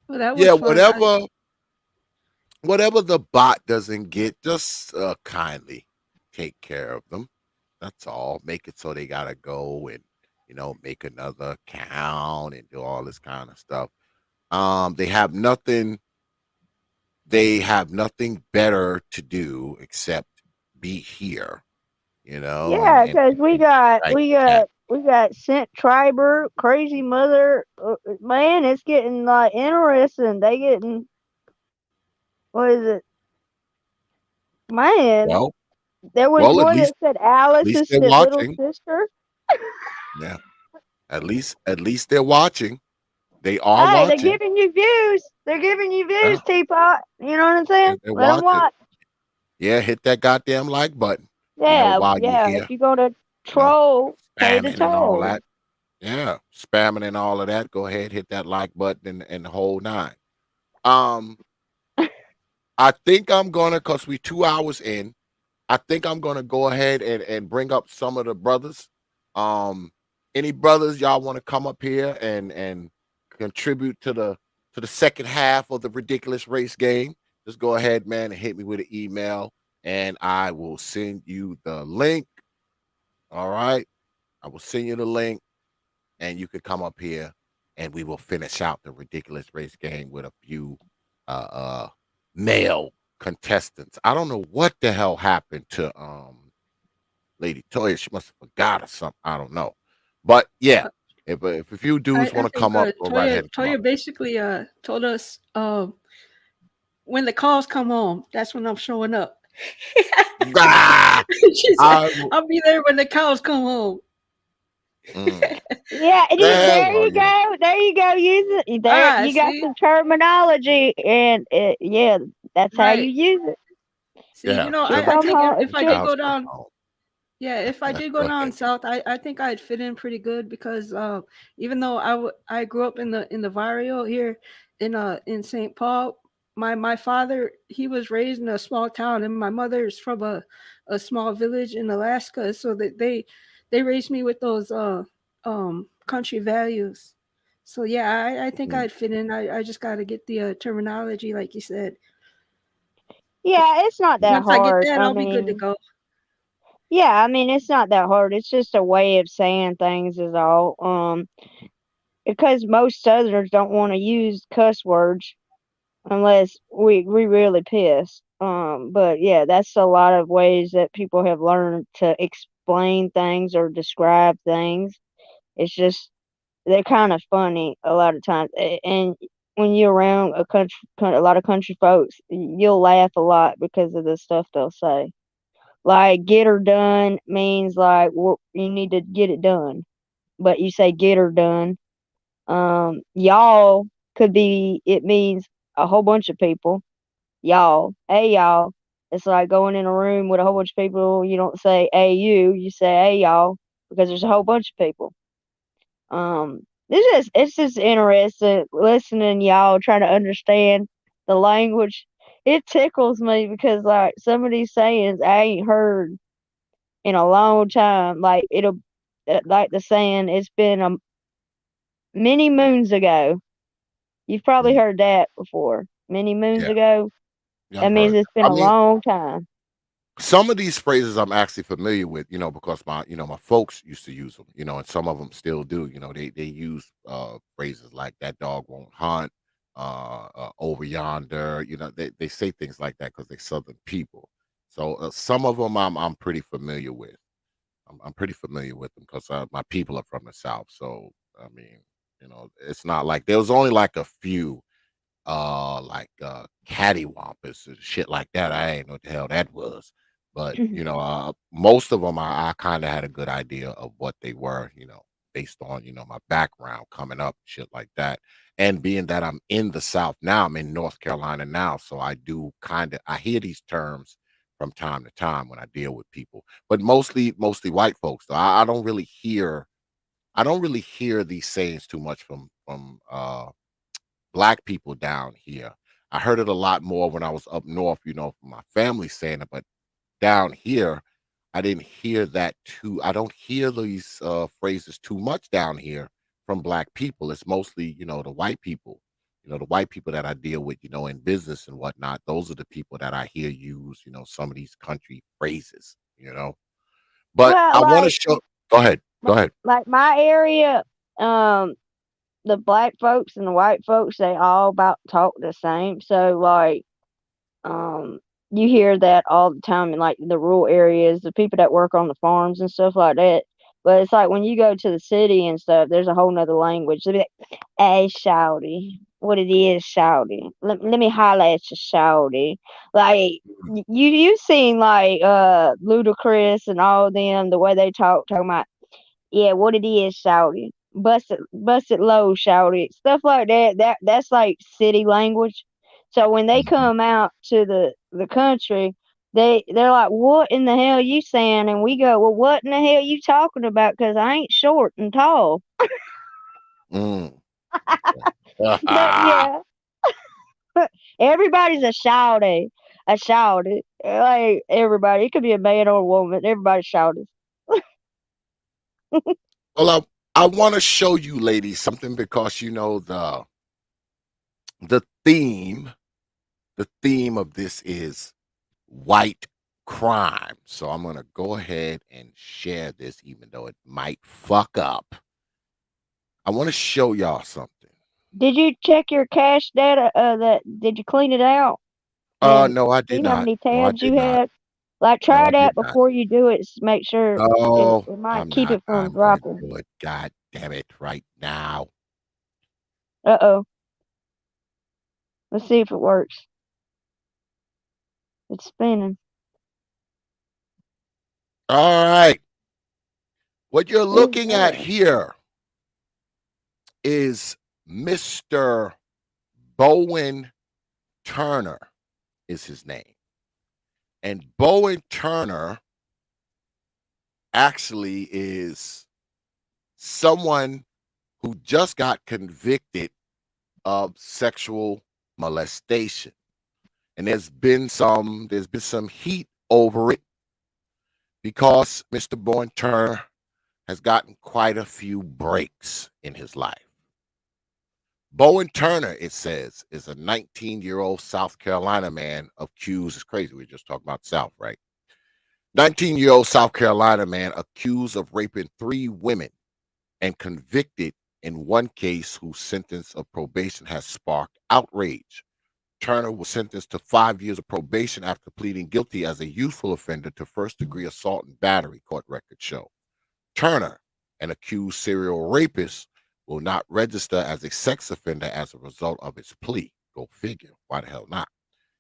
Well, that Yeah, was fun. whatever the bot doesn't get, just kindly take care of them. That's all. Make it so they gotta go and make another account and do all this kind of stuff. They have nothing. They have nothing better to do except be here, Yeah, and because we got like we chat. got we got Sent Triber, Crazy Mother. Man, it's getting like interesting. They getting what is it? Man, Well, there was well, at one least that said Alice's they're little watching. sister. Yeah, at least they're watching. They are Hey, they're watching. giving you views. They're giving you Yeah, views, Teapot. You know what I'm saying? they're Let them watching. watch. Yeah, hit that goddamn like button. Yeah, While you're yeah. If here, you go to you know, troll, pay the spamming and all toll. that. Yeah, spamming and all of that. Go ahead, hit that like button and the whole nine. Um, I think I'm gonna, cause we 2 hours in. I think I'm gonna go ahead and bring up some of the brothers. Um, any brothers y'all want to come up here and contribute to the second half of the ridiculous race game? Just go ahead, man, and hit me with an email, and I will send you the link. All right, I will send you the link, and you can come up here, and we will finish out the ridiculous race game with a few uh, uh male contestants. I don't know what the hell happened to Lady Toya. She must have forgot or something. I don't know. But yeah, Uh, if a few dudes I want to think come up, go right ahead and come up. Toya basically told us when the calls come home, that's when I'm showing up. Ah, She said, I, "I'll be there when the cows come home." mm, Yeah, yeah, there well, you go. There you go. Use it. There Ah, you got see, some terminology, and yeah, that's how you right. use it. See, yeah. She'll I come think home. if I did Cows go come down, home. yeah, if I did go Go down ahead. south, I think I'd fit in pretty good because even though I grew up in the barrio here in St. Paul, my father, he was raised in a small town, and my mother is from a small village in Alaska, so that they raised me with those country values. So yeah, I think Mm, I'd fit in. I just got to get the terminology, like you said. Yeah, it's not that Once I get hard. that, I I'll be good to mean, go. yeah, I mean, it's not that hard. It's just a way of saying things is all. Because most Southerners don't want to use cuss words unless we really pissed. But yeah, that's a lot of ways that people have learned to explain things or describe things. It's just they're kind of funny a lot of times, and when you're around a lot of country folks, you'll laugh a lot because of the stuff they'll say. Like "get her done" means like you need to get it done, but you say "get her done." Y'all could be, it means a whole bunch of people. Y'all, hey y'all. It's like going in a room with a whole bunch of people. You don't say hey you say hey y'all because there's a whole bunch of people. It's just interesting listening y'all trying to understand the language. It tickles me because like some of these sayings I ain't heard in a long time. Like it'll like the saying it's been a many moons ago. You've probably mm, heard that before. Many moons yeah, ago. yeah, That I've means heard it's that. been I a mean, long time. some of these phrases I'm actually familiar with, because my folks used to use them, and some of them still do. They use phrases like "that dog won't hunt," "over yonder." They say things like that because they're Southern people. So some of them I'm pretty familiar with. I'm pretty familiar with them because my people are from the South. So I mean, it's not like there was only like a few like cattywampus and shit like that. I ain't know what the hell that was. But most of them I kind of had a good idea of what they were, based on my background coming up, shit like that. And being that I'm in the South now, I'm in North Carolina now, so I do I hear these terms from time to time when I deal with people, but mostly white folks. So I don't really hear these sayings too much from black people down here. I heard it a lot more when I was up north, from my family saying it, but down here, I didn't hear that too. I don't hear these phrases too much down here from black people. It's mostly, the white people. The white people that I deal with, in business and whatnot. Those are the people that I hear use, some of these country phrases. But Well, I want to show. Go ahead. Go ahead. like my area, the black folks and the white folks, they all about talk the same. So like, you hear that all the time in like the rural areas, the people that work on the farms and stuff like that. But it's like when you go to the city and stuff, there's a whole nother language. They'll be like, "Hey, shouty, what it is, shouty? Let me holler at you, shouty." Like you've seen like Ludacris and all of them, the way they talking about, yeah, what it is, shouty, bust it low, shouty, stuff like that. That's like city language. So when they come out to the country, they're like, "What in the hell you saying?" And we go, "Well, what in the hell you talking about? Because I ain't short and tall." Mm. But yeah, everybody's a shouty, a shouty. Like everybody, it could be a man or a woman. Everybody's shouty. Well, I want to show you, ladies, something because the theme of this is white crime. So I'm gonna go ahead and share this, even though it might fuck up. I want to show y'all something. Did you check your cache data? Did you clean it out and No, I did see how not. many No, I tabs did you not. had? Like, No, try I that did not. before you do it. Make sure No, it might I'm keep not. it from I'm gonna dropping. do it. God damn it! Right now. Uh-oh. Let's see if it works. It's spinning. All right. What you're Who's looking at that? here is Mr. Bowen Turner is his name. And Bowen Turner actually is someone who just got convicted of sexual molestation. And there's been some heat over it because Mr. Bowen Turner has gotten quite a few breaks in his life. Bowen Turner, it says, is a 19-year-old South Carolina man accused. It's crazy. We just talked about South, right? 19-year-old South Carolina man accused of raping 3 women and convicted in one case whose sentence of probation has sparked outrage. Turner was sentenced to 5 years of probation after pleading guilty as a youthful offender to first-degree assault and battery, court records show. Turner, an accused serial rapist, will not register as a sex offender as a result of his plea. Go figure. Why the hell not?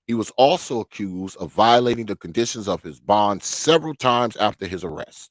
He was also accused of violating the conditions of his bond several times after his arrest.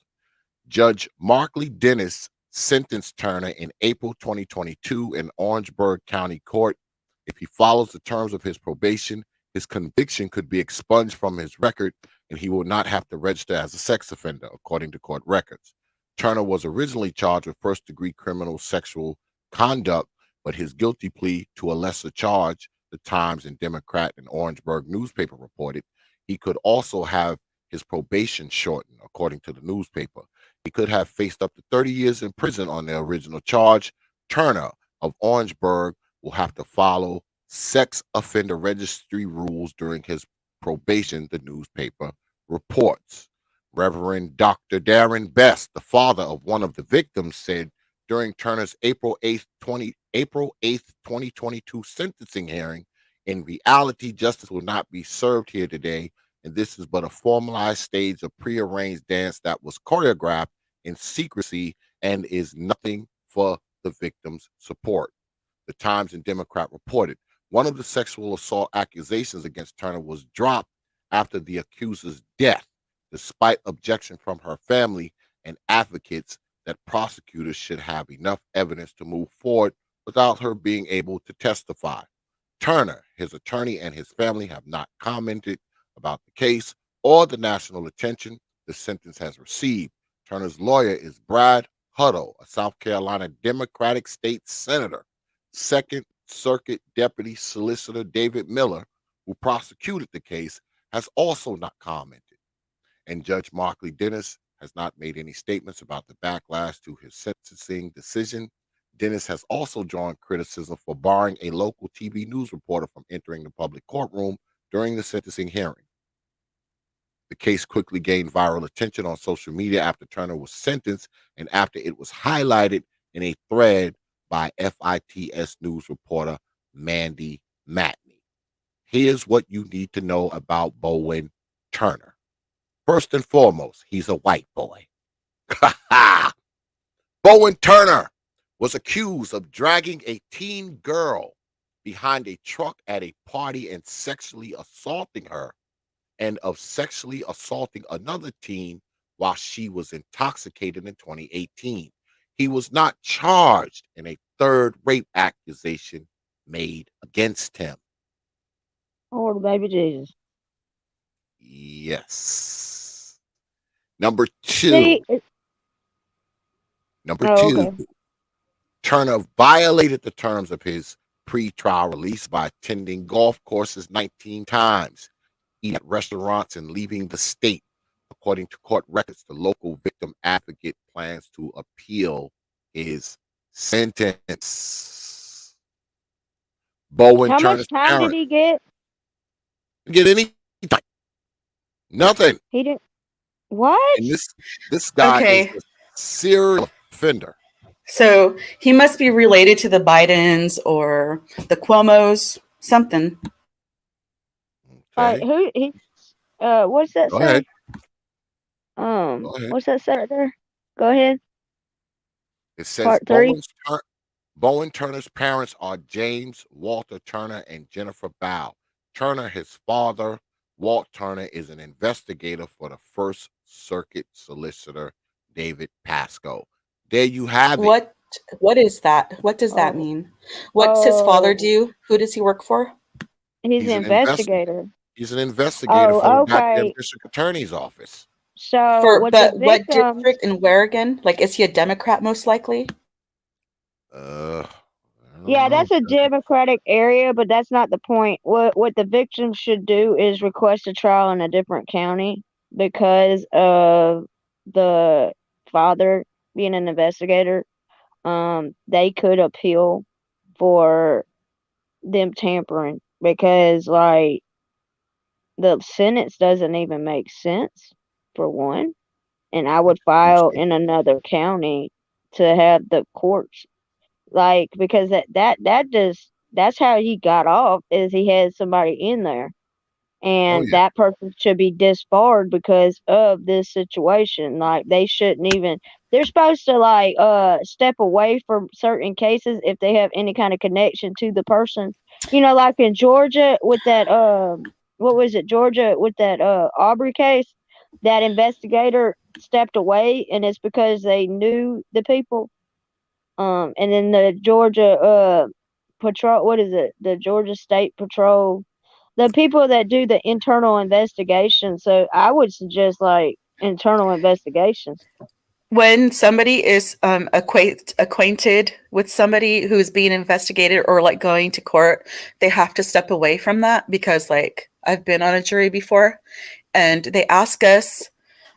Judge Markley Dennis sentenced Turner in April 2022 in Orangeburg County Court. If he follows the terms of his probation, his conviction could be expunged from his record and he will not have to register as a sex offender, according to court records. Turner was originally charged with first-degree criminal sexual conduct, but his guilty plea to a lesser charge, the Times and Democrat and Orangeburg newspaper reported, he could also have his probation shortened, according to the newspaper. He could have faced up to 30 years in prison on the original charge. Turner of Orangeburg will have to follow sex offender registry rules during his probation, the newspaper reports. Reverend Dr. Darren Best, the father of one of the victims, said during Turner's April 8th, 2022 sentencing hearing, in reality, justice will not be served here today, and this is but a formalized stage of prearranged dance that was choreographed in secrecy and is nothing for the victim's support. The Times and Democrat reported one of the sexual assault accusations against Turner was dropped after the accuser's death, despite objection from her family and advocates that prosecutors should have enough evidence to move forward without her being able to testify. Turner, his attorney, and his family have not commented about the case or the national attention the sentence has received. Turner's lawyer is Brad Huddle, a South Carolina Democratic state senator. Second Circuit Deputy Solicitor David Miller, who prosecuted the case, has also not commented. And Judge Markley Dennis has not made any statements about the backlash to his sentencing decision. Dennis has also drawn criticism for barring a local TV news reporter from entering the public courtroom during the sentencing hearing. The case quickly gained viral attention on social media after Turner was sentenced and after it was highlighted in a thread by FITS news reporter Mandy Matney. Here's what you need to know about Bowen Turner. First and foremost, he's a white boy. Bowen Turner was accused of dragging a teen girl behind a truck at a party and sexually assaulting her, and of sexually assaulting another teen while she was intoxicated in 2018. He was not charged in a third rape accusation made against him. Oh, baby Jesus. Yes. Number two. See, Okay. okay. Turner violated the terms of his pre-trial release by attending golf courses 19 times, eating at restaurants, and leaving the state. According to court records, the local victim advocate plans to appeal his sentence. Bowen How Turner's much time did parents he get? get anything. Nothing. He didn't. What? And this guy is Okay. a serial offender. So he must be related to the Bidens or the Cuomos, something. Okay. Who he? What's that Go say? ahead. Go ahead. What's that say right there? Go ahead. It says Part 3. Bowen Turner's parents are James Walter Turner and Jennifer Bow. Turner, his father, Walt Turner, is an investigator for the First Circuit solicitor, David Pascoe. There you have it. What is that? What does that mean? What's his father do? Who does he work for? He's an investigator. He's an investigator for the okay. goddamn district attorney's office. So what district and where again? Like, is he a Democrat most likely? Yeah, that's a Democratic area, but that's not the point. What the victim should do is request a trial in a different county because of the father being an investigator. They could appeal for them tampering because, like, the sentence doesn't even make sense, for one. And I would file in another county to have the courts, like, because that's how he got off, is he had somebody in there, and that person should be disbarred because of this situation. Like, they shouldn't even, they're supposed to, like, step away from certain cases if they have any kind of connection to the person, like in Georgia with that what was it, Georgia with that Aubrey case. That investigator stepped away, and it's because they knew the people. And then the Georgia patrol, what is it? The Georgia State Patrol, the people that do the internal investigation. So I would suggest, like, internal investigations. When somebody is acquainted with somebody who's being investigated or, like, going to court, they have to step away from that because, like, I've been on a jury before and they ask us,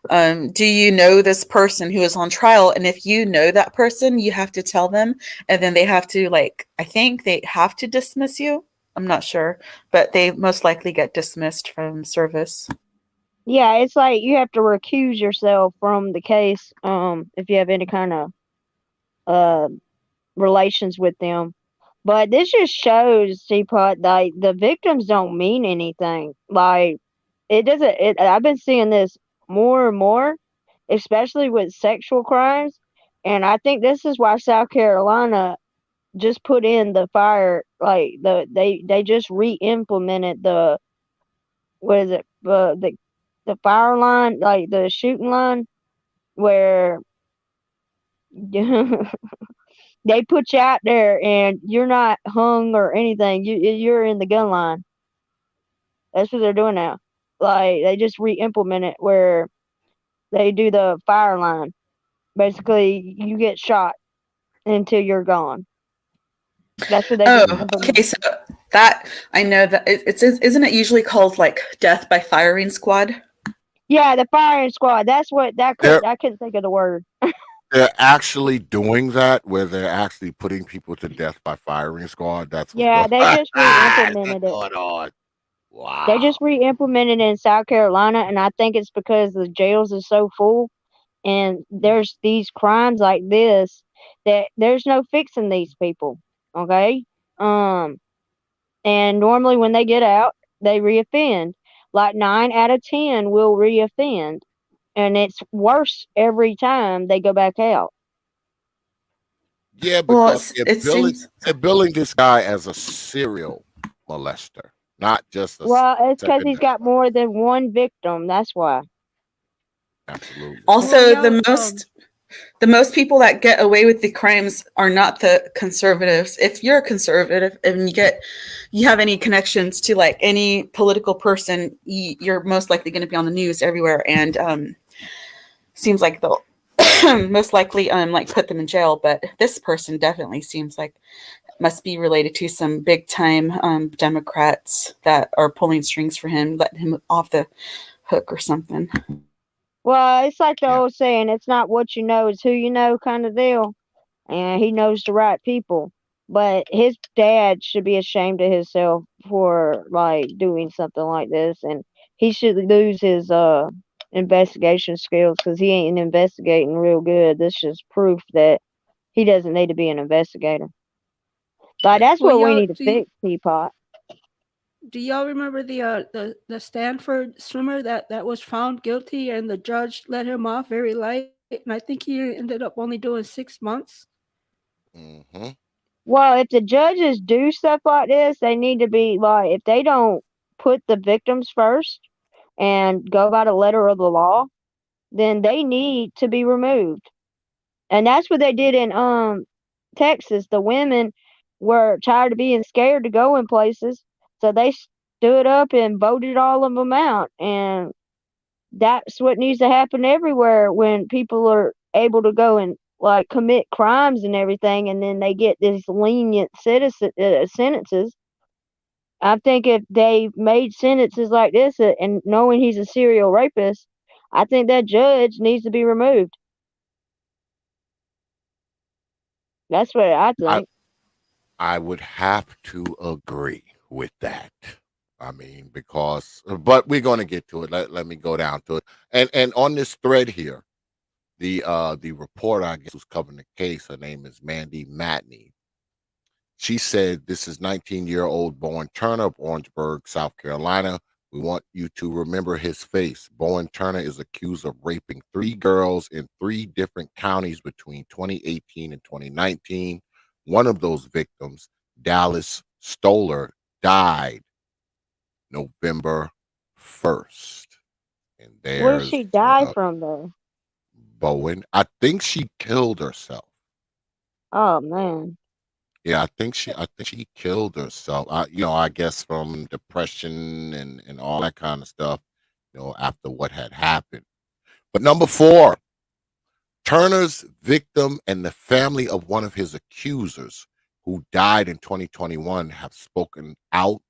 do you know this person who is on trial? And if you know that person, you have to tell them, and then they have to, like, I think they have to dismiss you. I'm not sure, but they most likely get dismissed from service. Yeah, it's like you have to recuse yourself from the case if you have any kind of relations with them. But this just shows, T.P.O.T, like, the victims don't mean anything. Like, it doesn't. I've been seeing this more and more, especially with sexual crimes, and I think this is why South Carolina just put in the fire. Like, they just re-implemented the, what is it, the fire line, like the shooting line, where they put you out there and you're not hung or anything. You're in the gun line. That's what they're doing now. Like, they just re-implement it where they do the fire line. Basically, you get shot until you're gone. That's what they do. Okay, so that, I know that isn't it usually called, like, death by firing squad? Yeah, the firing squad. That's what I couldn't think of the word. they're actually doing that, where they're actually putting people to death by firing squad. That's what's Yeah, going they on. just That's re-implemented what's it. going on. They Wow. just re-implemented it in South Carolina, and I think it's because the jails are so full, and there's these crimes like this that there's no fixing these people. Okay, um, and normally when they get out, they reoffend. Like 9 out of 10 will reoffend, and it's worse every time they go back out. Yeah, Well, because it seems. they're billing this guy as a serial molester, not just a Well, it's because he's secondary. got more than one victim. That's why. Absolutely. Well, Also, yeah. the most people that get away with the crimes are not the conservatives. If you're a conservative and you have any connections to like any political person, you're most likely going to be on the news everywhere, and seems like they'll most likely like put them in jail. But this person definitely seems like must be related to some big time Democrats that are pulling strings for him, letting him off the hook or something. Well, it's like the Yeah. old saying, it's not what you know, it's who you know kind of deal. And he knows the right people. But his dad should be ashamed of himself for like doing something like this, and he should lose his investigation skills because he ain't investigating real good. This is proof that he doesn't need to be an investigator. Like Yeah. that's Well, what we y'all, need to fix, Teapot. do y'all remember the Stanford swimmer that was found guilty and the judge let him off very light, and I think he ended up only doing 6 months. Hmm. Well, if the judges do stuff like this, they need to be like, if they don't put the victims first and go by the letter of the law, then they need to be removed. And that's what they did in Texas. The women were tired of being scared to go in places, so they stood up and voted all of them out. And that's what needs to happen everywhere when people are able to go and like commit crimes and everything, and then they get these lenient sentences. I think if they made sentences like this, and knowing he's a serial rapist, I think that judge needs to be removed. That's what I I think. I would have to agree with that. I mean, because but we're going to get to it. Let me go down to it. And on this thread here, the reporter, I guess, who's covering the case, her name is Mandy Matney. She said, "This is 19-year-old Bowen Turner of Orangeburg, South Carolina. We want you to remember his face. Bowen Turner is accused of raping 3 girls in 3 different counties between 2018 and 2019. One of those victims, Dallas Stoller, died November 1st." And Where did there's she die from, though? Bowen. I think she killed herself. Oh man. Yeah, I think she killed herself. I guess from depression and all that kind of stuff, after what had happened. But number 4, Turner's victim and the family of one of his accusers who died in 2021 have spoken out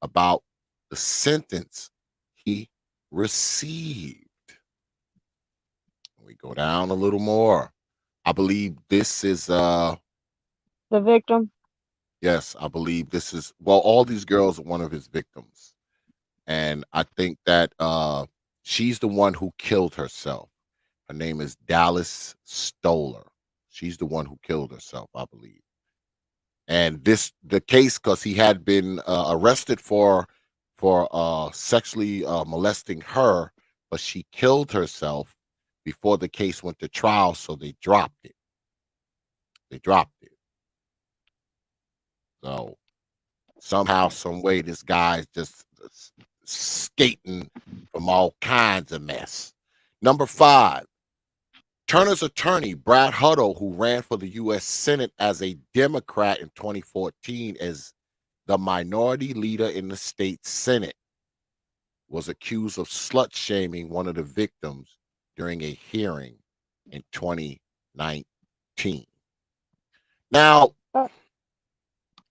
about the sentence he received. We go down a little more. I believe this is The victim? yes, I believe this is, well, all these girls are one of his victims. And I think that she's the one who killed herself. Her name is Dallas Stoller. She's the one who killed herself, I believe. And the case, because he had been arrested for sexually molesting her, but she killed herself before the case went to trial, so they dropped it. They dropped it. So somehow, some way, this guy's just skating from all kinds of mess. Number 5, Turner's attorney, Brad Huddle, who ran for the U.S. Senate as a Democrat in 2014 as the minority leader in the state Senate, was accused of slut shaming one of the victims during a hearing in 2019. Now, Uh,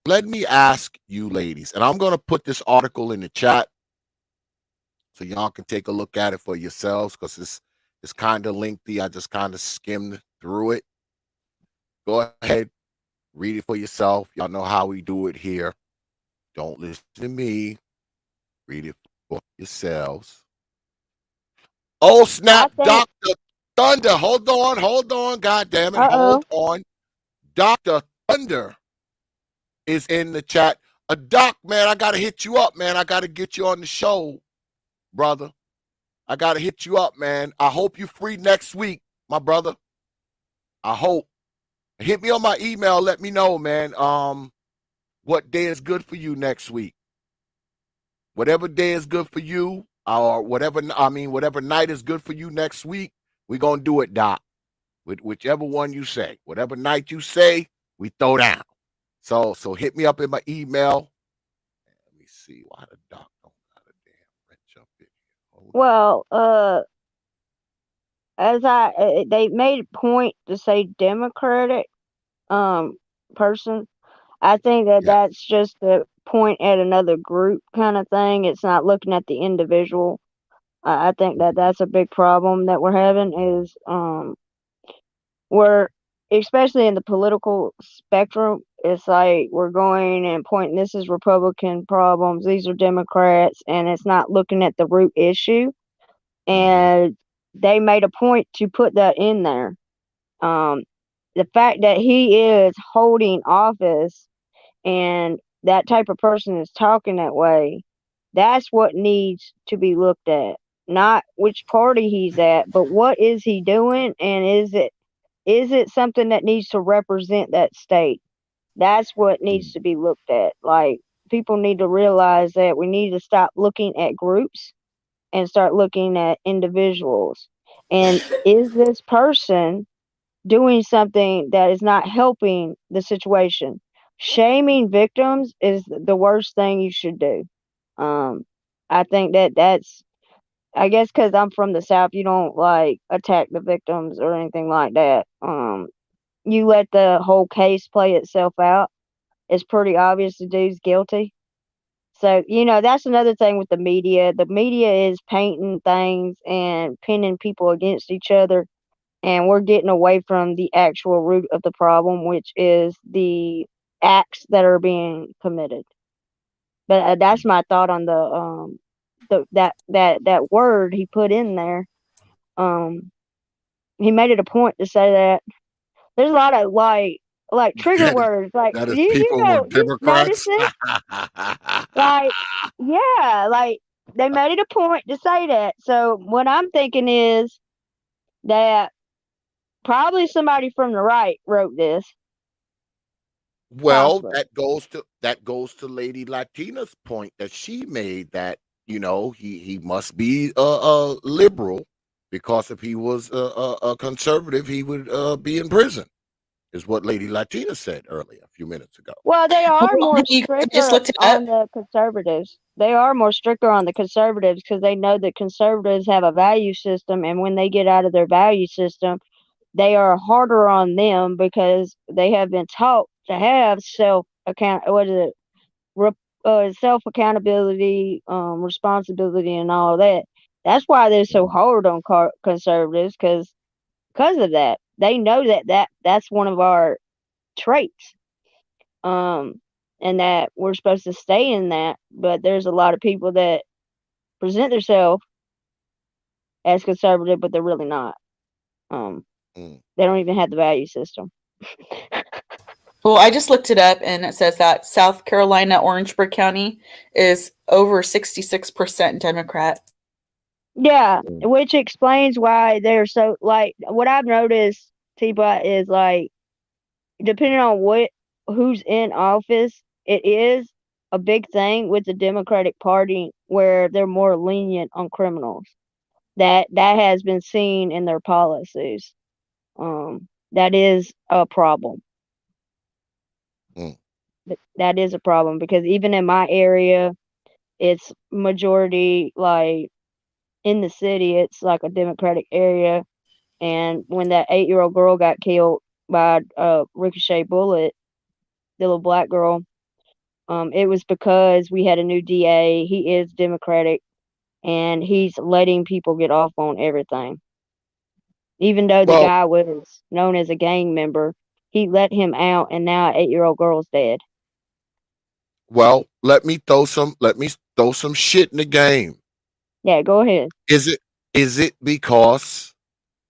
let me ask you ladies, and I'm going to put this article in the chat so y'all can take a look at it for yourselves, because it's kind of lengthy. I just kind of skimmed through it. Go ahead, read it for yourself. Y'all know how we do it here. Don't listen to me. Read it for yourselves. Oh snap, Dr. Thunder. Hold on. God damn it. Hold on. Dr. Thunder is in the chat. Doc, man, I gotta hit you up, man. I gotta get you on the show, brother. I gotta hit you up, man. I hope you're free next week, my brother. I hope. Hit me on my email. Let me know, man. What day is good for you next week? Whatever day is good for you, or whatever night is good for you next week, we're gonna do it, Doc. With whichever one you say. Whatever night you say, we throw down. So hit me up in my email. Let me see why the Doc don't got a damn wrench up in here. Well, as they made a point to say Democratic person. I think that that's just a point at another group kind of thing. It's not looking at the individual. I think that that's a big problem that we're having is we're especially in the political spectrum. It's like we're going and pointing this is Republican problems, these are Democrats, and it's not looking at the root issue. And they made a point to put that in there. The fact that he is holding office and that type of person is talking that way, that's what needs to be looked at. Not which party he's at, but what is he doing, and is it something that needs to represent that state? That's what needs to be looked at. Like, people need to realize that we need to stop looking at groups and start looking at individuals. And is this person doing something that is not helping the situation? Shaming victims is the worst thing you should do. I think that's, I guess because I'm from the South, you don't like attack the victims or anything like that. You let the whole case play itself out. It's pretty obvious the dude's guilty. So, that's another thing with the media. The media is painting things and pinning people against each other, and we're getting away from the actual root of the problem, which is the acts that are being committed. But that's my thought on that word he put in there. He made it a point to say that there's a lot of like trigger words, like that is you people know with you notice Democrats. this, like like they made it a point to say that. So what I'm thinking is that probably somebody from the right wrote this. Well, Possibly. that goes to Lady Latina's point that she made that he must be a liberal, because if he was a conservative he would be in prison, is what Lady Latina said earlier a few minutes ago. Well, they are more You just stricter looked it on up. the conservatives. They are more stricter on the conservatives because they know that conservatives have a value system, and when they get out of their value system, they are harder on them because they have been taught to have self accountability, responsibility, and all that. That's why they're so hard on conservatives because of that. They know that's one of our traits. And that we're supposed to stay in that, but there's a lot of people that present themselves as conservative, but they're really not. They don't even have the value system. Well, I just looked it up, and it says that South Carolina, Orangeburg County is over 66% Democrat. Yeah, which explains why they're so, like, what I've noticed, T.P.O.T, is, like, depending on who's in office, it is a big thing with the Democratic Party where they're more lenient on criminals. That has been seen in their policies. That is a problem. That is a problem because even in my area, it's majority, like, in the city, it's like a Democratic area. And when that 8-year-old girl got killed by a ricochet bullet, the little black girl, it was because we had a new DA. He is Democratic, and he's letting people get off on everything. Even though the Well, guy was known as a gang member, he let him out, and now an 8-year-old girl's dead. well, let me throw some shit in the game. Yeah, go ahead. Is it because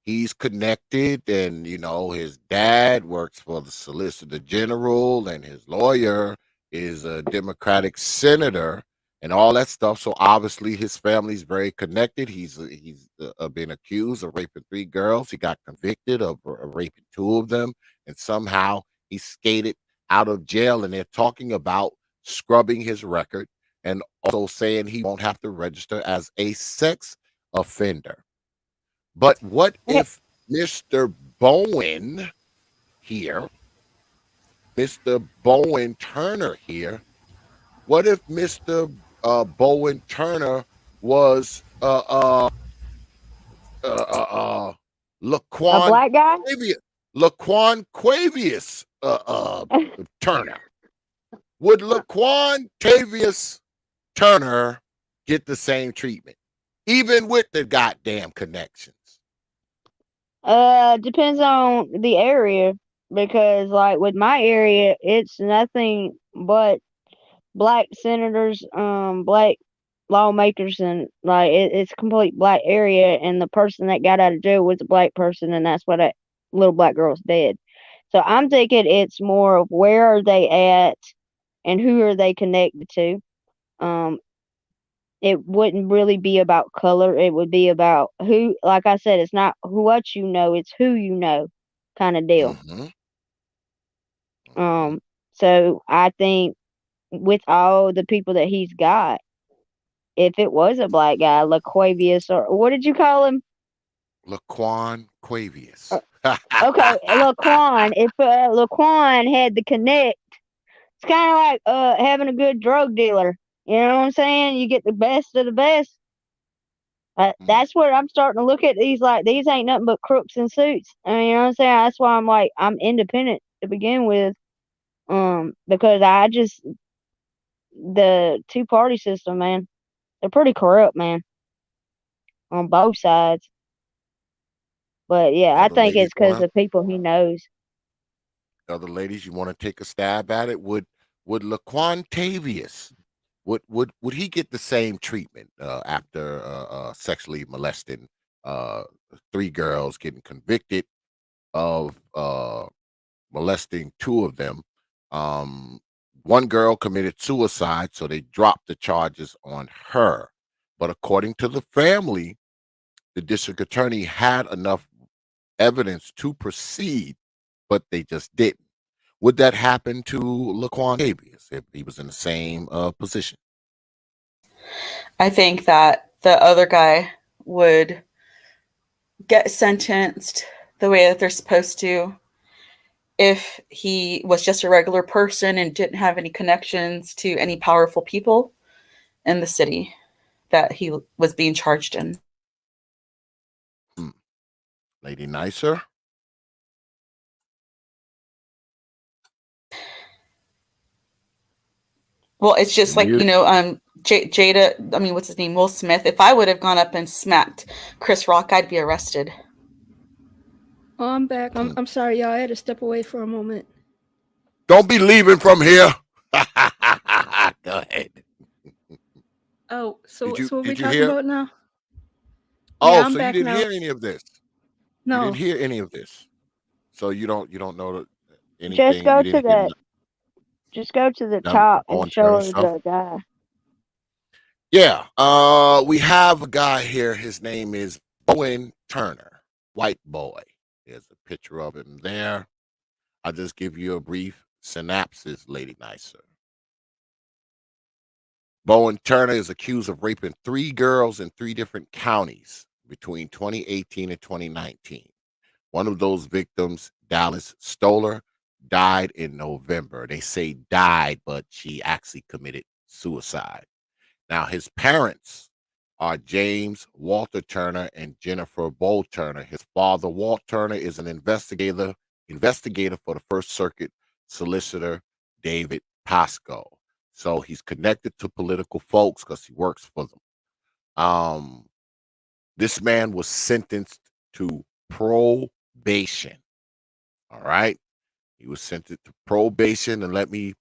he's connected and his dad works for the solicitor general and his lawyer is a democratic senator and all that stuff, so obviously his family's very connected. He's been accused of raping 3 girls. He got convicted of raping 2 of them, and somehow he skated out of jail, and they're talking about scrubbing his record and also saying he won't have to register as a sex offender. But what Hey, if Mr. Bowen here, Mr. Bowen Turner here, what if Mr. Bowen Turner was a Laquan black guy? Quavius, Laquan Quavius Turner? Would Laquan Tavius Turner get the same treatment, even with the goddamn connections? Depends on the area, because like with my area, it's nothing but black senators, black lawmakers, and like it's a complete black area. And the person that got out of jail was a black person, and that's why that little black girl's dead. So I'm thinking it's more of where are they at and who are they connected to. Um, it wouldn't really be about color. It would be about who. Like I said, it's not what you know; it's who you know, kind of deal. Mm-hmm. Mm-hmm. Um, so I think with all the people that he's got, if it was a black guy, LaQuavius, or what did you call him? Laquan Quavius. Uh, Okay, Laquan. If Laquan had the connect, it's kind of like having a good drug dealer. You know what I'm saying? You get the best of the best. Mm. That's where I'm starting to look at these, like these ain't nothing but crooks in suits. I mean, you know what I'm saying? That's why I'm like I'm independent to begin with. Because I just the two-party system, man, they're pretty corrupt, man, on both sides. But yeah, I Other think ladies it's because wanna of people he knows. other ladies, you wanna take a stab at it? Would Laquan Tavius would he get the same treatment after sexually molesting uh 3 girls, getting convicted of molesting 2 of them? Um, One girl committed suicide, so they dropped the charges on her. But according to the family, the district attorney had enough evidence to proceed, but they just didn't. Would that happen to Laquan Davis if he was in the same position? I think that the other guy would get sentenced the way that they're supposed to if he was just a regular person and didn't have any connections to any powerful people in the city that he was being charged in. Hmm. Lady Nicer? Well, it's just You're like, muted. Jada, I mean, what's his name? Will Smith. If I would have gone up and smacked Chris Rock, I'd be arrested. Oh, I'm back. Hmm. I'm sorry, y'all. I had to step away for a moment. Don't be leaving from here. Go ahead. Oh, Did so you what are we did you talking hear? about now? Oh, Yeah, I'm so you back didn't now. hear any of this. You didn't No. hear any of this. So you don't know Just anything. You go to didn't hear that. Just go to the none of the top and Bowen Turner show stuff. the guy. Yeah. We have a guy here. His name is Bowen Turner, white boy. There's a picture of him there. I'll just give you a brief synopsis, Lady Nicer. Bowen Turner is accused of raping 3 girls in 3 different counties between 2018 and 2019. One of those victims, Dallas Stoller, died in November. They say died, but she actually committed suicide. Now, his parents are James Walter Turner and Jennifer Bowl Turner. His father, Walt Turner, is an investigator for the First Circuit solicitor David Pasco. So he's connected to political folks because he works for them. This man was sentenced to probation. All right. He was sentenced to probation, and let me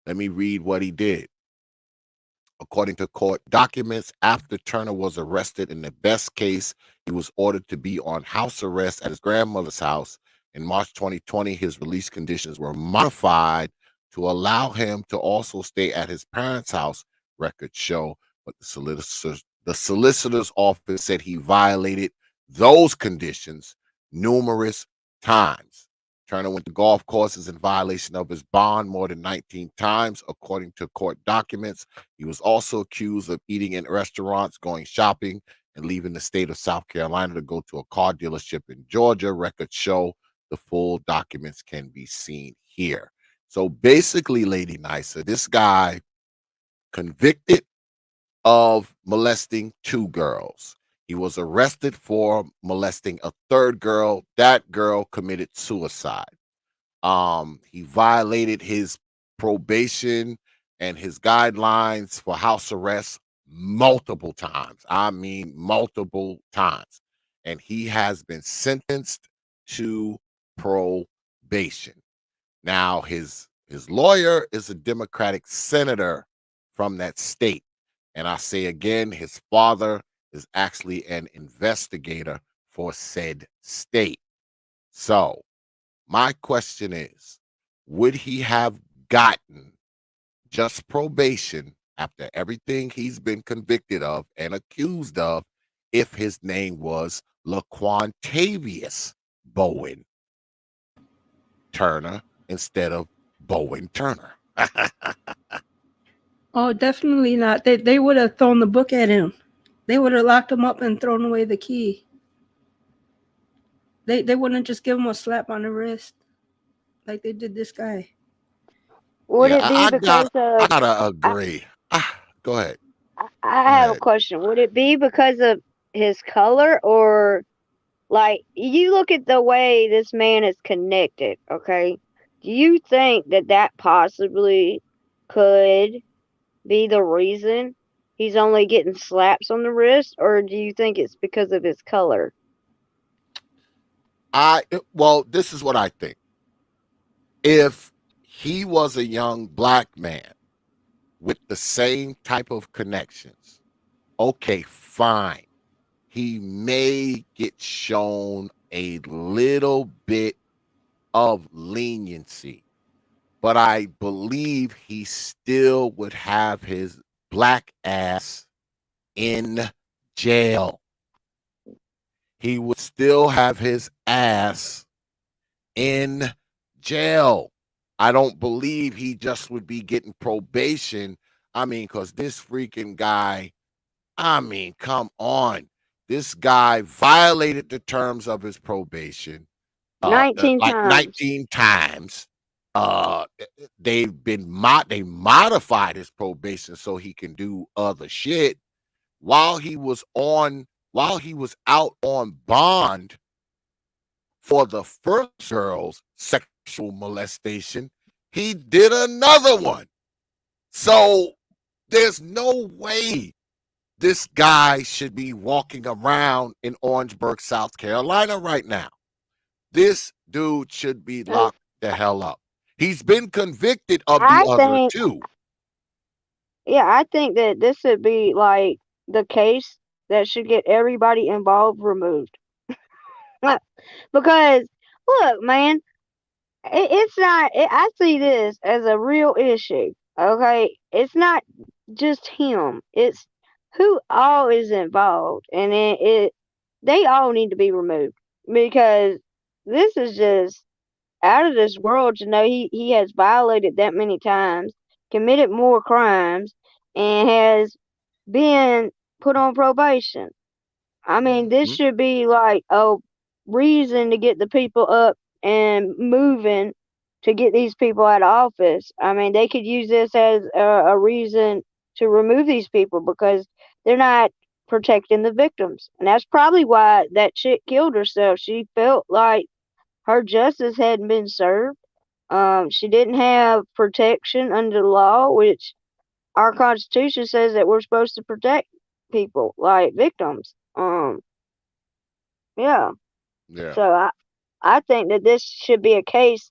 read what he did. According to court documents, after Turner was arrested in the best case, he was ordered to be on house arrest at his grandmother's house. In March 2020, his release conditions were modified to allow him to also stay at his parents' house, records show. But the solicitor's office said he violated those conditions numerous times. Turner went to golf courses in violation of his bond more than 19 times, according to court documents. He was also accused of eating in restaurants, going shopping, and leaving the state of South Carolina to go to a car dealership in Georgia. Records show. The full documents can be seen here. So basically, Lady Nisa, this guy convicted of molesting 2 girls. He was arrested for molesting a 3rd girl. That girl committed suicide. He violated his probation and his guidelines for house arrest multiple times. I mean, multiple times. And he has been sentenced to probation. Now, his lawyer is a Democratic senator from that state. And I say again, his father is actually an investigator for said state. So, my question is, would he have gotten just probation after everything he's been convicted of and accused of if his name was LaQuantavius Bowen Turner instead of Bowen Turner? Oh, definitely not. They would have thrown the book at him. They would have locked him up and thrown away the key. They wouldn't just give him a slap on the wrist like they did this guy. Would Yeah, it be because I of? gotta I, agree. Go ahead. I Go have a ahead. question. Would it be because of his color, or like you look at the way this man is connected? Okay, do you think that that possibly could be the reason he's only getting slaps on the wrist, or do you think it's because of his color? Well, this is what I think. If he was a young black man with the same type of connections, okay, fine. He may get shown a little bit of leniency, but I believe he still would have his black ass in jail. He would still have his ass in jail. I don't believe he just would be getting probation. I mean, because this freaking guy, I mean, come on. This guy violated the terms of his probation 19 like times. 19 times. Uh, they modified his probation so he can do other shit while he was out on bond for the first girl's sexual molestation. He did another one. So there's no way this guy should be walking around in Orangeburg, South Carolina right now. This dude should be locked the hell up. He's been convicted of the I other think, 2. yeah, I think that this should be like the case that should get everybody involved removed. Because, look, man, it's not, I see this as a real issue. Okay. It's not just him, it's who all is involved. And they all need to be removed because this is just out of this world to know he has violated that many times, committed more crimes, and has been put on probation. I mean, this Mhm. should be like a reason to get the people up and moving to get these people out of office. I mean, they could use this as a reason to remove these people because they're not protecting the victims. And that's probably why that chick killed herself. She felt like her justice hadn't been served. She didn't have protection under the law, which our Constitution says that we're supposed to protect people like victims. Yeah. Yeah. So I think that this should be a case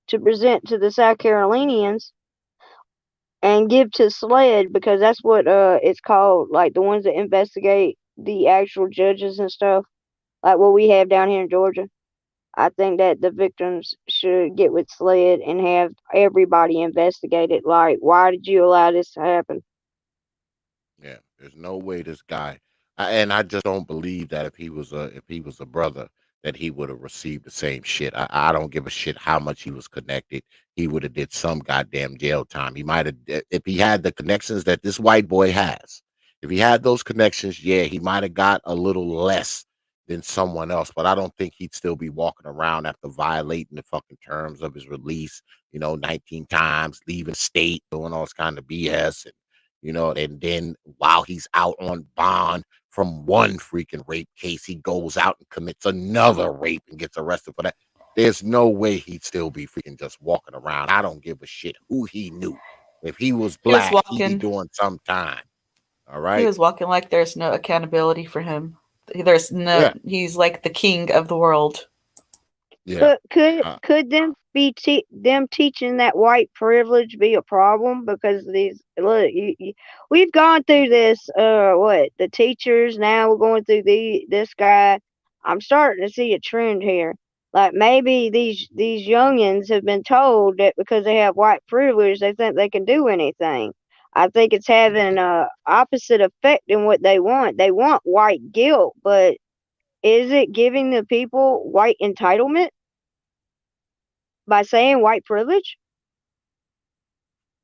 to present to the South Carolinians and give to SLED, because that's what it's called, like the ones that investigate the actual judges and stuff, like what we have down here in Georgia. I think that the victims should get with SLED and have everybody investigated. Like, why did you allow this to happen? Yeah, there's no way this guy, and I just don't believe that if he was a brother, that he would have received the same shit. I don't give a shit how much he was connected. He would have did some goddamn jail time. He might have, if he had the connections that this white boy has. If he had those connections, yeah, he might have got a little less than someone else. But I don't think he'd still be walking around after violating the fucking terms of his release. 19 times, leaving state, doing all this kind of BS. And then while he's out on bond from one freaking rape case, he goes out and commits another rape and gets arrested for that. There's no way he'd still be freaking just walking around. I don't give a shit who he knew. If he was He was black, he'd be walking. doing some time. All He right. was walking like there's no accountability for him. There's no. Yeah. He's like the king of the world. Yeah. But could them be them teaching that white privilege be a problem? Because these look, we've gone through this. What the teachers, now we're going through this guy. I'm starting to see a trend here. Like maybe these youngins have been told that because they have white privilege, they think they can do anything. I think it's having a opposite effect in what they want. They want white guilt, but is it giving the people white entitlement by saying white privilege?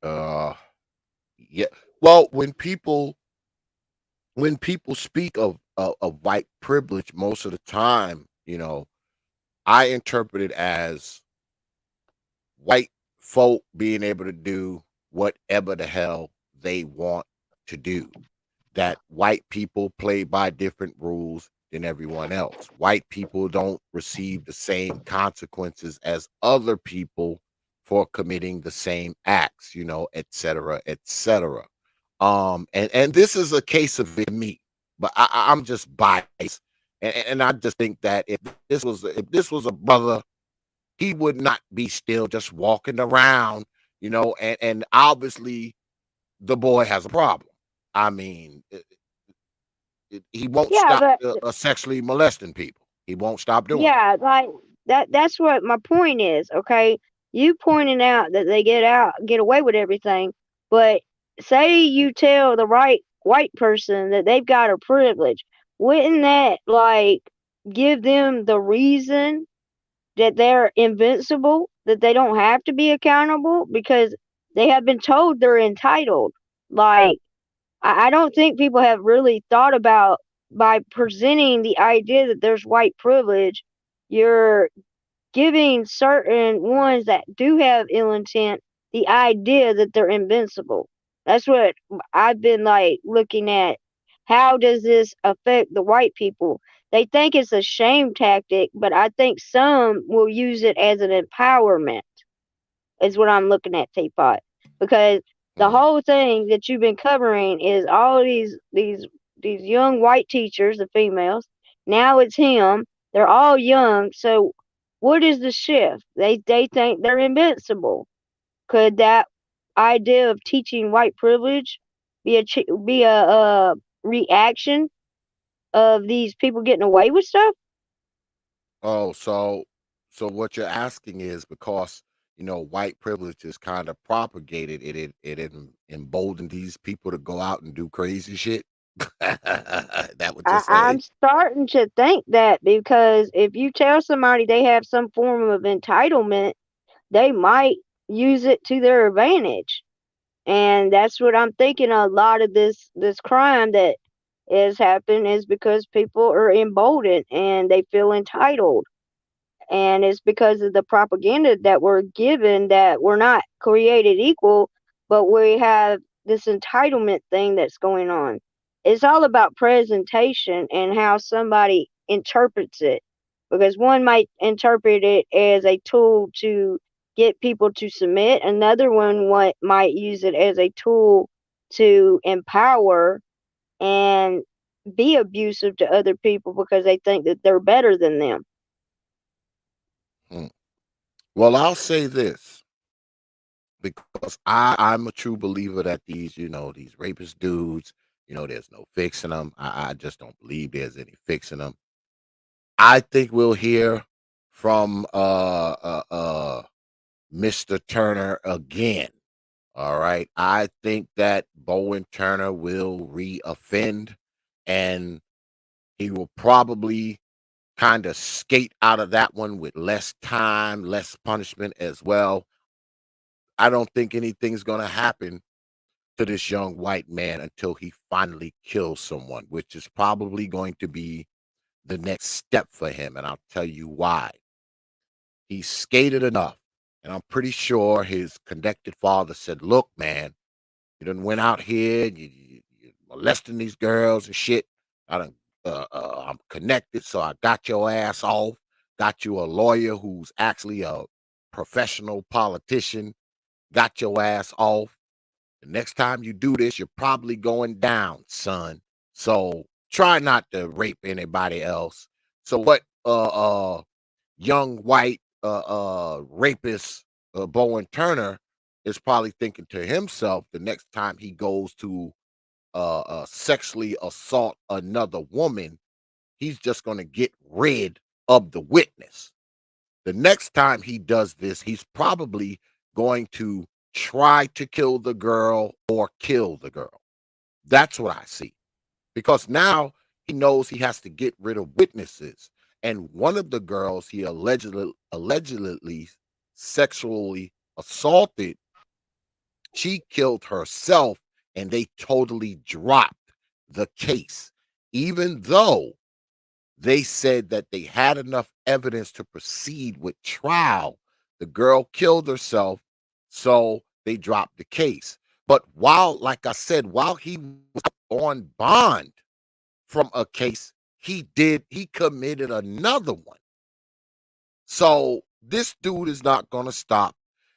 Uh yeah. Well, when people speak of white privilege, most of the time, I interpret it as white folk being able to do whatever the hell they want to do. That white people play by different rules than everyone else. White people don't receive the same consequences as other people for committing the same acts, et cetera, et cetera. And this is a case of me, but I'm just biased, and I just think that if this was a brother, he would not be still just walking around, and obviously the boy has a problem. I mean, he won't Yeah, stop but sexually molesting people. He won't stop doing it. yeah, like that's what my point is, okay? You pointing out that they get away with everything, but say you tell the right white person that they've got a privilege, wouldn't that like give them the reason that they're invincible, that they don't have to be accountable because they have been told they're entitled? Like, I don't think people have really thought about, by presenting the idea that there's white privilege, you're giving certain ones that do have ill intent the idea that they're invincible. That's what I've been like looking at. How does this affect the white people? They think it's a shame tactic, but I think some will use it as an empowerment, is what I'm looking at, Teapot. Because the Mm. whole thing that you've been covering is all these young white teachers, the females. Now it's him. They're all young. So what is the shift? They think they're invincible. Could that idea of teaching white privilege be a reaction of these people getting away with stuff? Oh, so what you're asking is because white privilege is kind of propagated, emboldened these people to go out and do crazy shit. That what you're I'm saying? starting to think that, because if you tell somebody they have some form of entitlement, they might use it to their advantage. And that's what I'm thinking. A lot of this crime that has happened is because people are emboldened and they feel entitled. And it's because of the propaganda that we're given, that we're not created equal, but we have this entitlement thing that's going on. It's all about presentation and how somebody interprets it, because one might interpret it as a tool to get people to submit, another one might use it as a tool to empower and be abusive to other people because they think that they're better than them. Hmm. Well, I'll say this because I'm a true believer that these, these rapist dudes, there's no fixing them. I just don't believe there's any fixing them. I think we'll hear from Mr. Turner again. All right. I think that Bowen Turner will re-offend, and he will probably kind of skate out of that one with less time, less punishment as well. I don't think anything's going to happen to this young white man until he finally kills someone, which is probably going to be the next step for him. And I'll tell you why. He skated enough. And I'm pretty sure his connected father said, look, man, you done went out here, you molesting these girls and shit. I'm connected, so I got your ass off. Got you a lawyer who's actually a professional politician. Got your ass off. The next time you do this, you're probably going down, son. So try not to rape anybody else. So what young white rapist Bowen Turner is probably thinking to himself the next time he goes to sexually assault another woman, he's just going to get rid of the witness. The next time he does this, he's probably going to try to kill the girl or kill the girl. That's what I see. Because now he knows he has to get rid of witnesses. And one of the girls he allegedly sexually assaulted, she killed herself, and they totally dropped the case. Even though they said that they had enough evidence to proceed with trial, the girl killed herself, so they dropped the case. But like I said, while he was on bond from a case, he committed another one. So this dude is not going to stop.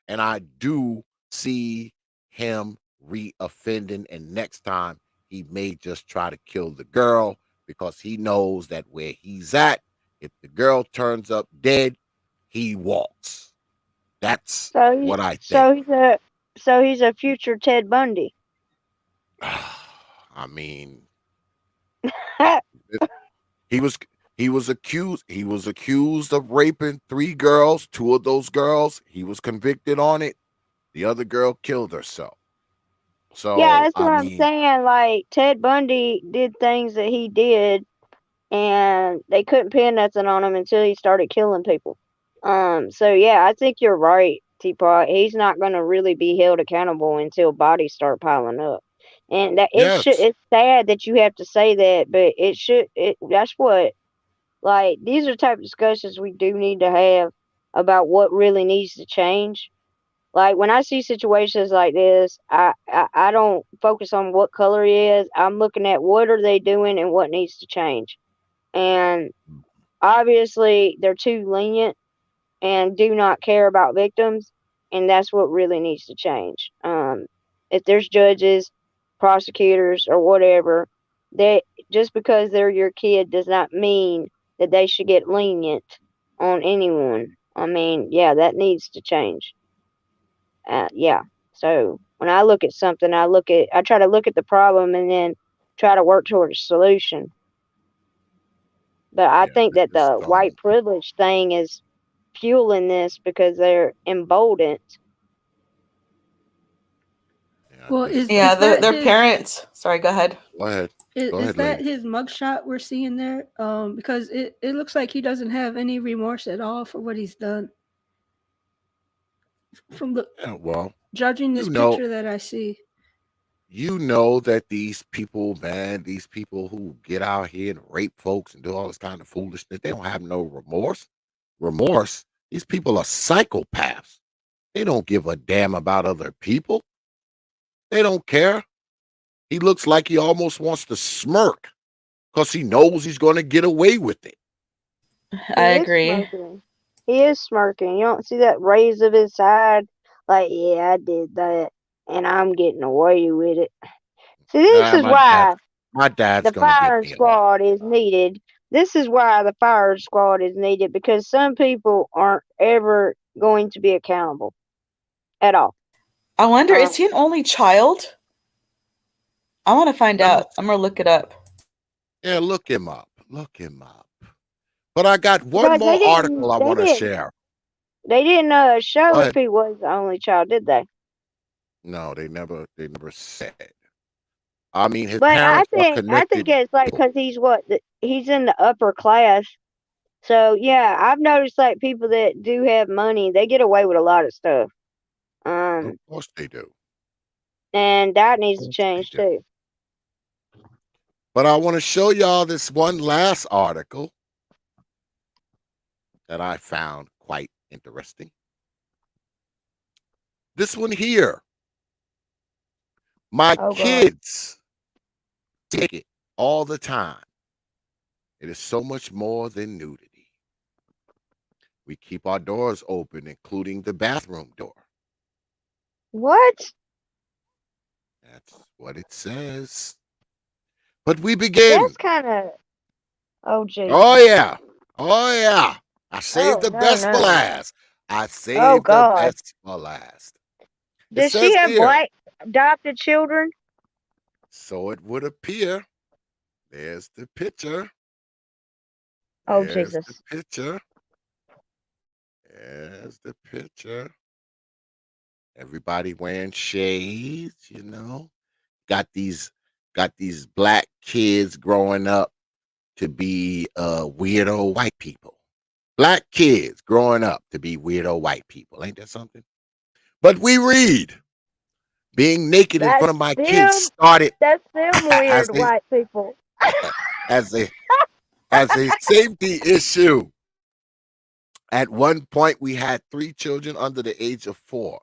And I do see him re-offending. And next time he may just try to kill the girl, because he knows that where he's at, if the girl turns up dead, he walks. That's what I think. So he's a future Ted Bundy. I mean, he was accused of raping 3 girls. 2 of those girls, he was convicted on it. The other girl killed herself. Yeah, So that's what I I'm mean, saying. Like Ted Bundy did things that he did, and they couldn't pin nothing on him until he started killing people. So yeah, I think you're right, Teapot. He's not going to really be held accountable until bodies start piling up. And that it should. yes, It's sad that you have to say that, but it should. That's what. Like these are the type of discussions we do need to have about what really needs to change. Like when I see situations like this, I don't focus on what color he is. I'm looking at what are they doing and what needs to change. And obviously they're too lenient and do not care about victims, and that's what really needs to change. If there's judges, prosecutors, or whatever, they just because they're your kid does not mean that they should get lenient on anyone. I mean, yeah, that needs to change. Yeah. So when I look at something, I try to look at the problem and then try to work toward a solution. But I yeah, think it's that just the white privilege thing is fueling this because they're emboldened. yeah, Well, it's Yeah, is that their his parents. Sorry, go ahead. go is ahead, that lady. his mugshot we're seeing there? Because it looks like he doesn't have any remorse at all for what he's done. From the Yeah, well, judging you this know, picture that I see. that these people, man, these people who get out here and rape folks and do all this kind of foolishness, they don't have no remorse. Remorse. These people are psychopaths. They don't give a damn about other people. They don't care. He looks like he almost wants to smirk because he knows he's going to get away with it. I He is agree. smirking. He is smirking. You don't see that raise of his side? Like, yeah, I did that, and I'm getting away with it. See, this Ah, is my dad, why my dad's the going to get firing me off. squad is needed this is why the fire squad is needed, because some people aren't ever going to be accountable at all. I wonder, is he an only child? I want to find Let me out. I'm see. gonna look it up. Yeah, look him up. Look him up. But I got one Because more article I want to share. they didn't show Go if ahead. he was the only child, did they? No, they never said. I mean, his But parents are I think connected. it's like because he's in the upper class. So yeah, I've noticed like people that do have money, they get away with a lot of stuff. Of Um, course they do. and that needs to Of course they change do. too. But I want to show y'all this one last article that I found quite interesting. This one here. My Oh God. kids take it all the time. It is so much more than nudity. We keep our doors open, including the bathroom door. What? That's what it says. But we begin. That's kind of. Oh Jesus. Oh, yeah. Oh, yeah. I saved Oh the no best for no. last. I Oh saved the God. best for last. It Does she says have here, black adopted children? so it would appear. There's the picture. Oh There's the Jesus. picture. There's the picture. Everybody wearing shades, you know. Got these black kids growing up to be weirdo white people. Black kids growing up to be weirdo white people. Ain't that something? But we read, being naked in front That's of my kids them. started That's them as weird white people. as a as a safety issue. At one point, we had 3 children under the age of 4.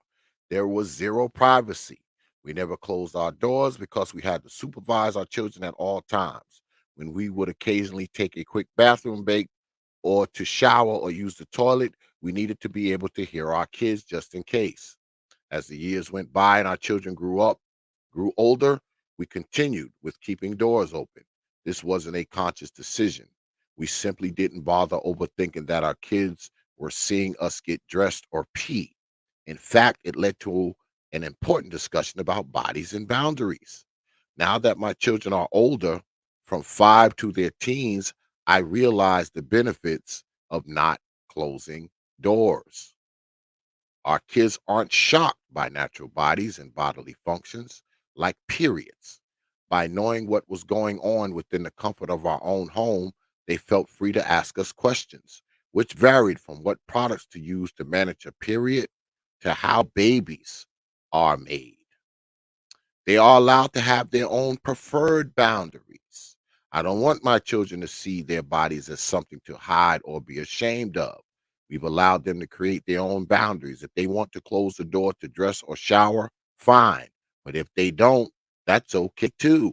There was zero privacy. We never closed our doors because we had to supervise our children at all times. When we would occasionally take a quick bathroom break or to shower or use the toilet, we needed to be able to hear our kids just in case. As the years went by and our children grew older, we continued with keeping doors open. This wasn't a conscious decision. We simply didn't bother overthinking that our kids were seeing us get dressed or pee. In fact, it led to an important discussion about bodies and boundaries. Now that my children are older, from 5 to their teens, I realize the benefits of not closing doors. Our kids aren't shocked by natural bodies and bodily functions like periods. By knowing what was going on within the comfort of our own home, they felt free to ask us questions, which varied from what products to use to manage a period to how babies are made. They are allowed to have their own preferred boundaries. I don't want my children to see their bodies as something to hide or be ashamed of. We've allowed them to create their own boundaries. If they want to close the door to dress or shower, fine. But if they don't, that's okay too.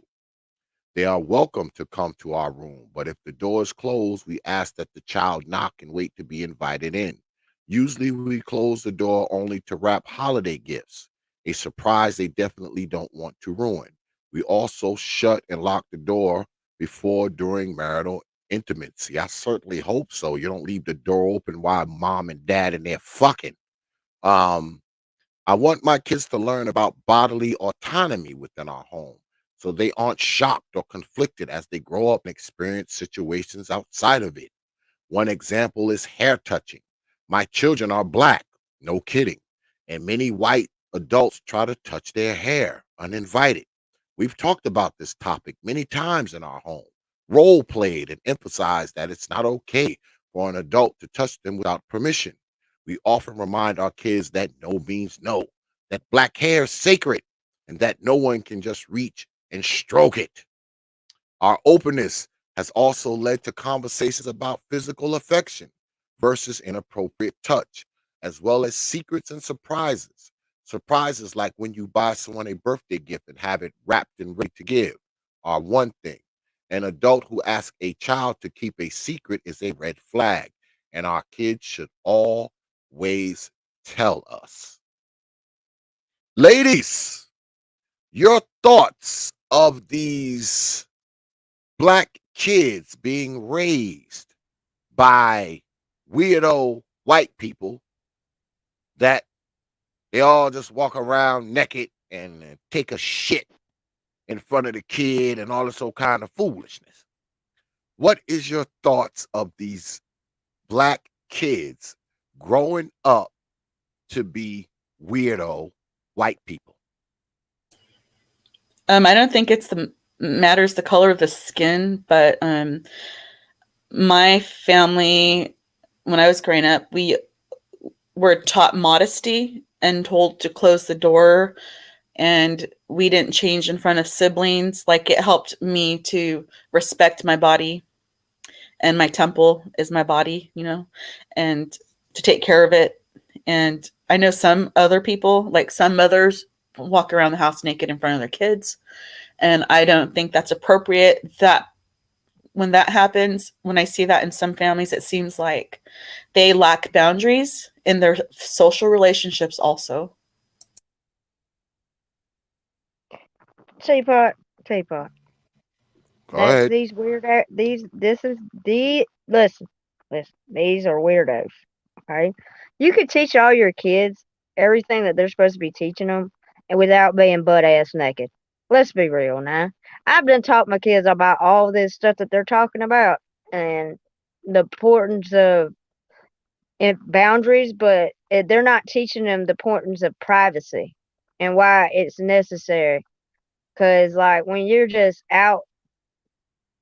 They are welcome to come to our room, but if the door is closed, we ask that the child knock and wait to be invited in. Usually, we close the door only to wrap holiday gifts, a surprise they definitely don't want to ruin. We also shut and lock the door before during marital intimacy. I certainly hope so. You don't leave the door open while mom and dad in there fucking. Um, I want my kids to learn about bodily autonomy within our home so they aren't shocked or conflicted as they grow up and experience situations outside of it. One example is hair touching. My children are black, no kidding, and many white adults try to touch their hair uninvited. We've talked about this topic many times in our home, role played, and emphasized that it's not okay for an adult to touch them without permission. We often remind our kids that no means no, that black hair is sacred, and that no one can just reach and stroke it. Our openness has also led to conversations about physical affection versus inappropriate touch, as well as secrets and surprises. Surprises like when you buy someone a birthday gift and have it wrapped and ready to give are one thing. An adult who asks a child to keep a secret is a red flag, and our kids should always tell us. Ladies, your thoughts of these black kids being raised by weirdo white people that they all just walk around naked and take a shit in front of the kid and all this old kind of foolishness. What is your thoughts of these black kids growing up to be weirdo white people? I don't think it's matters the color of the skin, but my family, when I was growing up, we were taught modesty and told to close the door, and we didn't change in front of siblings. Like, it helped me to respect my body, and my temple is my body, you know, and to take care of it. And I know some other people, like some mothers, walk around the house naked in front of their kids, and I don't think that's appropriate. That when that happens, when I see that in some families, it seems like they lack boundaries in their social relationships also. T.P.O.T. Go ahead. These weird, this is the, listen, these are weirdos, okay? You could teach all your kids everything that they're supposed to be teaching them and without being butt-ass naked. Let's be real now. I've done taught my kids about all this stuff that they're talking about and the importance of boundaries, but they're not teaching them the importance of privacy and why it's necessary. Because, like, when you're just out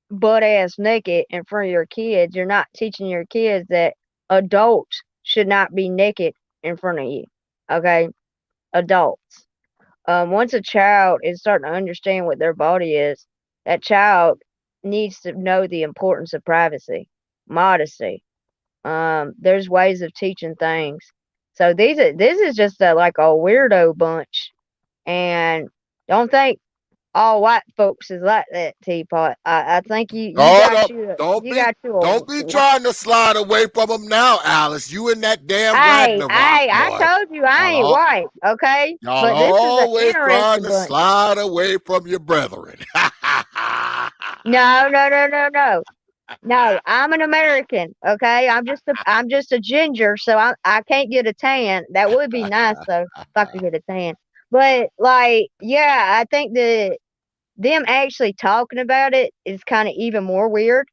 butt ass naked in front of your kids, you're not teaching your kids that adults should not be naked in front of you. Okay? Adults. Once a child is starting to understand what their body is, that child needs to know the importance of privacy, modesty. There's ways of teaching things. So this is just like a weirdo bunch, and don't think all white folks is like that, Teapot. I think you got you Don't be trying to slide away from them now, Alice. You and that damn Ragnarok I boy. told you I ain't white, okay? Y'all But this is an always trying interesting to bunch. slide away from your brethren. No. No, I'm an American, okay? I'm just a ginger, so I can't get a tan. That would be nice though if I could get a tan. But like, yeah, I think that them actually talking about it is kind of even more weird.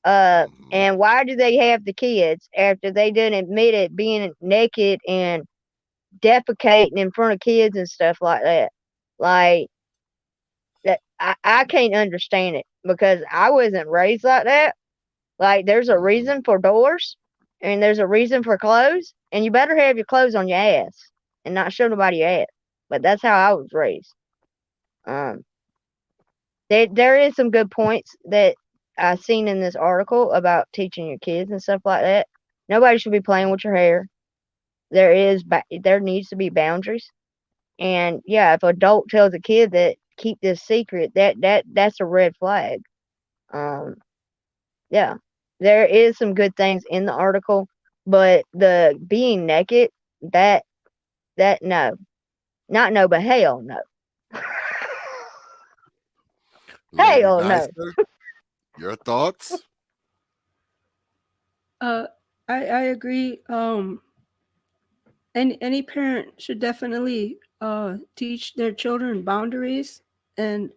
And why do they have the kids after they didn't admit it being naked and defecating in front of kids and stuff like that? Like that, I can't understand it because I wasn't raised like that. Like, there's a reason for doors and there's a reason for clothes, and you better have your clothes on your ass and not show nobody your ass. But that's how I was raised. There is some good points that I seen in this article about teaching your kids and stuff like that. Nobody should be playing with your hair. There needs to be boundaries. And yeah, if an adult tells a kid that keep this secret, that's a red flag. Yeah, there is some good things in the article, but the being naked, that no, not no, but hell no. Lady Hell no. Nicer, your thoughts? I agree. Any parent should definitely teach their children boundaries. And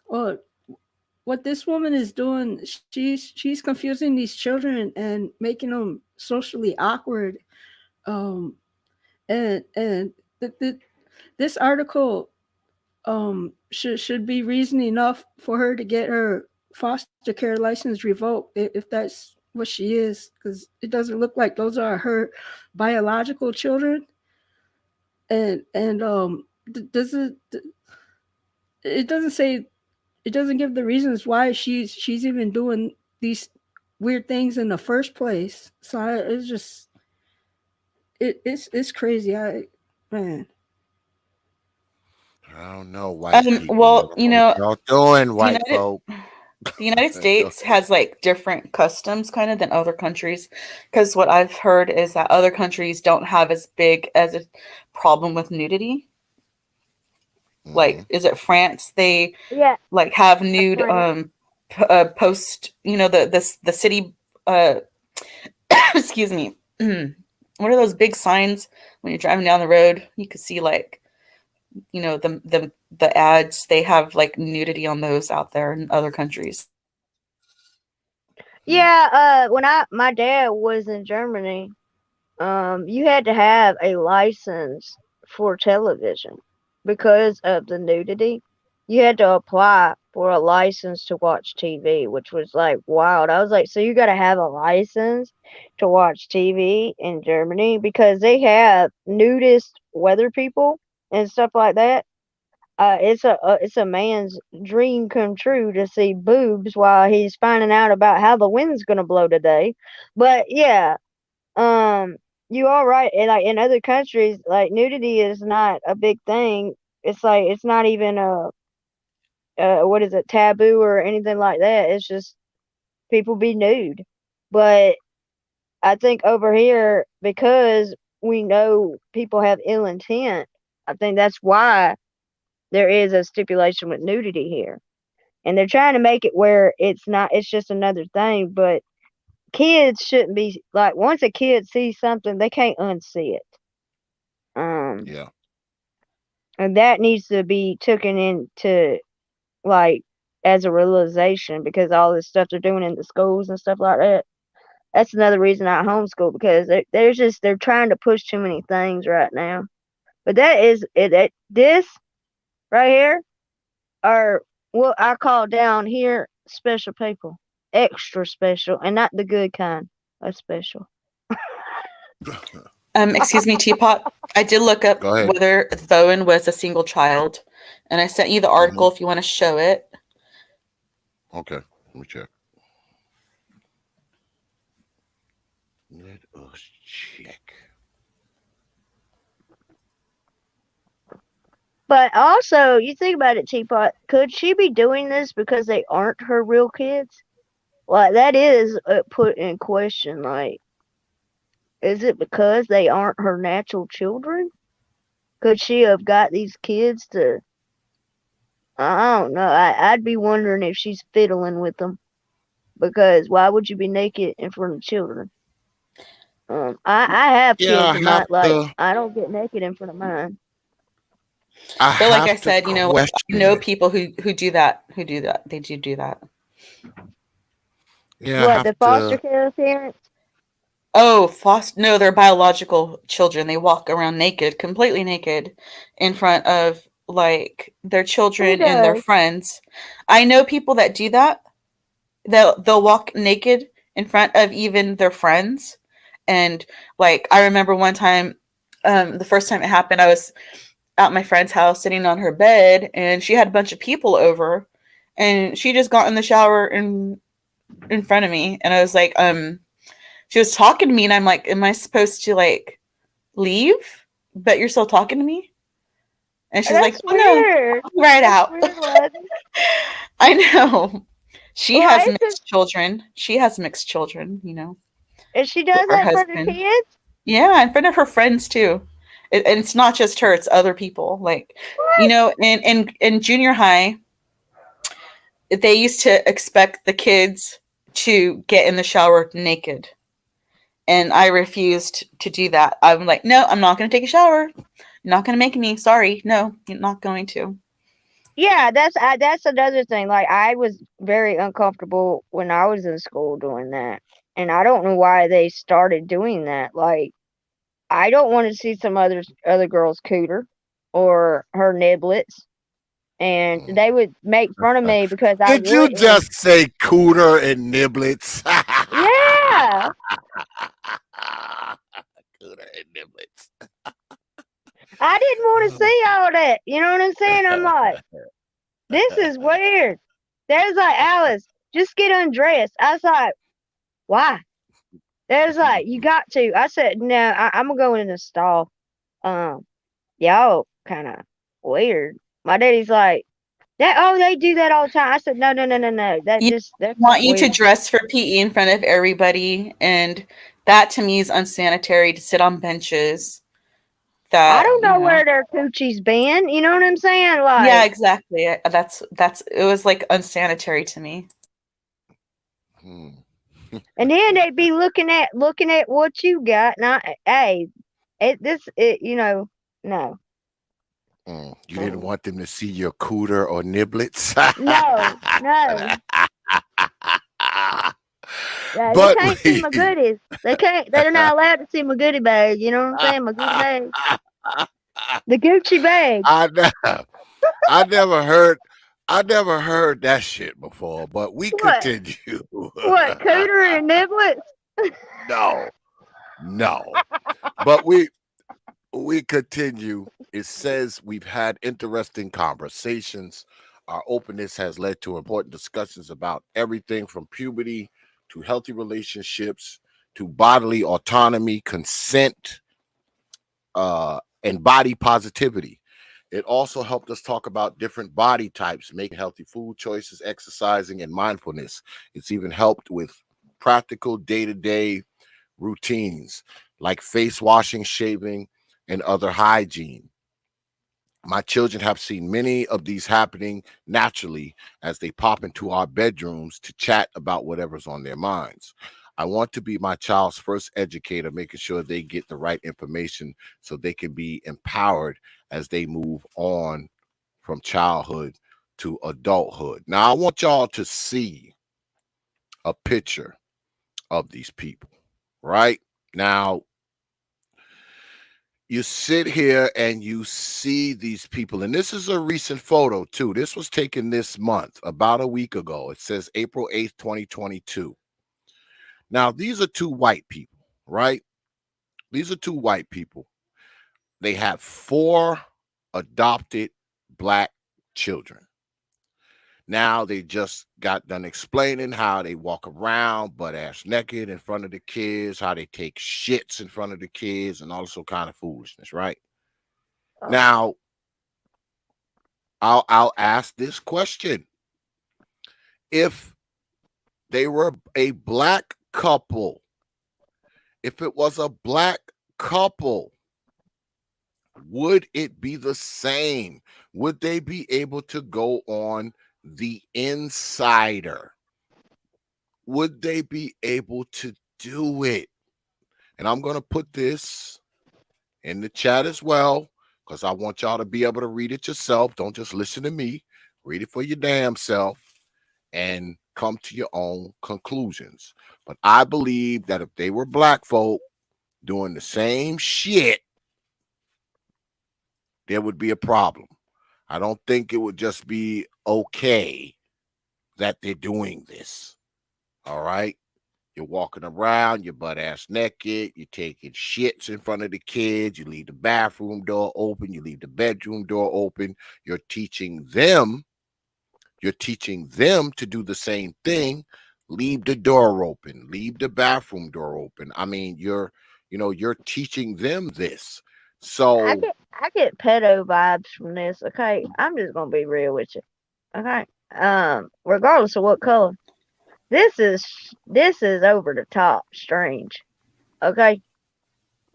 what this woman is doing, she's confusing these children and making them socially awkward. And this article should be reason enough for her to get her foster care license revoked if that's what she is, because it doesn't look like those are her biological children. And does it doesn't say, it doesn't give the reasons why she's even doing these weird things in the first place. So it's just it's crazy. Man. I don't know, white people. Well, you know, y'all doing, white folk? The United States has like different customs kind of than other countries, because what I've heard is that other countries don't have as big as a problem with nudity. Like, is it France? They like have nude post, the city, excuse me. What are those big signs when you're driving down the road? You could see like, the ads, they have like nudity on those out there in other countries. Yeah, when my dad was in Germany, you had to have a license for television because of the nudity. You had to apply for a license to watch TV, which was like wild. I was like, so you got to have a license to watch TV in Germany because they have nudist weather people and stuff like that. It's a man's dream come true to see boobs while he's finding out about how the wind's gonna blow today. But yeah, um, you are right. And like in other countries, like nudity is not a big thing. It's like it's not even a what is it, taboo or anything like that. It's just people be nude. But I think over here, because we know people have ill intent, I think that's why there is a stipulation with nudity here. And they're trying to make it where it's not, it's just another thing. But kids shouldn't be like, once a kid sees something, they can't unsee it. Yeah. And that needs to be taken into like as a realization because all this stuff they're doing in the schools and stuff like that. That's another reason I homeschool because they're trying to push too many things right now. But that is it. This right here are what I call down here special people, extra special, and not the good kind of special. Excuse me, Teapot. I did look up Go ahead. whether Bowen was a single child, and I sent you the article if you want to show it. Okay, let me check. Let us check. But also, you think about it, Teapot. Could she be doing this because they aren't her real kids? Like that is put in question. Like, is it because they aren't her natural children? Could she have got these kids to? I don't know. I'd be wondering if she's fiddling with them. Because why would you be naked in front of children? I have Yeah, I kids, and have to. I don't get naked in front of mine. But like I have to said, I question know it. people who do that. They do that. Yeah, I What, have the foster to. care parents? Oh, no, they're biological children. They walk around naked, completely naked, in front of like their Who children and their does? friends. I know people that do that. They'll walk naked in front of even their friends. And like I remember one time, the first time it happened, I was at my friend's house sitting on her bed, and she had a bunch of people over, and she just got in the shower in front of me, and I was like, she was talking to me, and I'm like, am I supposed to like leave? But you're still talking to me? And she's like, That's oh no, weird. I'll right That's out. weird, Leslie. I know. She Well, has it's just, mixed children. She has mixed children, if she with does her that in front of husband. kids, Yeah, in front of her friends too. And it's not just her; it's other people. Like, what? in junior high, they used to expect the kids to get in the shower naked, and I refused to do that. I'm like, no, I'm not going to take a shower. You're not going to make me. Sorry, no, you're not going to. Yeah, that's another thing. Like, I was very uncomfortable when I was in school doing that. And I don't know why they started doing that. Like, I don't want to see some other girl's cooter or her niblets. And Mm. they would make fun of me because I Did you wouldn't. just say cooter and niblets? Yeah, Cooter and niblets. I didn't want to see all that. You know what I'm saying? I'm like, this is weird. There's like, Alice, just get undressed. I was like, why? There's like, you got to. I said, no, I'm gonna go in the stall. Y'all kind of weird. My daddy's like, that. Oh, they do that all the time. I said, no, no, no, no, no. That's Want you to weird. dress for PE in front of everybody, and that to me is unsanitary to sit on benches. I That don't know where their coochie's been. You know what I'm saying? yeah, Like, exactly. That's it was like unsanitary to me. Hmm. And then they'd be looking at what you got. Now, hey, you know, no. You didn't want them to see your cooter or niblets. No, no. Yeah, they But can't see my goodies. They can't. They're not allowed to see my goodie bag. You know what I'm saying? My goodie bag, the Gucci bag. I ne- I never heard that shit before, but we What? continue. What? Cooter and niblets? No, no. But we continue. It says we've had interesting conversations. Our openness has led to important discussions about everything from puberty to healthy relationships to bodily autonomy, consent, and body positivity. It also helped us talk about different body types, making healthy food choices, exercising, and mindfulness. It's even helped with practical day-to-day routines like face washing, shaving, and other hygiene. My children have seen many of these happening naturally as they pop into our bedrooms to chat about whatever's on their minds. I want to be my child's first educator, making sure they get the right information so they can be empowered as they move on from childhood to adulthood. Now, I want y'all to see a picture of these people, right? Now, you sit here and you see these people, and this is a recent photo too. This was taken this month, about a week ago. It says April 8th, 2022. Now, these are two white people, right? These are two white people. They have 4 adopted black children. Now they just got done explaining how they walk around butt ass naked in front of the kids, how they take shits in front of the kids, and also kind of foolishness, right? Now, I'll ask this question. If they were a black couple, if it was a black couple, would it be the same? Would they be able to go on the Insider? Would they be able to do it? And I'm going to put this in the chat as well, because I want y'all to be able to read it yourself. Don't just listen to me. Read it for your damn self and come to your own conclusions. But I believe that if they were black folk doing the same shit, there would be a problem. I don't think it would just be okay that they're doing this. All right. You're walking around, you're butt ass naked, you're taking shits in front of the kids, you leave the bathroom door open, you leave the bedroom door open. You're teaching them to do the same thing. Leave the door open, leave the bathroom door open. I mean, you're teaching them this. So I get pedo vibes from this. Okay, I'm just gonna be real with you. Okay, regardless of what color, this is over the top strange. Okay,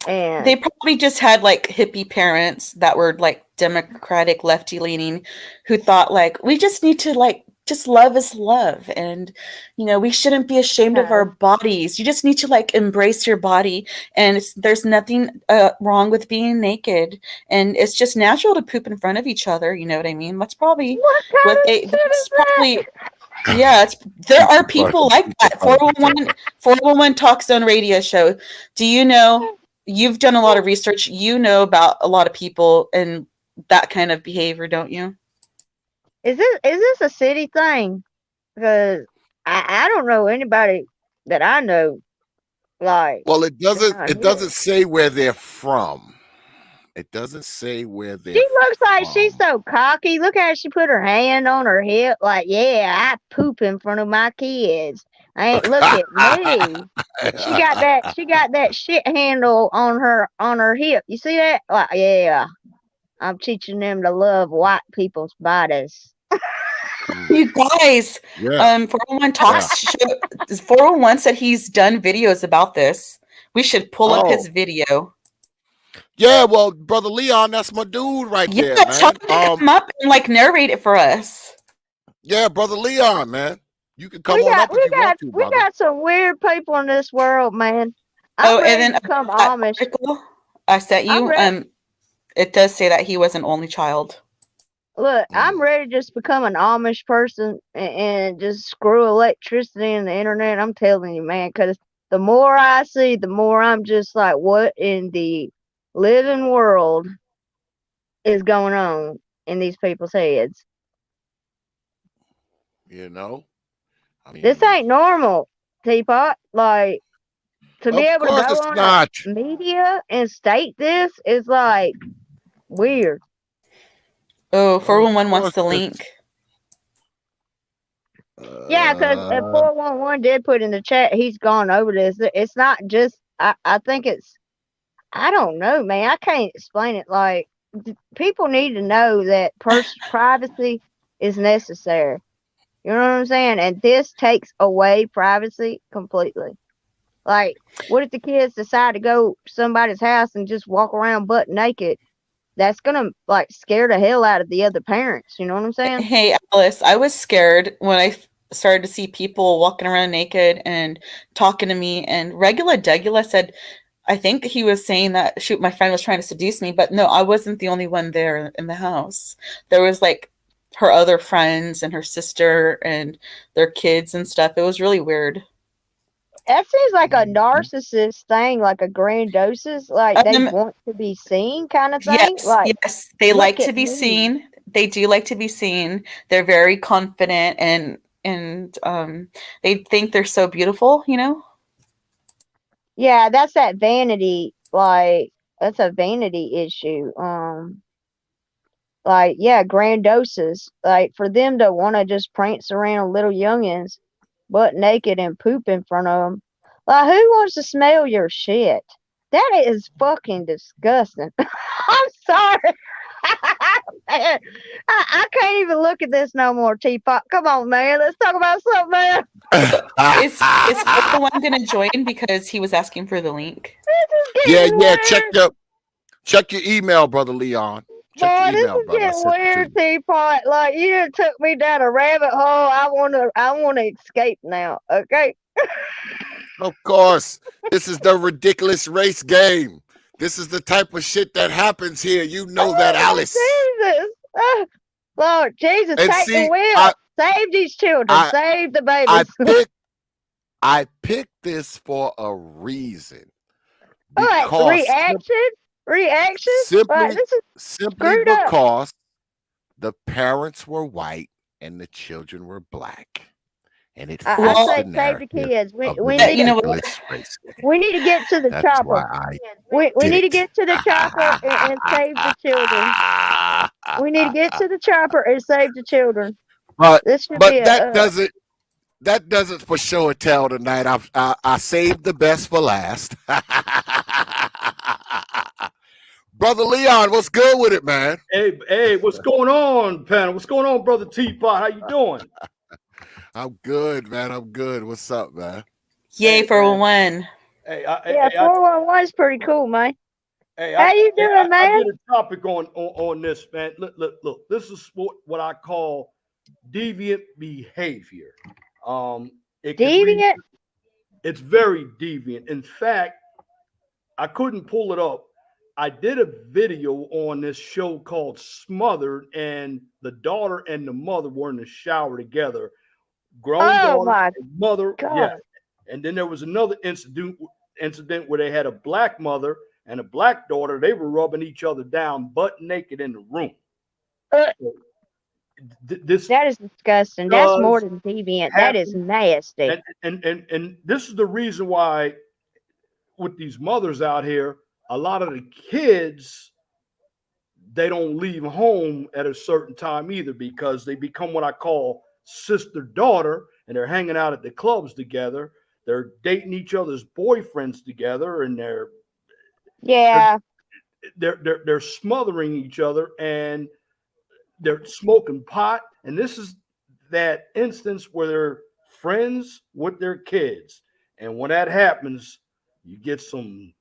and They probably just had like hippie parents that were like democratic lefty leaning who thought like we just need to like just love is love, and we shouldn't be ashamed of our bodies. You just need to like embrace your body, and there's nothing wrong with being naked, and it's just natural to poop in front of each other. You know what I mean? That's probably what kind of shit is that? yeah, there are people like that. 411 Talk Zone radio show. Do you know, you've done a lot of research, about a lot of people and that kind of behavior, don't you? Is this a city thing? Because I don't know anybody that I know like. well, it down doesn't here. say where they're from. It doesn't say where they're She looks like she's from. so cocky. Look how she put her hand on her hip, like, yeah, I poop in front of my kids. I ain't look at me. She got that shit handle on her hip. You see that? Like, yeah, I'm teaching them to love white people's bodies. You guys, Yeah. 411 Talks show, 411 said he's done videos about this. We should pull up his Oh, video. yeah. Well, brother Leon, that's my dude right Yeah, there, tell man. him to come up and like narrate it for us. Yeah, brother Leon, man. You can come on up if you want to, we brother. got some weird people in this world, man. I'm Oh, and ready to then become that Amish. article I sent I'm you, ready. it does say that he was an only child. Look, I'm Mm. ready to just become an Amish person and just screw electricity and the internet. I'm telling you, man, because the more I see, the more I'm just like, what in the living world is going on in these people's heads? You know, I This mean, ain't normal, Teapot. Like, to be of able to course go it's on a not. media and state this is like weird. Oh, Of 411 wants course the it's. link. Yeah, because Uh, 411 did put in the chat, he's gone over this. It's not just, I think it's, I don't know, man. I can't explain it. Like, people need to know that privacy is necessary. You know what I'm saying? And this takes away privacy completely. Like, what if the kids decide to go to somebody's house and just walk around butt naked? That's gonna like scare the hell out of the other parents. You know what I'm saying? Hey, Alice, I was scared when I started to see people walking around naked and talking to me. And Regula Degula said, I think he was saying that, shoot, my friend was trying to seduce me. But no, I wasn't the only one there in the house. There was like her other friends and her sister and their kids and stuff. It was really weird. That seems like a mhm. narcissist thing, like a grandosis, like they Um, want to be seen kind of thing. yes, Like, yes, they like look to at be me. seen. They do like to be seen. They're very confident and they think they're so beautiful, you know? Yeah, that's that vanity. Like, that's a vanity issue. Like, yeah, grandoses. Like, for them to want to just prance around little youngins butt naked and poop in front of them. Like, who wants to smell your shit? That is fucking disgusting. I'm sorry. Man, I can't even look at this no more, Teapot. Come on, man. Let's talk about something, man. Is 401 gonna join because he was asking for the link? This is Yeah, getting yeah. weird. Check your email, brother Leon. Check Boy, your this email, is brother. I getting sent it to weird, you. Teapot. Like, you done took me down a rabbit hole. I wanna escape now. Okay. Of course, this is the ridiculous race game. This is the type of shit that happens here. You know that, Oh Alice. my Jesus. Lord Jesus, And take the see, wheel. Save these children. I, Save the I babies. I picked this for a reason All right, because reaction? Reaction? Like, simply this is simply screwed up. because the parents were white and the children were black, and it I fits Well, the say save the narrative kids. of the you know what? ridiculous race game. We need to get to the That's why chopper. I We did need to it. get to the chopper and save the children. We need to get to the chopper and save the children. but This should be but a that doesn't for sure tell tonight. I saved the best for last. Brother Leon, what's good with it, man? Hey, what's going on, panel? What's going on, brother T.P.O.T? How you doing? I'm good, man. I'm good. What's up, man? Yay, Hey, man. 411. Hey, yeah. 411 is pretty cool, man. How you doing, I man? did a topic on this, man. Look. This is what I call deviant behavior. It could read. Deviant? It's very deviant. In fact, I couldn't pull it up. I did a video on this show called Smothered, and the daughter and the mother were in the shower together. Grown Oh daughter my and mother, yeah. God. And then there was another incident where they had a black mother and a black daughter. They were rubbing each other down butt naked in the room. Uh, This that is disgusting. That's more does than deviant. That is happen, nasty. and this is the reason why with these mothers out here, a lot of the kids they don't leave home at a certain time either because they become what I call sister daughter, and they're hanging out at the clubs together. They're dating each other's boyfriends together, and they're Yeah. they're smothering each other, and they're smoking pot. And this is that instance where they're friends with their kids, and when that happens, you get some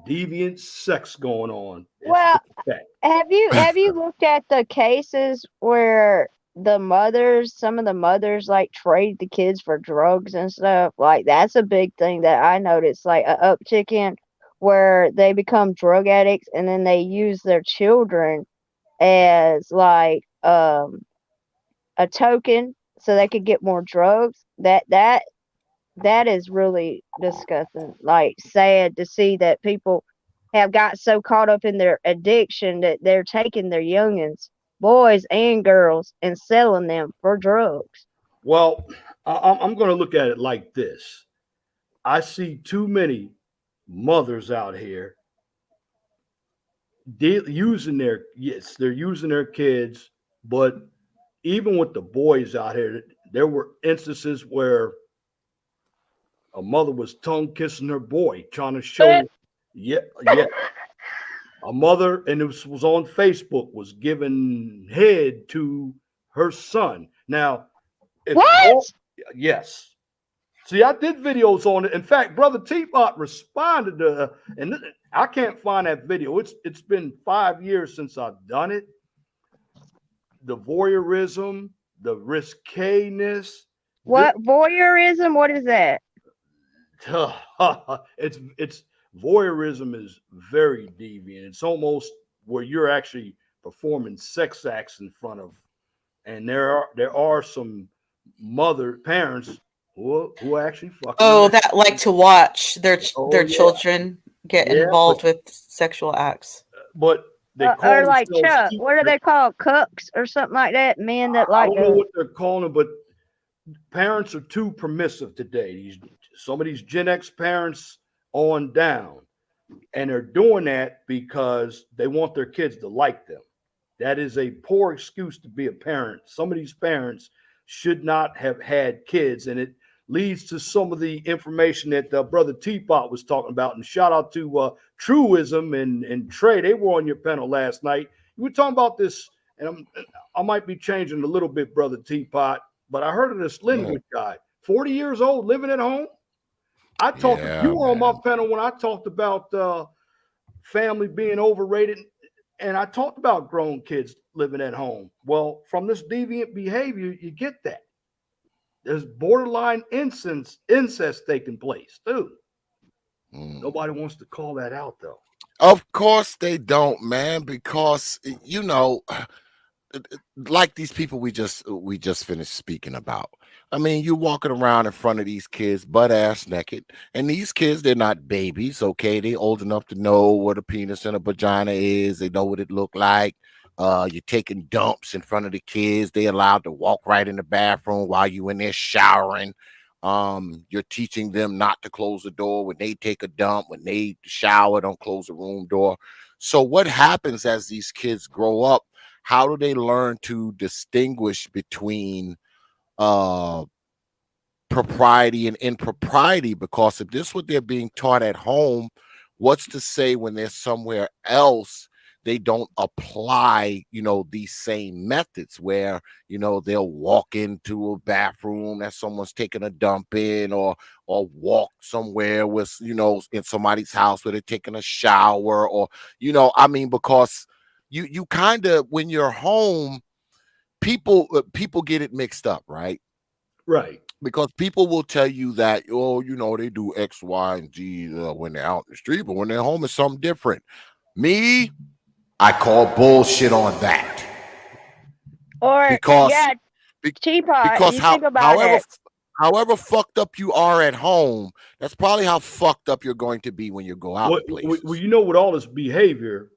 deviant sex going on. It's Well, fact. have you looked at the cases where some of the mothers like trade the kids for drugs and stuff. Like that's a big thing that I noticed, like a uptick in where they become drug addicts and then they use their children as like a token so they could get more drugs. That is really disgusting. Like sad to see that people have got so caught up in their addiction that they're taking their youngins, boys and girls, and selling them for drugs. Well, I'm going to look at it like this. I see too many mothers out here using they're using their kids, but even with the boys out here, there were instances where a mother was tongue kissing her boy, trying to show, yeah, yeah, a mother, and it was on Facebook, was giving head to her son. Now, if What? yes. See, I did videos on it. In fact, Brother T.P.O.T responded to, and I can't find that video. It's been 5 years since I've done it. The voyeurism, the risqueness. What voyeurism? What is that? It's voyeurism is very deviant. It's almost where you're actually performing sex acts in front of, and there are some parents who actually fucking. Oh, that like to watch their yeah. children get involved with sexual acts. But they call or like themselves Chuck. What are they called? Cucks or something like that? Men that like. I don't know what they're calling them, but parents are too permissive today. Some of these Gen X parents on down, and they're doing that because they want their kids to like them. That is a poor excuse to be a parent. Some of these parents should not have had kids, and it leads to some of the information that Brother T.P.O.T was talking about. And shout out to Truism and Trey. They were on your panel last night. We were talking about this, and I might be changing a little bit, Brother T.P.O.T, but I heard of this Linwood guy, 40 years old, living at home. I talked. You were on my panel when I talked about family being overrated, and I talked about grown kids living at home. Well, from this deviant behavior, you get that. There's borderline incest taking place, too. Nobody wants to call that out, though. Of course they don't, man, because like these people we just finished speaking about. I mean, you're walking around in front of these kids butt ass naked, and these kids, they're not babies, okay? They old enough to know what a penis and a vagina is. They know what it look like. You're taking dumps in front of the kids. They allowed to walk right in the bathroom while you in there showering. You're teaching them not to close the door when they take a dump, when they shower, don't close the room door. So what happens as these kids grow up? How do they learn to distinguish between propriety and impropriety? Because if this is what they're being taught at home, what's to say when they're somewhere else they don't apply, these same methods where, they'll walk into a bathroom that someone's taking a dump in, or walk somewhere with, in somebody's house where they're taking a shower, or, because you kind of, when you're home, people get it mixed up, right? Right. Because people will tell you that, they do X, Y, and Z when they're out in the street, but when they're home, it's something different. Me, I call bullshit on that. Or because T.P.O.T, you think about it. However fucked up you are at home, that's probably how fucked up you're going to be when you go out places. Well, with all this behavior,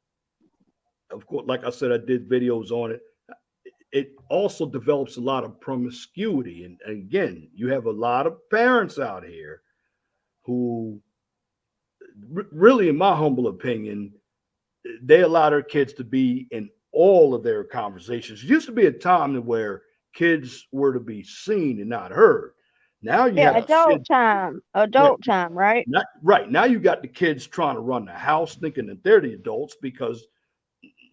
of course, like I said, I did videos on it. It also develops a lot of promiscuity. And again, you have a lot of parents out here who really, in my humble opinion, they allow their kids to be in all of their conversations. It used to be a time where kids were to be seen and not heard. Now you have adult time, right? Right. Now you got the kids trying to run the house thinking that they're the adults because,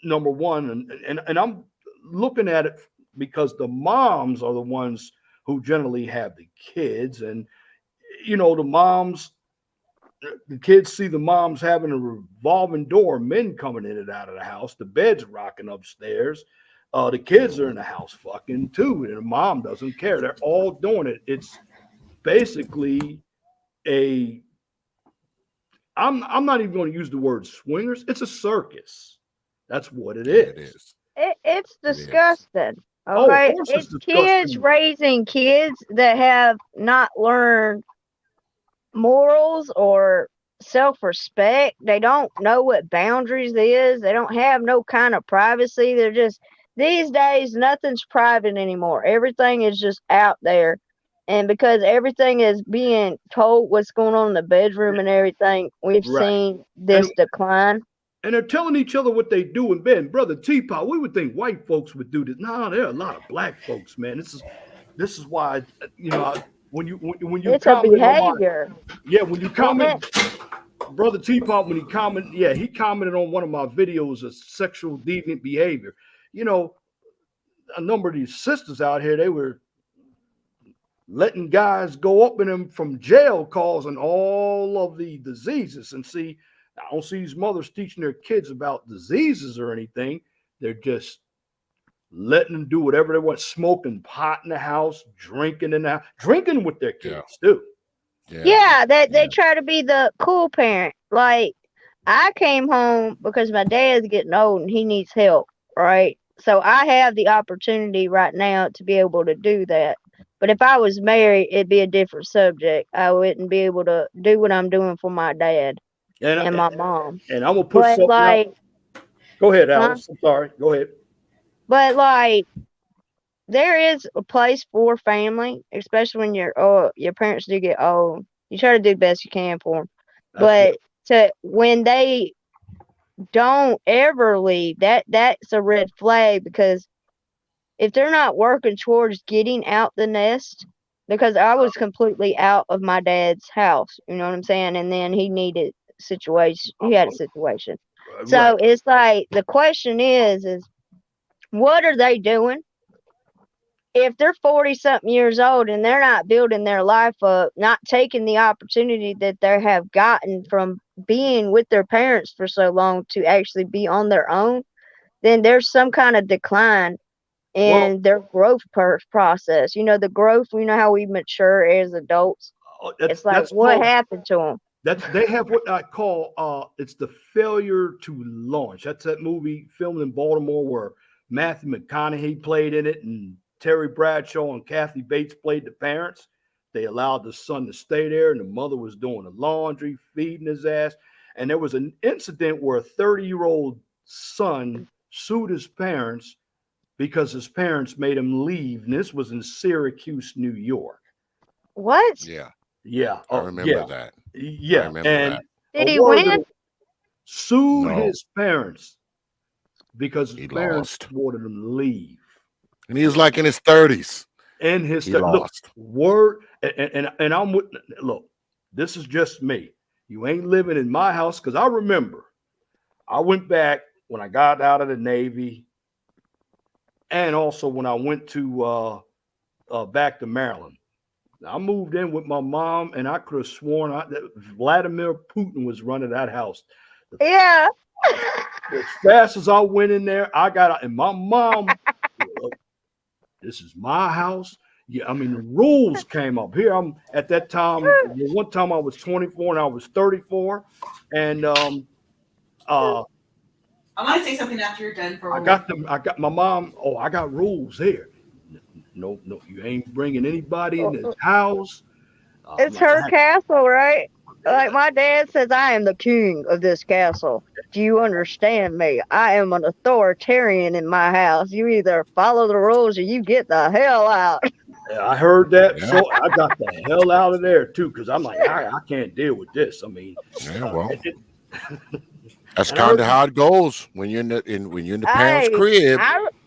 number one, and I'm looking at it because the moms are the ones who generally have the kids. And, the kids see the moms having a revolving door, men coming in and out of the house, the bed's rocking upstairs. The kids are in the house fucking too, and the mom doesn't care. They're all doing it. It's basically a. I'm not even going to use the word swingers. It's a circus. That's what it Yeah, is. it is. It's It is. disgusting. Oh, of Okay, course it's it's kids disgusting. raising kids that have not learned morals or self-respect. They don't know what boundaries is. They don't have no kind of privacy. They're just these days nothing's private anymore. Everything is just out there. And because everything is being told what's going on in the bedroom and everything, we've Right. seen And this decline. and they're telling each other what they do in bed. Brother T.P.O.T, we would think white folks would do this. No, there are a lot of black folks, man. This is why when you It's a comment on my behavior. when you And comment, Brother T.P.O.T, when he commented on one of my videos of sexual deviant behavior. You know, a number of these sisters out here, they were letting guys go up in them from jail, causing all of the diseases. And see, I don't see these mothers teaching their kids about diseases or anything. They're just letting them do whatever they want, smoking pot in the house, drinking in the house, drinking with their Yeah. kids too. yeah, they Yeah. try to be the cool parent. Like I came home because my dad's getting old and he needs help, right? So I have the opportunity right now to be able to do that. But if I was married, it'd be a different subject. I wouldn't be able to do what I'm doing for my dad And and my mom. and I'm gonna put But something out. like, Go ahead, huh? Alice. I'm sorry. Go ahead. But like, there is a place for family, especially when your parents do get old. You try to do the best you can for them. That's right. But when they don't ever leave, that's a red flag because if they're not working towards getting out the nest, because I was completely out of my dad's house, you know what I'm saying? And then he needed he had a situation. So Right. it's like the question is what are they doing? If they're 40 something years old and they're not building their life up, not taking the opportunity that they have gotten from being with their parents for so long to actually be on their own, then there's some kind of decline Well, in their growth process. You know, the growth, you know, how we mature as adults. It's like, that's what called happened to them? they have what I call it's the failure to launch. That's that movie filmed in Baltimore where Matthew McConaughey played in it and Terry Bradshaw and Kathy Bates played the parents. They allowed the son to stay there and the mother was doing the laundry, feeding his ass. And there was an incident where a 30-year-old son sued his parents because his parents made him leave. And this was in Syracuse, New York. What? Yeah. Yeah. I Oh, remember yeah. that. I Yeah. remember And that. Did he awarded win? him, sued No, his parents because his he parents lost. wanted him to leave. And he was like in his 30s. And his He look, lost. word and I'm with look, this is just me. You ain't living in my house because I remember I went back when I got out of the Navy and also when I went to back to Maryland. I moved in with my mom, and I could have sworn that Vladimir Putin was running that house. Yeah. As fast as I went in there, I got out, and my mom, this is my house. Yeah, I mean, the rules came up. Here I'm at that time. One time I was 24 and I was 34. And I want to say something after you're done for I got my mom. Oh, I got rules here. No, you ain't bringing anybody in this house. It's Like, her castle, right? Like my dad says, I am the king of this castle. Do you understand me? I am an authoritarian in my house. You either follow the rules or you get the hell out. I heard that, Yeah. so I got the hell out of there too, because I'm like, I can't deal with this. I mean, Yeah, well, that's and I kind of heard, how it goes when you're in the parents' I crib.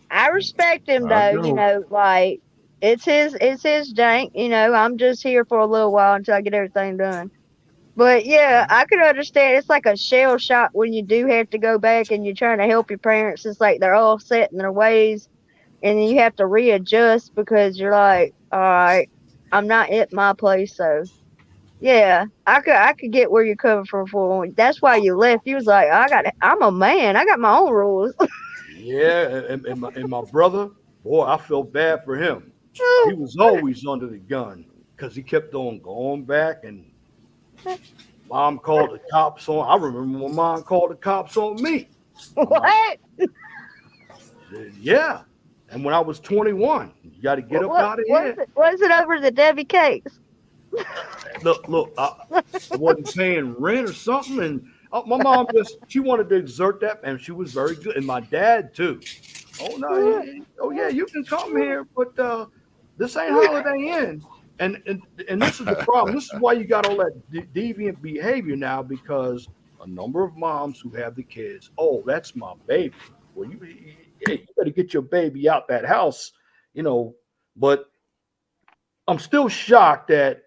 I respect him I though. You go. know, like it's his jank. You know, I'm just here for a little while until I get everything done. But yeah, I could understand. It's like a shell shock when you do have to go back and you're trying to help your parents. It's like they're all set in their ways, and then you have to readjust because you're like, all right, I'm not at my place, so yeah, I could get where you're coming from. For that's why you left. You was like, I'm a man. I got my own rules. Yeah, and my brother, boy, I felt bad for him. He was always under the gun because he kept on going back, and mom called the cops on. I remember when mom called the cops on me. I'm like, What? yeah. And when I was 21, you got to get up What out of was here. it? Was it over the Debbie cakes? Look, I wasn't paying rent or something, and my mom just she wanted to exert that, and she was very good, and my dad too. Oh no, oh yeah, you can come here, but this ain't Holiday Inn. And this is the problem. This is why you got all that deviant behavior now, because a number of moms who have the kids, oh, that's my baby. Well, you better get your baby out that house, you know. But I'm still shocked that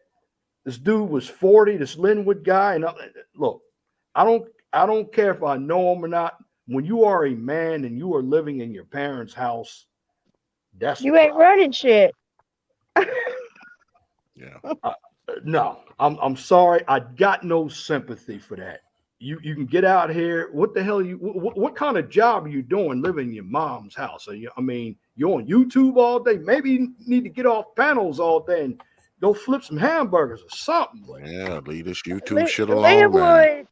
this dude was 40, this Linwood guy. And look, I don't care if I know him or not. When you are a man and you are living in your parents' house, that's the You ain't problem. running shit. Yeah. No, I'm sorry. I got no sympathy for that. You can get out here. What the hell what kind of job are you doing living in your mom's house? I mean, you're on YouTube all day. Maybe you need to get off panels all day and go flip some hamburgers or something. But Yeah, leave this YouTube shit alone, man. Linwood,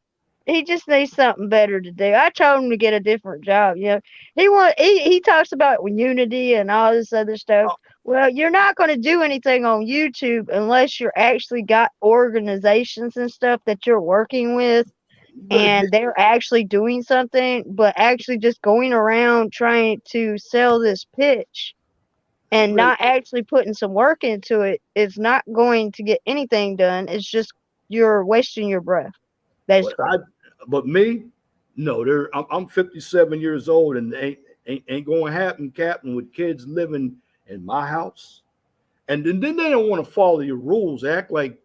he just needs something better to do. I told him to get a different job. He talks about unity and all this other stuff. Well, you're not going to do anything on YouTube unless you're actually got organizations and stuff that you're working with, you better get and they're actually doing something. But actually just going around trying to sell this pitch you and better. not actually putting some work into it is not going to get anything done. It's just you're wasting your breath, But basically. but me, no. I'm 57 years old, and ain't going to happen, Captain, with kids living in my house. And then they don't want to follow your rules. Act like,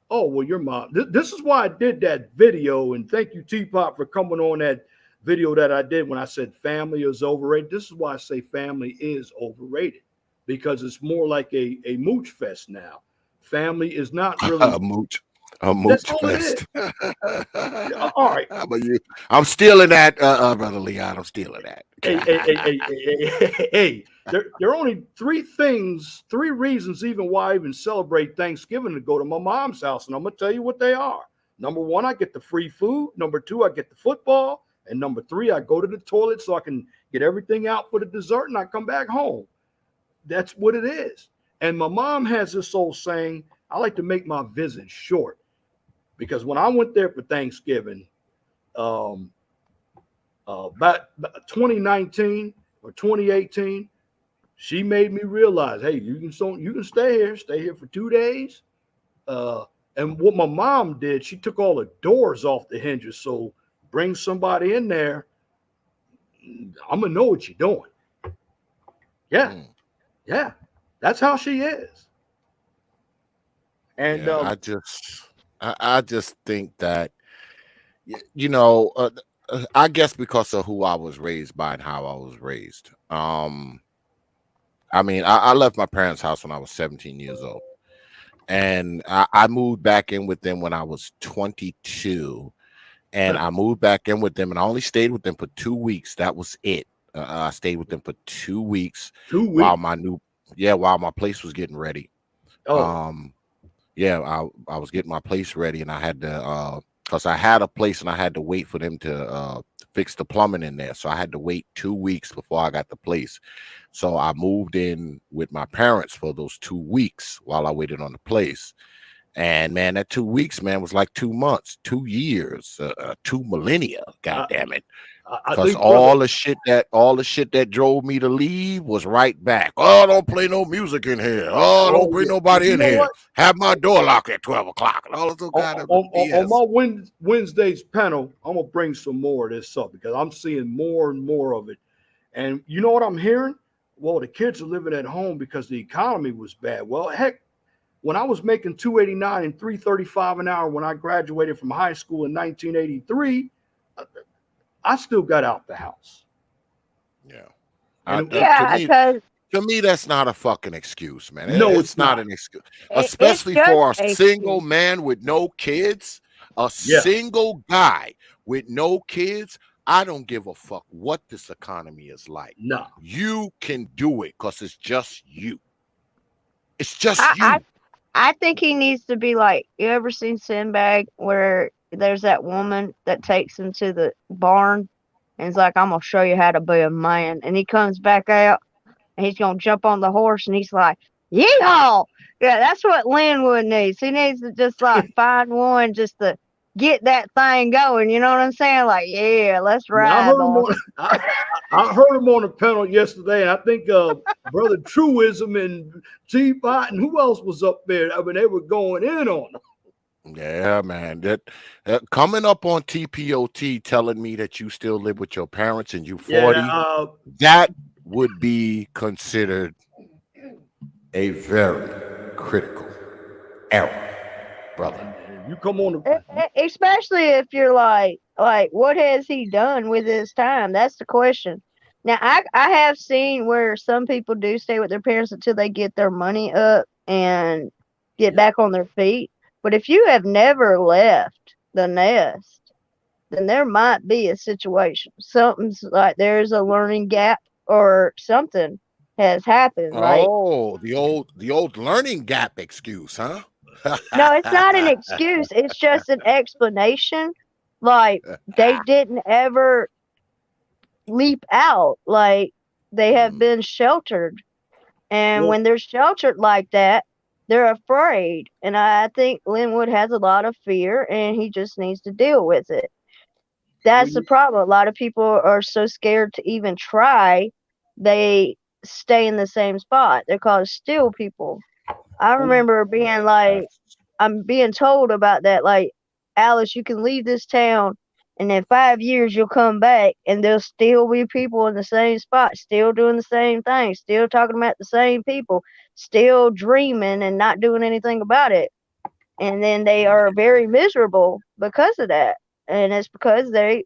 oh, well, your mom. This is why I did that video. And thank you, T.P.O.T, for coming on that video that I did when I said family is overrated. This is why I say family is overrated, because it's more like a mooch fest now. Family is not really. A mooch. A That's mooch all it is. fest. All right. I'm stealing that, brother Leon. I'm stealing that. Hey. There are only three reasons even why I even celebrate Thanksgiving to go to my mom's house. And I'm going to tell you what they are. Number one, I get the free food. Number two, I get the football. And number three, I go to the toilet so I can get everything out for the dessert and I come back home. That's what it is. And my mom has this old saying, I like to make my visits short. Because when I went there for Thanksgiving, about 2019 or 2018, she made me realize, hey, you can stay here for 2 days. And what my mom did, she took all the doors off the hinges. So bring somebody in there, I'm gonna know what you're doing. Yeah, that's how she is. And Yeah, I just think that I guess because of who I was raised by and how I was raised. I mean, I left my parents' house when I was 17 years old, and I moved back in with them when I was 22, and I moved back in with them, and I only stayed with them for 2 weeks. That was it. I stayed with them for 2 weeks. 2 weeks. While my place was getting ready. I was getting my place ready, and I had to because I had a place and I had to wait for them to fix the plumbing in there. So I had to wait 2 weeks before I got the place. So I moved in with my parents for those 2 weeks while I waited on the place. And man, that 2 weeks, man, was like 2 months, 2 years, 2 millennia. God damn it. Because all the shit that drove me to leave was right back. Oh, don't play no music in here. Oh, don't bring nobody in here. What? Have my door locked at 12 o'clock. And all this kind of on my Wednesday's panel, I'm gonna bring some more of this up because I'm seeing more and more of it. And you know what I'm hearing? Well, the kids are living at home because the economy was bad. Well, heck, when I was making $289 and $335 an hour when I graduated from high school in 1983. I still got out the house. Yeah. To me, that's not a fucking excuse, man. No, it's not an excuse. Especially for a single man with no kids, single guy with no kids. I don't give a fuck what this economy is like. No. You can do it because it's just you. It's just I, you. I think he needs to be like, you ever seen Sinbad where there's that woman that takes him to the barn and is like, I'm gonna show you how to be a man, and he comes back out and he's gonna jump on the horse and he's like, yeehaw! Yeah, that's what Linwood needs. He needs to just like find one just to get that thing going. You know what I'm saying? Like, yeah, let's Yeah, I ride, heard him boy. on I heard him on the panel yesterday, and I think Brother Truism and T.P.O.T and who else was up there? I mean, they were going in on him. Yeah, man. That coming up on T.P.O.T telling me that you still live with your parents and you 40, that would be considered a very critical error, brother. You come on the Especially if you're like, what has he done with his time? That's the question. Now, I have seen where some people do stay with their parents until they get their money up and get back on their feet. But if you have never left the nest, then there might be a situation. Something's like there's a learning gap or something has happened. Like, Oh, the old learning gap excuse, huh? no, it's not an excuse. It's just an explanation. Like, they didn't ever leap out. Like, they have been sheltered. And when they're sheltered like that, they're afraid. And I think Linwood has a lot of fear and he just needs to deal with it. That's the problem. A lot of people are so scared to even try, they stay in the same spot. They're called still people. I remember being like, I'm being told about that, like, Alice, you can leave this town and in 5 years you'll come back and there'll still be people in the same spot, still doing the same thing, still talking about the same people, still dreaming and not doing anything about it. And then they are very miserable because of that. And it's because they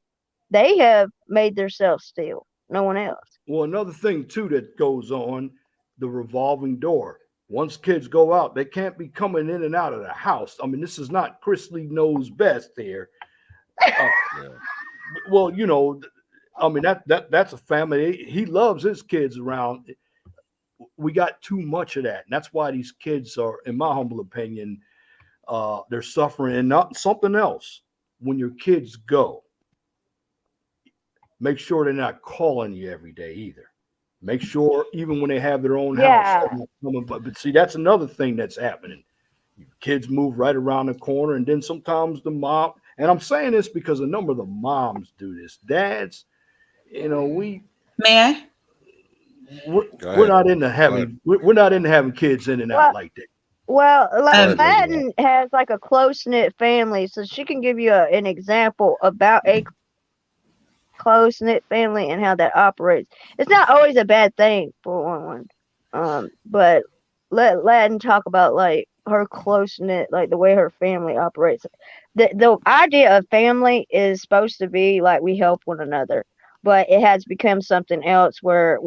have made themselves still, no one else. Well, another thing too that goes on, the revolving door. Once kids go out, they can't be coming in and out of the house. I mean, this is not Chris Lee knows best here. Well, you know, I mean that's a family. He loves his kids around. We got too much of that, and that's why these kids are, in my humble opinion, they're suffering. And not something else. When your kids go, make sure they're not calling you every day either. Make sure even when they have their own house. But see, that's another thing that's happening. Kids move right around the corner, and then sometimes the mom. And I'm saying this because a number of the moms do this. Dads, you know, we're not into having kids in and out like that. Well, Latin has like a close knit family, so she can give you an example about a close knit family and how that operates. It's not always a bad thing for one, but let Latin talk about like her close knit, like the way her family operates. The idea of family is supposed to be like we help one another, but it has become something else where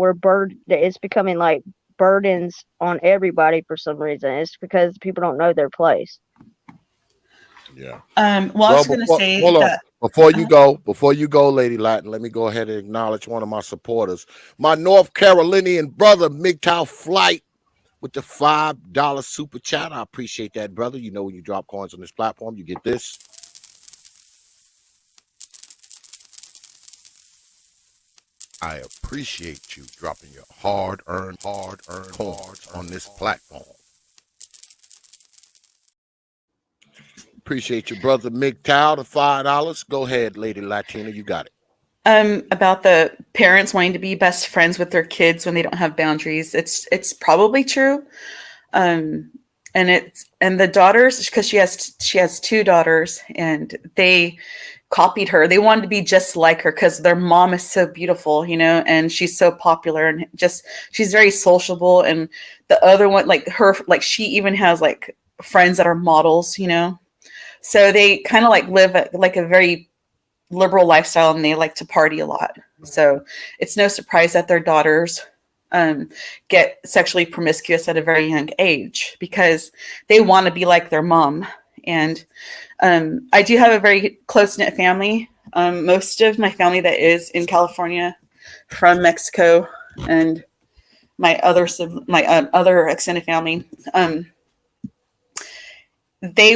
it's becoming like burdens on everybody for some reason. It's because people don't know their place. Yeah. I was going to say that. Before you go, Lady Latin, let me go ahead and acknowledge one of my supporters, my North Carolinian brother, MGTOW Flight, with the $5 super chat. I appreciate that, brother. You know, when you drop coins on this platform, you get this. I appreciate you dropping your hard-earned coins on this platform. Appreciate your brother MGTOW, the $5. Go ahead, Lady Latina, you got it. About the parents wanting to be best friends with their kids when they don't have boundaries. It's probably true. And the daughters, because she has two daughters, and they copied her. They wanted to be just like her because their mom is so beautiful, you know, and she's so popular and she's very sociable. And the other one, she even has like friends that are models, you know. So they kind of like live like a very liberal lifestyle, and they like to party a lot. So it's no surprise that their daughters get sexually promiscuous at a very young age because they want to be like their mom. And I do have a very close-knit family. Most of my family that is in California from Mexico, and my other other extended family, they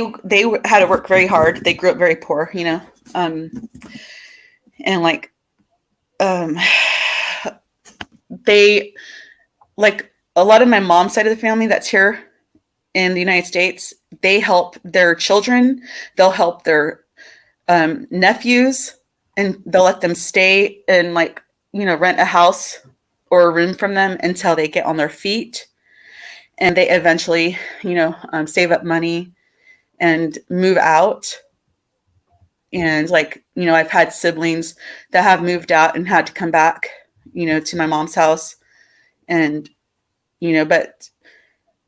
had to work very hard. They grew up very poor, you know, and like they, like a lot of my mom's side of the family that's here in the United States, they help their children, they'll help their nephews, and they'll let them stay and, like, you know, rent a house or a room from them until they get on their feet, and they eventually, you know, save up money and move out. And, like, you know, I've had siblings that have moved out and had to come back, you know, to my mom's house. And, you know, but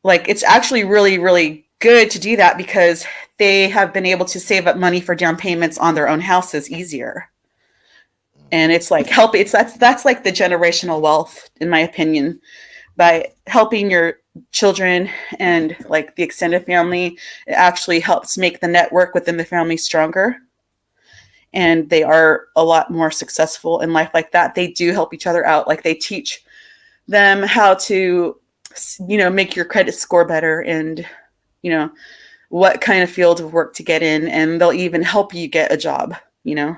like, it's actually really, really good to do that because they have been able to save up money for down payments on their own houses easier. And it's like that's like the generational wealth, in my opinion, by helping your children and like the extended family. It actually helps make the network within the family stronger. And they are a lot more successful in life like that. They do help each other out. Like, they teach them how to, you know, make your credit score better, and, you know, what kind of field of work to get in. And they'll even help you get a job, you know.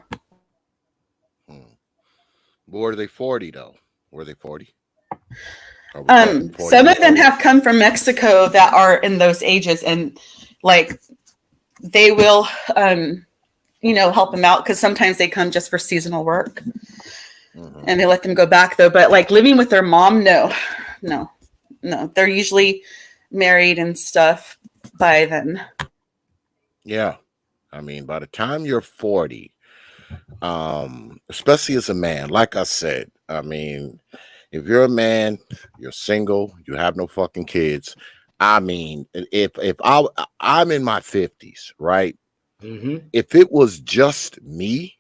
Were they 40 though? Were they 40? Some of them have come from Mexico that are in those ages, and like they will, you know, help them out because sometimes they come just for seasonal work, and they let them go back though. But like living with their mom, no, they're usually married and stuff by then. Yeah, I mean, by the time you're 40, especially as a man, like I said, I mean, if you're a man, you're single, you have no fucking kids. I mean, if I'm in my 50s, right? If it was just me,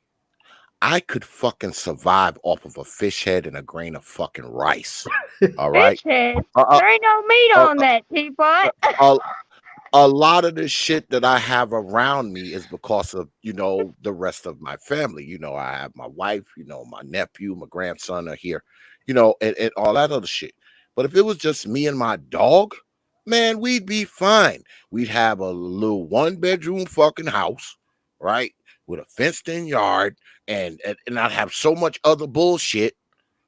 I could fucking survive off of a fish head and a grain of fucking rice. All right. Fish head. There ain't no meat on that, T.P.O.T. A lot of the shit that I have around me is because of, you know, the rest of my family. You know, I have my wife, you know, my nephew, my grandson are here, you know, and all that other shit. But if it was just me and my dog, man, we'd be fine. We'd have a little 1-bedroom fucking house, right? With a fenced in yard, and I'd have so much other bullshit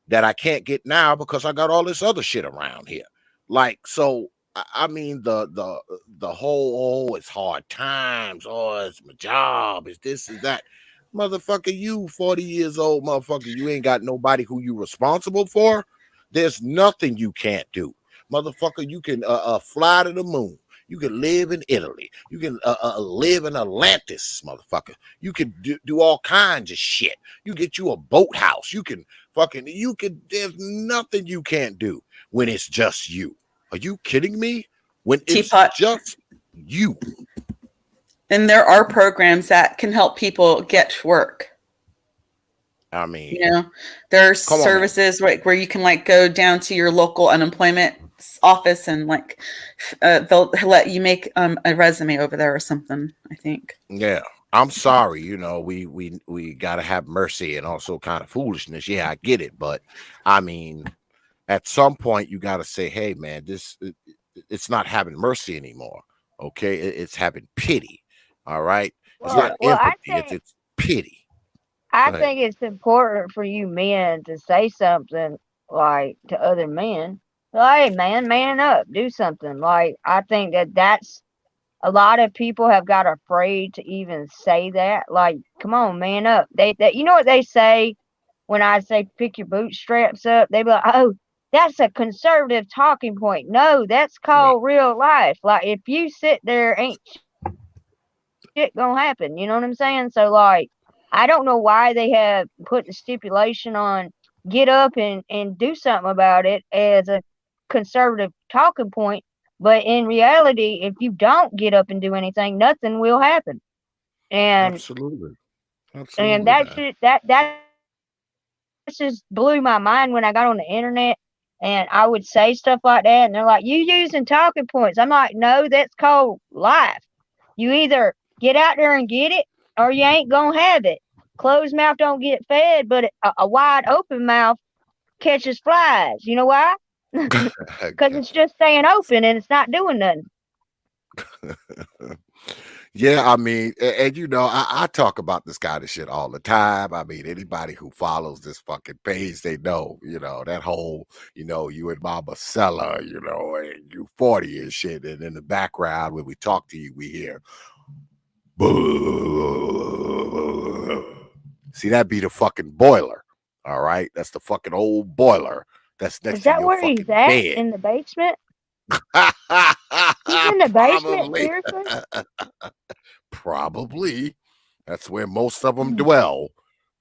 that I can't get now because I got all this other shit around here. Like, so I mean, the whole, oh, it's hard times, oh, it's my job, it's this, is that. Motherfucker, you 40 years old, motherfucker, you ain't got nobody who you responsible for. There's nothing you can't do. Motherfucker, you can fly to the moon. You can live in Italy. You can live in Atlantis, motherfucker. You can do all kinds of shit. You get you a boathouse. You can there's nothing you can't do when it's just you. Are you kidding me? When it's just you. And there are programs that can help people get work. I mean, you know, there's services where you can like go down to your local unemployment office and like they'll let you make a resume over there or something, I think. Yeah. I'm sorry, you know, we gotta have mercy and also kind of foolishness. Yeah, I get it, but I mean, at some point you gotta say, hey man, it's not having mercy anymore. Okay, it's having pity. All right, it's not empathy, it's pity. I think it's important for you men to say something like to other men, hey man, man up, do something. Like, I think that's a lot of people have got afraid to even say that. Like, come on, man up. They you know what they say when I say pick your bootstraps up? They be like, oh, that's a conservative talking point. No, that's called real life. Like, if you sit there, ain't shit gonna happen. You know what I'm saying? So like, I don't know why they have put the stipulation on get up and do something about it as a conservative talking point. But in reality, if you don't get up and do anything, nothing will happen. And absolutely. And that just blew my mind when I got on the internet and I would say stuff like that. And they're like, you using talking points. I'm like, no, that's called life. You either get out there and get it or you ain't going to have it. closed mouth don't get fed, but a wide open mouth catches flies. You know why? Because it's just staying open and it's not doing nothing. Yeah, I mean, and you know, I talk about this kind of shit all the time. I mean, anybody who follows this fucking page, they know, you know, that whole, you know, you and Mama Sella, you know, and you 40 and shit. And in the background, when we talk to you, we hear, see, that be the fucking boiler. All right. That's the fucking old boiler that's next Is to that your where he's fucking at bed. in the basement? He's in the basement, Probably. seriously? Probably. That's where most of them Mm. dwell.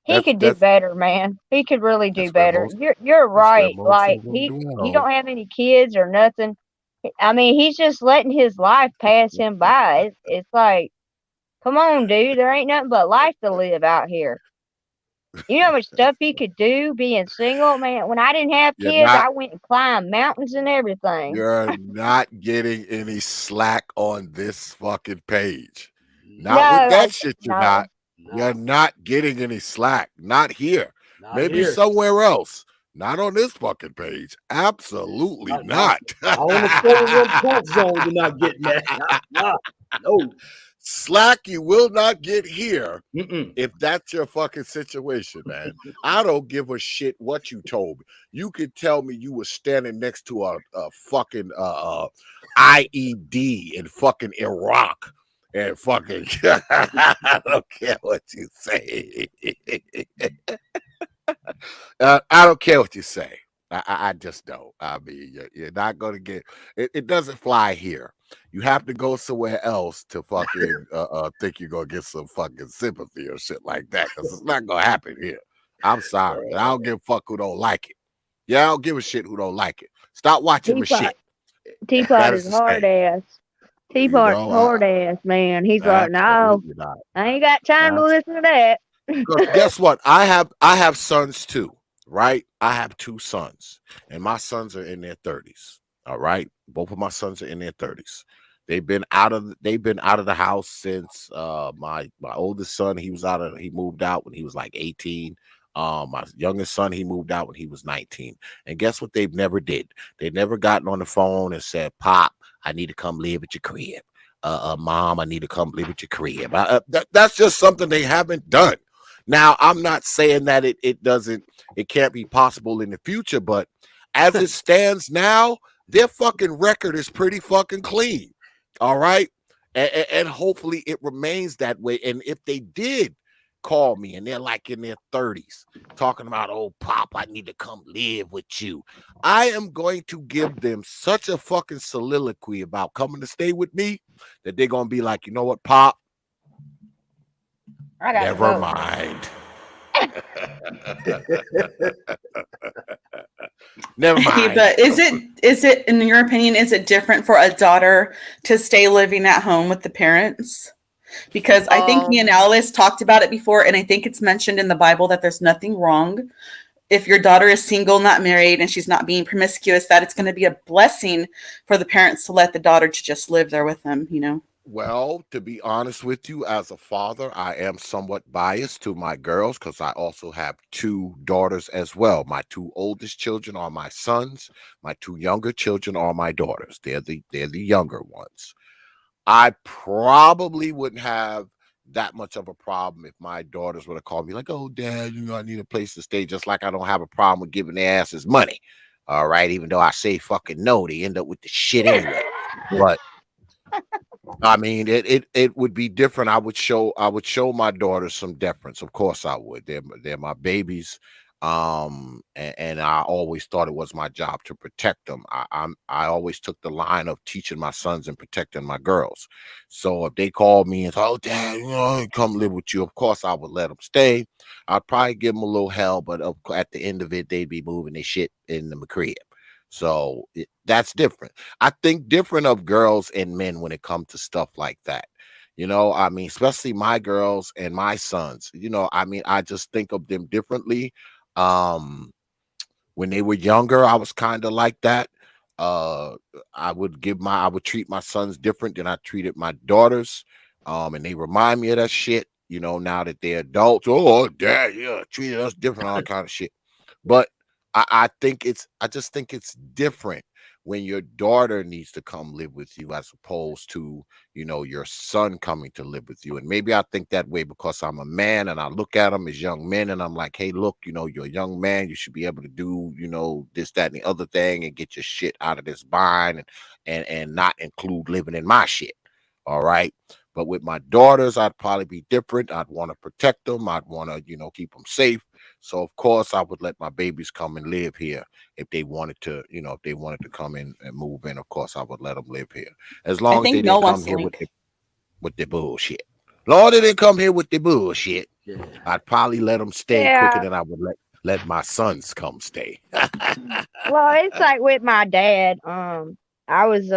He could do better, man. He could really do That's where better. most You're that's where right. most Like of them he dwell. don't have any kids or nothing. I mean, he's just letting his life pass him by. It's like, come on, dude. There ain't nothing but life to live out here. You know how much stuff he could do being single, man. When I didn't have You're kids, not I went and climbed mountains and everything. you're not getting any slack on this fucking page. No, Not with that shit, you're no. not. You're not getting any slack. Not here. Not Maybe here. somewhere else. Not on this fucking page. Absolutely not. I want to throw one punk zone. You're not getting that. No. Slack you will not get here Mm-mm. if that's your fucking situation, man. I don't give a shit what you told me. You could tell me you were standing next to a fucking IED in fucking Iraq and fucking I don't care what you say. I don't care what you say. I just don't. I mean, you're not going to get it doesn't fly here. You have to go somewhere else to fucking think you're going to get some fucking sympathy or shit like that, because it's not going to happen here. I'm sorry. I don't give a fuck who don't like it. Yeah, I don't give a shit who don't like it. Stop watching my T-Pot. shit. T-Pot That is is to hard say, ass. you T-Pot's know, hard ass, man. He's like, no, absolutely not. I ain't got time to That's listen to that. Because guess what? I have sons too, right? I have 2 sons, and my sons are in their 30s. All right, both of my sons are in their 30s. They've been out of the house since my oldest son, he moved out when he was like 18. My youngest son, he moved out when he was 19. And guess what? They've never did. They've never gotten on the phone and said, "Pop, I need to come live at your crib." Mom, I need to come live at your crib. That's just something they haven't done. Now, I'm not saying that it can't be possible in the future, but as it stands now, their fucking record is pretty fucking clean. All right. And hopefully it remains that way. And if they did call me and they're like in their 30s talking about, "Oh, Pop, I need to come live with you," I am going to give them such a fucking soliloquy about coming to stay with me that they're going to be like, "You know what, Pop? I gotta Never go. mind." Never mind. But is it in your opinion, is it different for a daughter to stay living at home with the parents? Because I think me and Alice talked about it before, and I think it's mentioned in the Bible that there's nothing wrong if your daughter is single, not married, and she's not being promiscuous, that it's going to be a blessing for the parents to let the daughter to just live there with them, you know? Well, to be honest with you, as a father, I am somewhat biased to my girls because I also have 2 daughters as well. My 2 oldest children are my sons. My 2 younger children are my daughters. They're the younger ones. I probably wouldn't have that much of a problem if my daughters would have called me like, "Oh, Dad, you know, I need a place to stay," just like I don't have a problem with giving their asses money. All right, even though I say fucking no, they end up with the shit anyway. But I mean, it would be different. I would show my daughters some deference. Of course, I would. They're my babies, and I always thought it was my job to protect them. I always took the line of teaching my sons and protecting my girls. So if they called me and said, "Oh, Dad, you know, I come live with you," of course I would let them stay. I'd probably give them a little hell, but at the end of it, they'd be moving their shit in the crib. So that's different. I think different of girls and men when it comes to stuff like that. You know, I mean, especially my girls and my sons. You know, I mean, I just think of them differently. Um, when they were younger, I was kind of like that. Uh, I would treat my sons different than I treated my daughters. And they remind me of that shit. you know, now that they're adults. Oh, dad, yeah, treated us different, all that kind of shit. But I just think it's different when your daughter needs to come live with you as opposed to, you know, your son coming to live with you. And maybe I think that way because I'm a man and I look at them as young men and I'm like, hey, look, you know, you're a young man. You should be able to do, you know, this, that, and the other thing and get your shit out of this bind and not include living in my shit. All right. But with my daughters, I'd probably be different. I'd want to protect them. I'd want to, you know, keep them safe. So of course I would let my babies come and live here if they wanted to, you know, if they wanted to come in and move in. Of course I would let them live here as I long as think they no didn't come one's here link. with the bullshit. Lord, they didn't come here with the bullshit. Yeah. I'd probably let them stay quicker Yeah. than I would let my sons come stay. Well, it's like with my dad. I was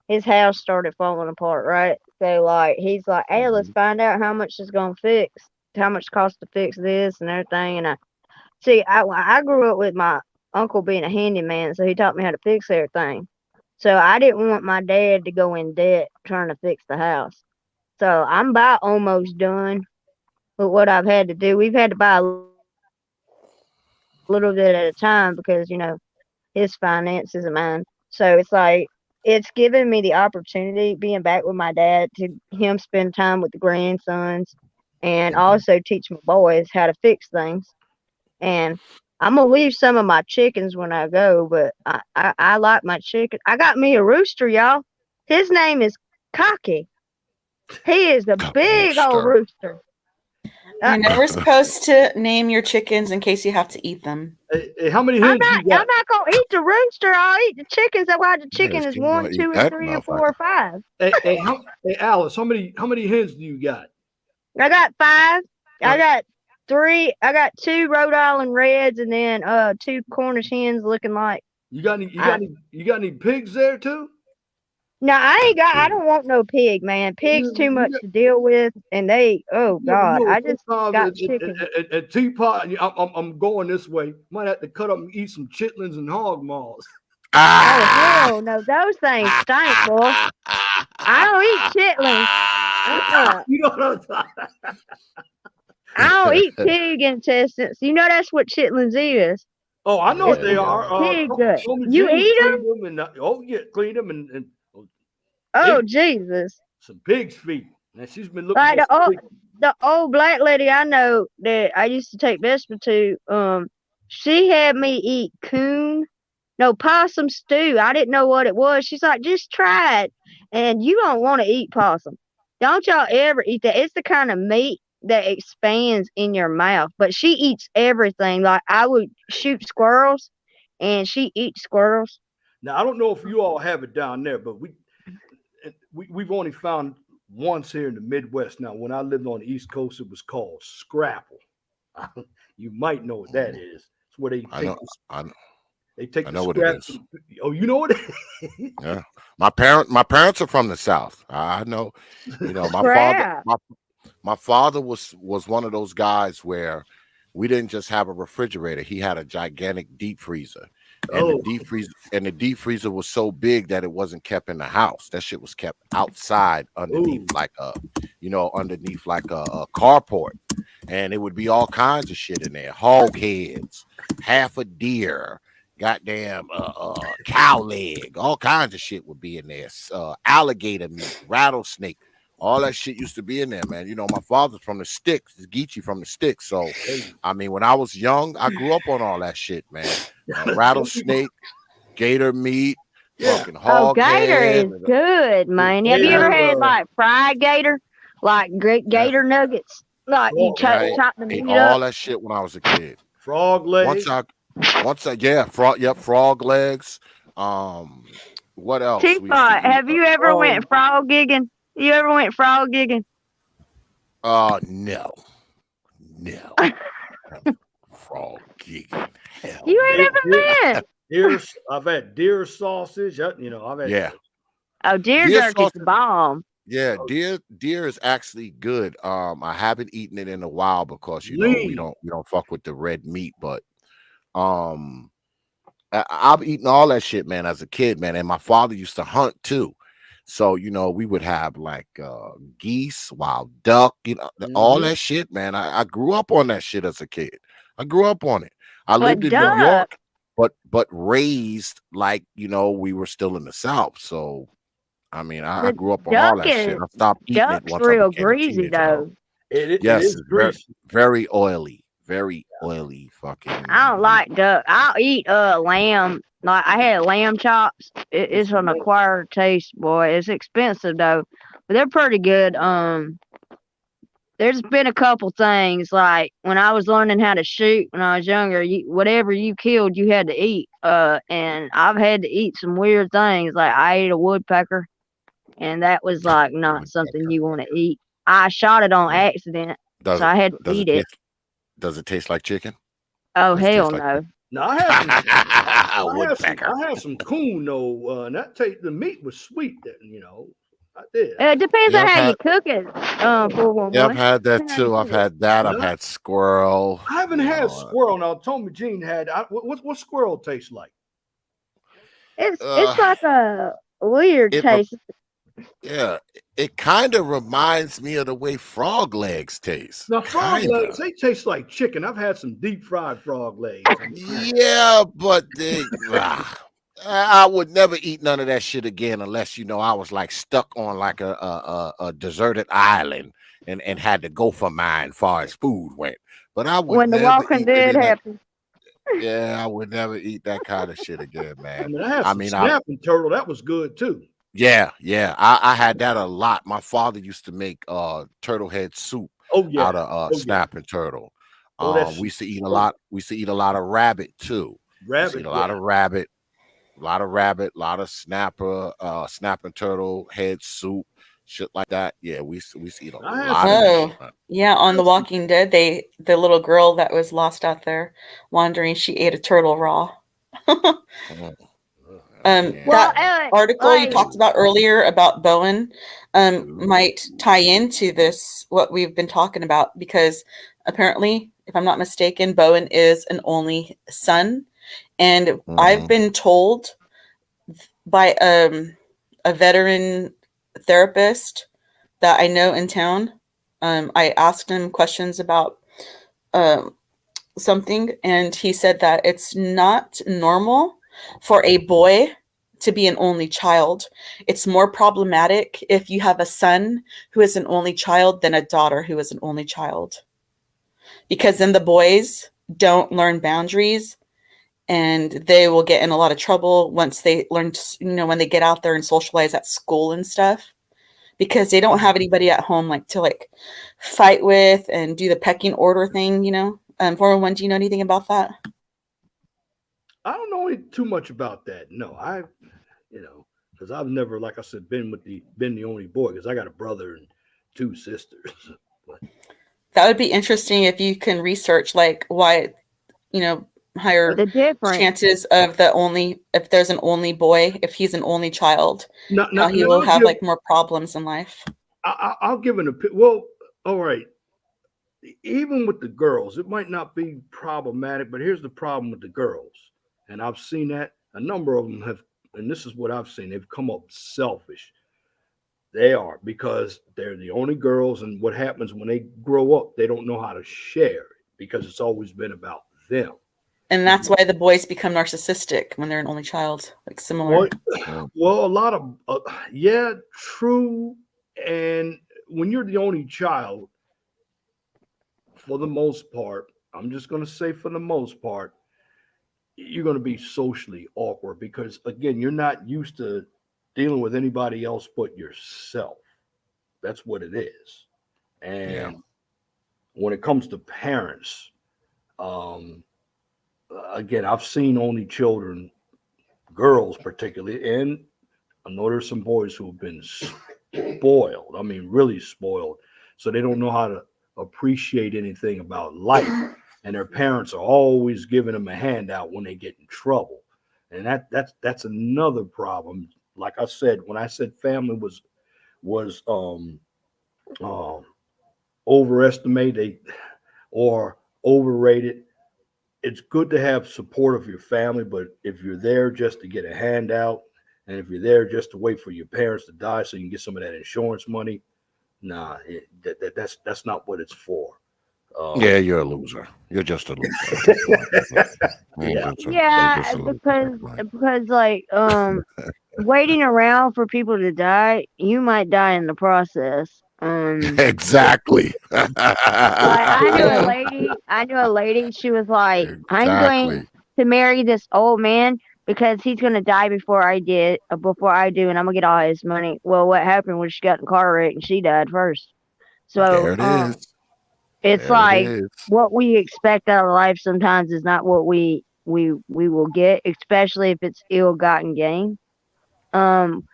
his house started falling apart, right? So like he's like, hey, let's find out how much it's gonna fix, how much it costs to fix this and everything. And I grew up with my uncle being a handyman, so he taught me how to fix everything. So I didn't want my dad to go in debt trying to fix the house. So I'm about almost done with what I've had to do. We've had to buy a little bit at a time because, you know, his finances and mine. So it's like it's given me the opportunity being back with my dad to him spend time with the grandsons and also teach my boys how to fix things. And I'm gonna leave some of my chickens when I go, but I like my chicken. I got me a rooster, y'all. His name is Cocky. He is a big old rooster. You're never supposed to name your chickens in case you have to eat them. Hey, how many hens you I'm got? not gonna eat the rooster. I'll eat the chickens. That's why the chicken is She's 1, gonna eat 2, and that 3, and 4, or motherfucker. 5. Hey, Alice, how many hens do you got? I got 5. I Right. got 3. I got 2 Rhode Island Reds, and then 2 Cornish hens looking like. You got any pigs there too? No, I don't want no pig, man. Pigs too much to deal with, and oh God, I just got Sometimes chickens. at T.P.O.T, I'm going this way. Might have to cut up and eat some chitlins and hog maws. Oh Ah! hell no, those things stink, boy. I don't eat chitlins. You know what I'm talking? I don't eat pig intestines. You know that's what chitlins is. Oh, I know Yeah, what they are. Pig gut. Coma You Jean eat them? cleaned them and cleaned them and Oh ate Jesus! some pig's feet. Now she's been looking Like for some pig. the old black lady I know that I used to take Vespa to. She had me eat possum stew. I didn't know what it was. She's like, just try it, and you don't want to eat possum. Don't y'all ever eat that? It's the kind of meat that expands in your mouth. But she eats everything. Like I would shoot squirrels, and she eats squirrels. Now I don't know if you all have it down there, but we've only found once here in the Midwest. Now, when I lived on the East Coast, it was called scrapple. You might know what that is. It's where they take they take I the know what it scraps. is. Oh, you know what? Yeah, my parents are from the South. I know, you know, Crap. my father was one of those guys where we didn't just have a refrigerator. He had a gigantic deep freezer. And Oh, the deep freezer was so big that it wasn't kept in the house. That shit was kept outside underneath ooh. underneath like a carport. And it would be all kinds of shit in there. Hog heads, half a deer, goddamn cow leg, all kinds of shit would be in there. Alligator meat, rattlesnake, all that shit used to be in there, man. You know, my father's from the sticks, the Geechee from the sticks. So, I mean, when I was young, I grew up on all that shit, man. Rattlesnake, gator meat, fucking hog Gator head. is good, man. Have you ever had like fried gator, like great gator nuggets? Like you chop the Ate meat up. all that shit when I was a kid. Frog legs. Frog legs. What else? We used to T.P.O.T, eat. have you ever went frog gigging? You ever went frog gigging? No. Frog gigging. Hell You ain't ever been. I've had deer sausage. You know, I've had. Oh, deer jerky's the bomb. Yeah, deer is actually good. I haven't eaten it in a while because you know we don't fuck with the red meat, but I've eaten all that shit, man, as a kid, man. And my father used to hunt too. So, we would have like geese, wild duck, all Mhm. that shit, man. I grew up on that shit as a kid. I grew up on it. I lived But in New Yeah. duck, York, but raised like, we were still in the South. So, I mean, I the grew up on all duck that shit. is I stopped eating it duck's once I real became a greasy teenager, though. though. It Yes, is it's greasy. very oily, very oily. I don't Fucking like duck. I'll eat lamb. Like I had lamb chops. It's It's an man, acquired taste, boy. It's expensive though, but they're pretty good. There's been a couple things like when I was learning how to shoot when I was younger. Whatever you killed, you had to eat. And I've had to eat some weird things. Like I ate a woodpecker, and that was like not something woodpecker. you want to eat. I shot it on Yeah. accident, Does so it I had to does it eat it. taste does it taste like chicken? Oh Does it hell taste like no! chicken? now Woodpecker. I had some coon though, and the meat was sweet. Then I did. It depends Yeah, on I've how you had cook it. 411. yeah, I've had that Depends on how you too. I've cook it. had that. I've Now, had squirrel. I haven't had squirrel. Now, Tommy Jean had. What squirrel tastes like? It's Uh, like a weird it re- taste. yeah, it kind of reminds me of the way frog legs taste. Now, frog legs, Kinda. they taste like chicken. I've had some deep fried frog legs. Yeah, but I would never eat none of that shit again unless I was like stuck on like a deserted island and had to go for mine far as food went. But I would When the never Walking eat any Dead of that. happens. Yeah, I would never eat that kind of shit again, I man. mean, I had I some mean, I snapping turtle. That was good too. yeah, I had that a lot. My father used to make turtle head soup Oh yeah. out of Oh yeah. snapping turtle. Oh, that We shit. used to eat a Oh, lot. We used to eat a lot of rabbit too. We used to eat rabbit. a lot Yeah. of rabbit, a lot of snapping turtle head soup, shit like that. Yeah, we used to eat a I had lot of some. that shit, Oh, man. yeah, on The Walking Dead, the little girl that was lost out there wandering, she ate a turtle raw. Mm, Yeah. Well, yeah. That article you like talked about earlier about Bowen Ooh. might tie into this what we've been talking about because apparently, if I'm not mistaken, Bowen is an only son, and I've Mhm. been told by a veteran therapist that I know in town. I asked him questions about um, something, and he said that it's not normal for a boy to be an only child. It's more problematic if you have a son who is an only child than a daughter who is an only child, because then the boys don't learn boundaries and they will get in a lot of trouble once they learn to, when they get out there and socialize at school and stuff because they don't have anybody at home to fight with and do the pecking order thing. 401, do you know anything about that? I don't know too much about that. No, because I've never, like I said, been the only boy. Because I got a brother and two sisters. But That would be interesting if you can research why, higher the difference. chances of if there's an only boy, if he's an only child, now, how now, he now will I'll have give more problems in life. I'll give an opinion. Well, all right. Even with the girls, it might not be problematic, but here's the problem with the girls, and I've seen that a number of them have, and this is what I've seen. They've come up selfish. They are because they're the only girls, and what happens when they grow up, they don't know how to share because it's always been about them. And that's why the boys become narcissistic when they're an only child, Well, similar. Mm. well, a lot of yeah, true. And when you're the only child, for the most part, I'm just going to say for the most part, you're going to be socially awkward because again, you're not used to dealing with anybody else but yourself. That's what it is. Yeah. And when it comes to parents, um, again, I've seen only children, girls particularly, and I know there's some boys who have been spoiled. I mean, really spoiled. So they don't know how to appreciate anything about life. And their parents are always giving them a handout when they get in trouble. And that's another problem. Like I said, when I said family was um overestimated or overrated, it's good to have support of your family, but if you're there just to get a handout, And if you're there just to wait for your parents to die so you can get some of that insurance money, nah, that's not what it's for. Yeah, you're a loser. You're just a loser at this point. Yeah. You're just Yeah, a loser at this point. because like waiting around for people to die, you might die in the process. Exactly. Like True. I knew a lady, she was like, I'm going Exactly. to marry this old man because he's gonna die before I do, and I'm gonna get all his money. Well, what happened was she got in a car wreck and she died first. So There it is. it's There it like is. what we expect out of life sometimes is not what we will get, especially if it's ill-gotten gain. Um,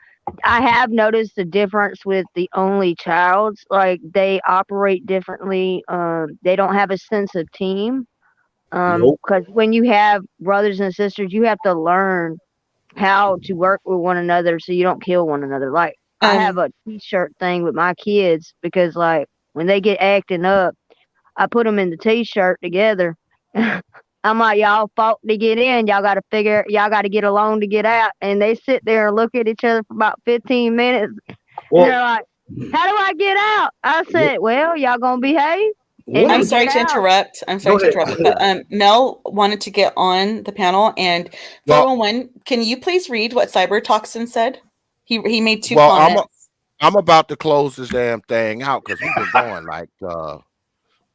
I have noticed the difference with the only childs. Like they operate differently. They don't have a sense of team. Nope. Because when you have brothers and sisters, you have to learn how to work with one another so you don't kill one another. Like I have Um, a t-shirt thing with my kids because like when they get acting up, I put them in the t-shirt together. I'm like, y'all fought to get in. Y'all got to get along to get out. And they sit there and look at each other for about 15 minutes. And they're Well, like, how do I get out? I said, well, y'all going to behave and one I'm of then sorry get to out. interrupt. I'm go sorry to ahead. interrupt, but Mel wanted to get on the panel, and Well, 411, can you please read what Cybertoxin said? He made two well, comments. I'm about to close this damn thing out because we've been going like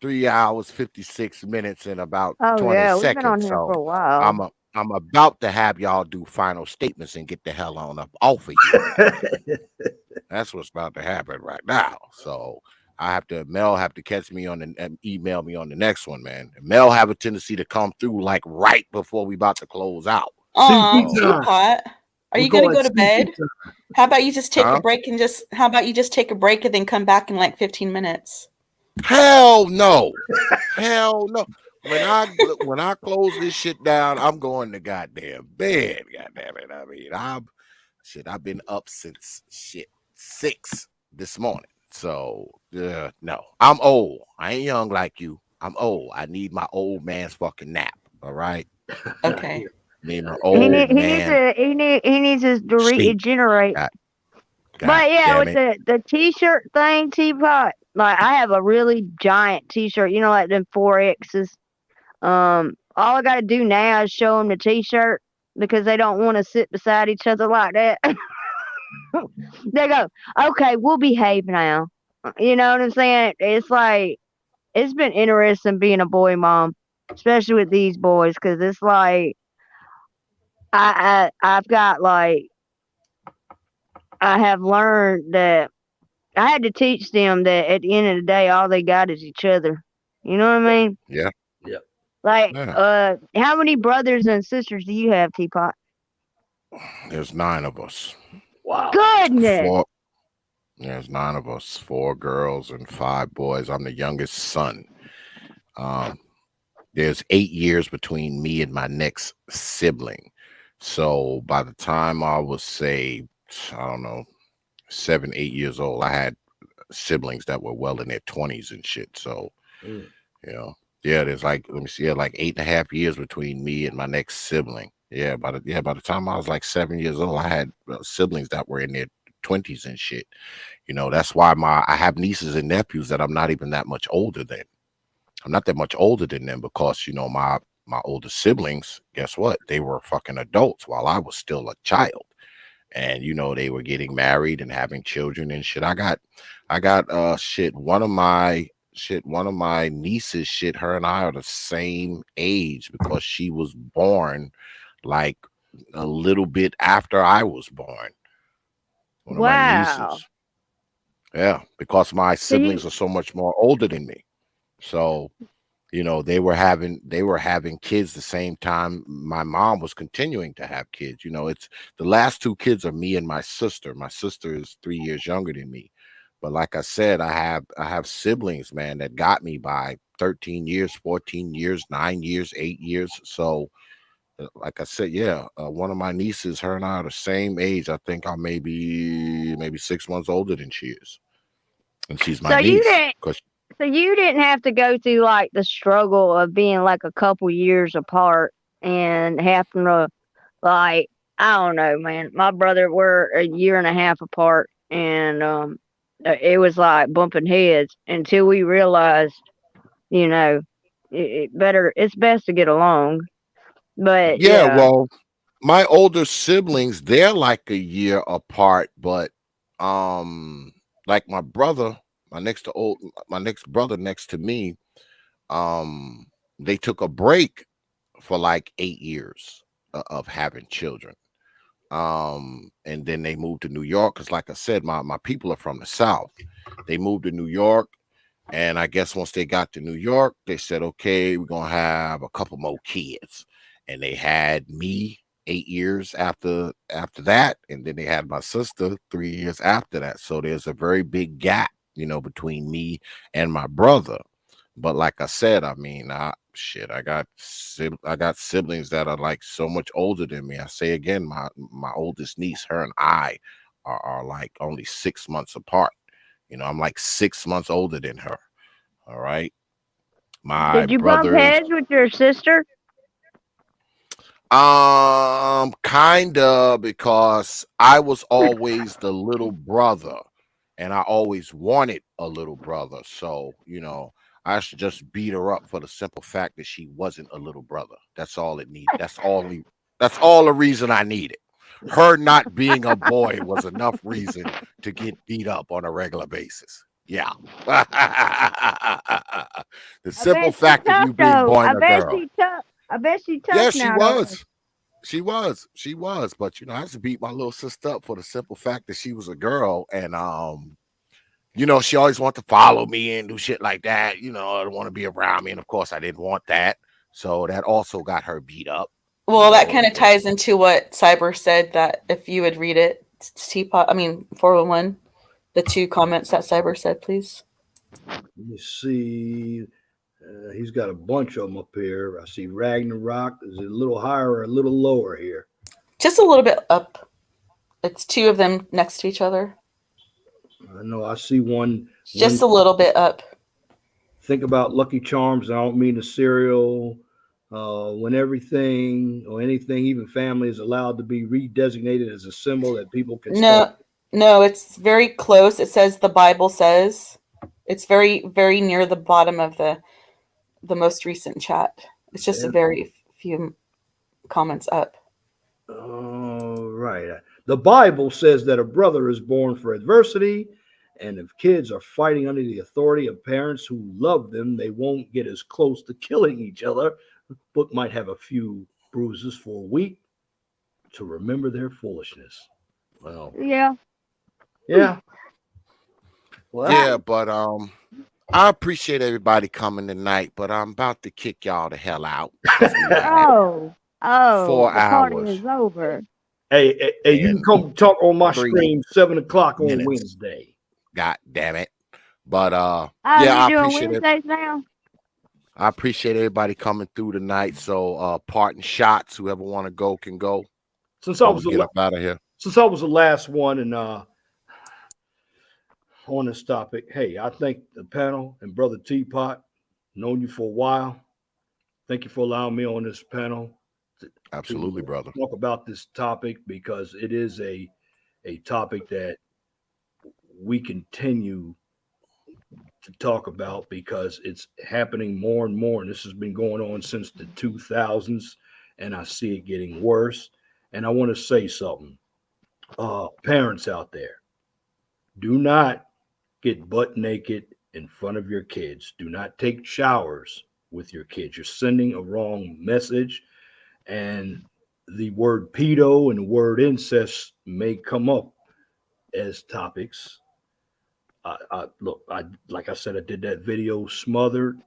3 hours 56 minutes and about Oh, 20 yeah. We've been on seconds. here for So a while. I'm about to have y'all do final statements and get the hell on up off of here. That's what's about to happen right now. So Mel have to catch me on and email me on the next one, man. And Mel have a tendency to come through like right before we about to close out. CP Aw, So, time. Teapot, are We're you gonna going go to CP bed? time. How about you just take a huh? break and how about you just take a break and then come back in like 15 minutes? Hell no. Hell no. When I close this shit down, I'm going to goddamn bed. Goddamn it. I mean, I've been up since 6 this morning. So no. I'm old. I ain't young like you. I'm old. I need my old man's fucking nap. All right. Okay. Need my He old need, he needs man to he needs to sleep. regenerate. God, God But yeah, damn with it. the t-shirt thing, Teapot, like I have a really giant t-shirt, you know, like them 4X's. All I gotta do now is show them the t-shirt because they don't want to sit beside each other like that. They go, okay, we'll behave now. You know what I'm saying? It's like it's been interesting being a boy mom, especially with these boys, because it's like I've got like I have learned that I had to teach them that at the end of the day, all they got is each other. You know what I mean? Yeah. Yeah. Like, Yeah. how many brothers and sisters do you have, Teapot? There's 9 of us. Wow. Goodness. 4 There's 9 of us, 4 girls and 5 boys. I'm the youngest son. Um, there's 8 years between me and my next sibling. So by the time I was, say, I don't know, 7, 8 years old, I had siblings that were well in their 20s and shit. So, Mm. you know, yeah, there's like, let me see, like 8.5 years between me and my next sibling. Yeah, by the time I was like 7 years old, I had siblings that were in their 20s and shit. You know, that's why I have nieces and nephews that I'm not even that much older than. I'm not that much older than them because, you know, my older siblings, guess what? They were fucking adults while I was still a child. And you know, they were getting married and having children and shit. I got one of my nieces, shit, her and I are the same age because she was born like a little bit after I was born. One of my Wow. nieces. Yeah, because my See, siblings are so much more older than me. So, you know, they were having kids the same time my mom was continuing to have kids. You know, it's the last 2 kids are me and my sister. My sister is 3 years younger than me. But like I said, I have siblings, man, that got me by 13 years, 14 years, 9 years, 8 years. So, like I said, yeah, one of my nieces, her and I are the same age. I think I'm maybe 6 months older than she is, and she's my so you niece. didn't, Cause so you didn't have to go through like the struggle of being like a couple years apart and having to like I don't know, man. My brother, we're a year and a half apart, and it was like bumping heads until we realized, you know, it's best to get along. But Yeah, yeah, well, my older siblings, they're like a year apart, but like my next brother next to me, um, they took a break for like 8 years of having children. And then they moved to New York because, like I said, my people are from the South. They moved to New York, and I guess once they got to New York, they said, okay, we're gonna have a couple more kids. And they had me 8 years after that, and then they had my sister 3 years after that. So there's a very big gap, between me and my brother. But like I said, I mean, I got siblings that are like so much older than me. I say again, my oldest niece, her and I are like only 6 months apart. I'm like 6 months older than her. All right. My did you bump brothers, heads with your sister? kinda, because I was always the little brother, and I always wanted a little brother. So, I should just beat her up for the simple fact that she wasn't a little brother. That's all it needed. That's all the reason I needed. Her not being a boy was enough reason to get beat up on a regular basis. Yeah. The I simple bet she fact of tough you being though. boy I and a bet girl. she tough. I bet she tough Yeah, she now though. was. She was. But I had to beat my little sister up for the simple fact that she was a girl. And she always wanted to follow me and do shit like that. I don't want to be around me. And of course I didn't want that. So that also got her beat up. Well, that kind of And ties into what Cyber said, that if you would read it, Teapot, 411, the two comments that Cyber said, please. Let me see. He's got a bunch of them up here. I see Ragnarok. Is it a little higher or a little lower here? Just a little bit up. It's two of them next to each other. I know I see one. Just a little bit up. Think about Lucky Charms. I don't mean the cereal. When everything or anything, even family, is allowed to be redesignated as a symbol that people can start. No, it's very close. It says the Bible says. It's very, very near the bottom of the most recent chat. It's just a very few comments up. All right. The Bible says that a brother is born for adversity, and if kids are fighting under the authority of parents who love them, they won't get as close to killing each other, but might have a few bruises for a week to remember their foolishness. Well, Yeah. yeah. Well, yeah, but I appreciate everybody coming tonight, but I'm about to kick y'all the hell out because we had Oh, four the party hours is over. hey, you can and come talk on my 3 stream 7 o'clock on minutes. Wednesday. God damn it. But Oh, yeah, you doing Wednesdays now? I appreciate everybody coming through tonight. So parting shots, whoever want to go can go. Since I Before was we get up out of here. the last one, and on this topic, hey, I thank the panel and Brother T.P.O.T. Known you for a while. Thank you for allowing me on this panel Absolutely, to brother. talk about this topic, because it is a topic that we continue to talk about because it's happening more and more. And this has been going on since the 2000s, and I see it getting worse. And I want to say something. Parents out there, do not get butt naked in front of your kids. Do not take showers with your kids. You're sending a wrong message. And the word pedo and the word incest may come up as topics. Like I said, I did that video Smothered.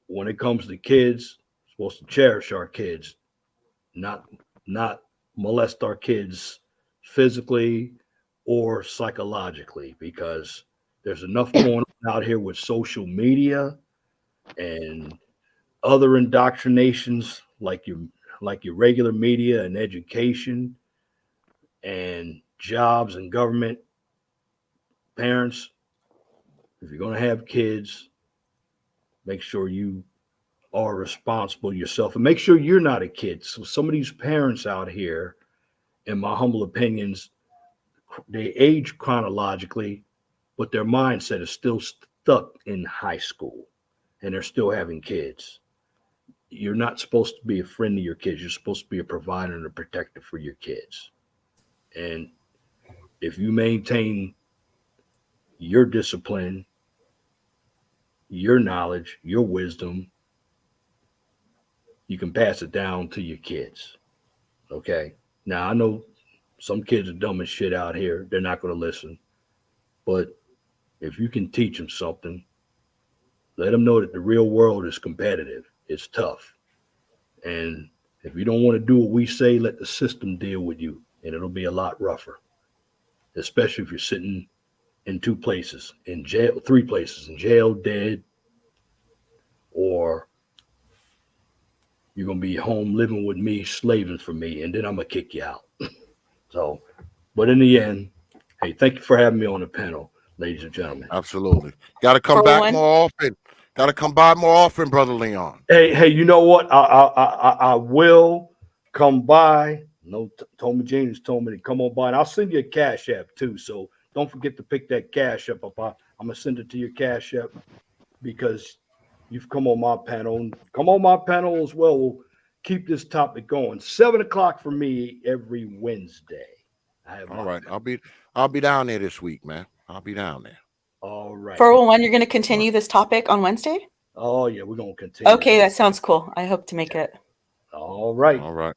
When it comes to kids, we're supposed to cherish our kids, not not molest our kids physically or psychologically, because there's enough going on out here with social media and other indoctrinations like your regular media and education and jobs and government. Parents, if you're going to have kids, make sure you are responsible yourself, and make sure you're not a kid. So some of these parents out here, in my humble opinions, they age chronologically, but their mindset is still stuck in high school, and they're still having kids. You're not supposed to be a friend to your kids. You're supposed to be a provider and a protector for your kids. And if you maintain your discipline, your knowledge, your wisdom, you can pass it down to your kids. Okay. Now, I know some kids are dumb as shit out here. They're not going to listen. But if you can teach them something, let them know that the real world is competitive. It's tough. And if you don't want to do what we say, let the system deal with you. And it'll be a lot rougher, especially if you're sitting in two places, in jail, three places, in jail, dead, or you're going to be home living with me, slaving for me, and then I'm going to kick you out. So, but in the end, hey, thank you for having me on the panel, ladies and gentlemen. Absolutely. Got to come For back one. more often. Got to come by more often, Brother Leon. Hey, you know what? I will come by. No, Tommy James told me to come on by, and I'll send you a Cash App too. So don't forget to pick that Cash App up. I'm gonna send it to your Cash App because you've come on my panel. Come on my panel as well. We'll keep this topic going. 7:00 for me every Wednesday. All right. I'll be down there this week, man. I'll be down there. All right. 401, you're going to continue this topic on Wednesday? Oh, yeah, we're going to continue. Okay, that sounds cool. I hope to make it. All right. All right.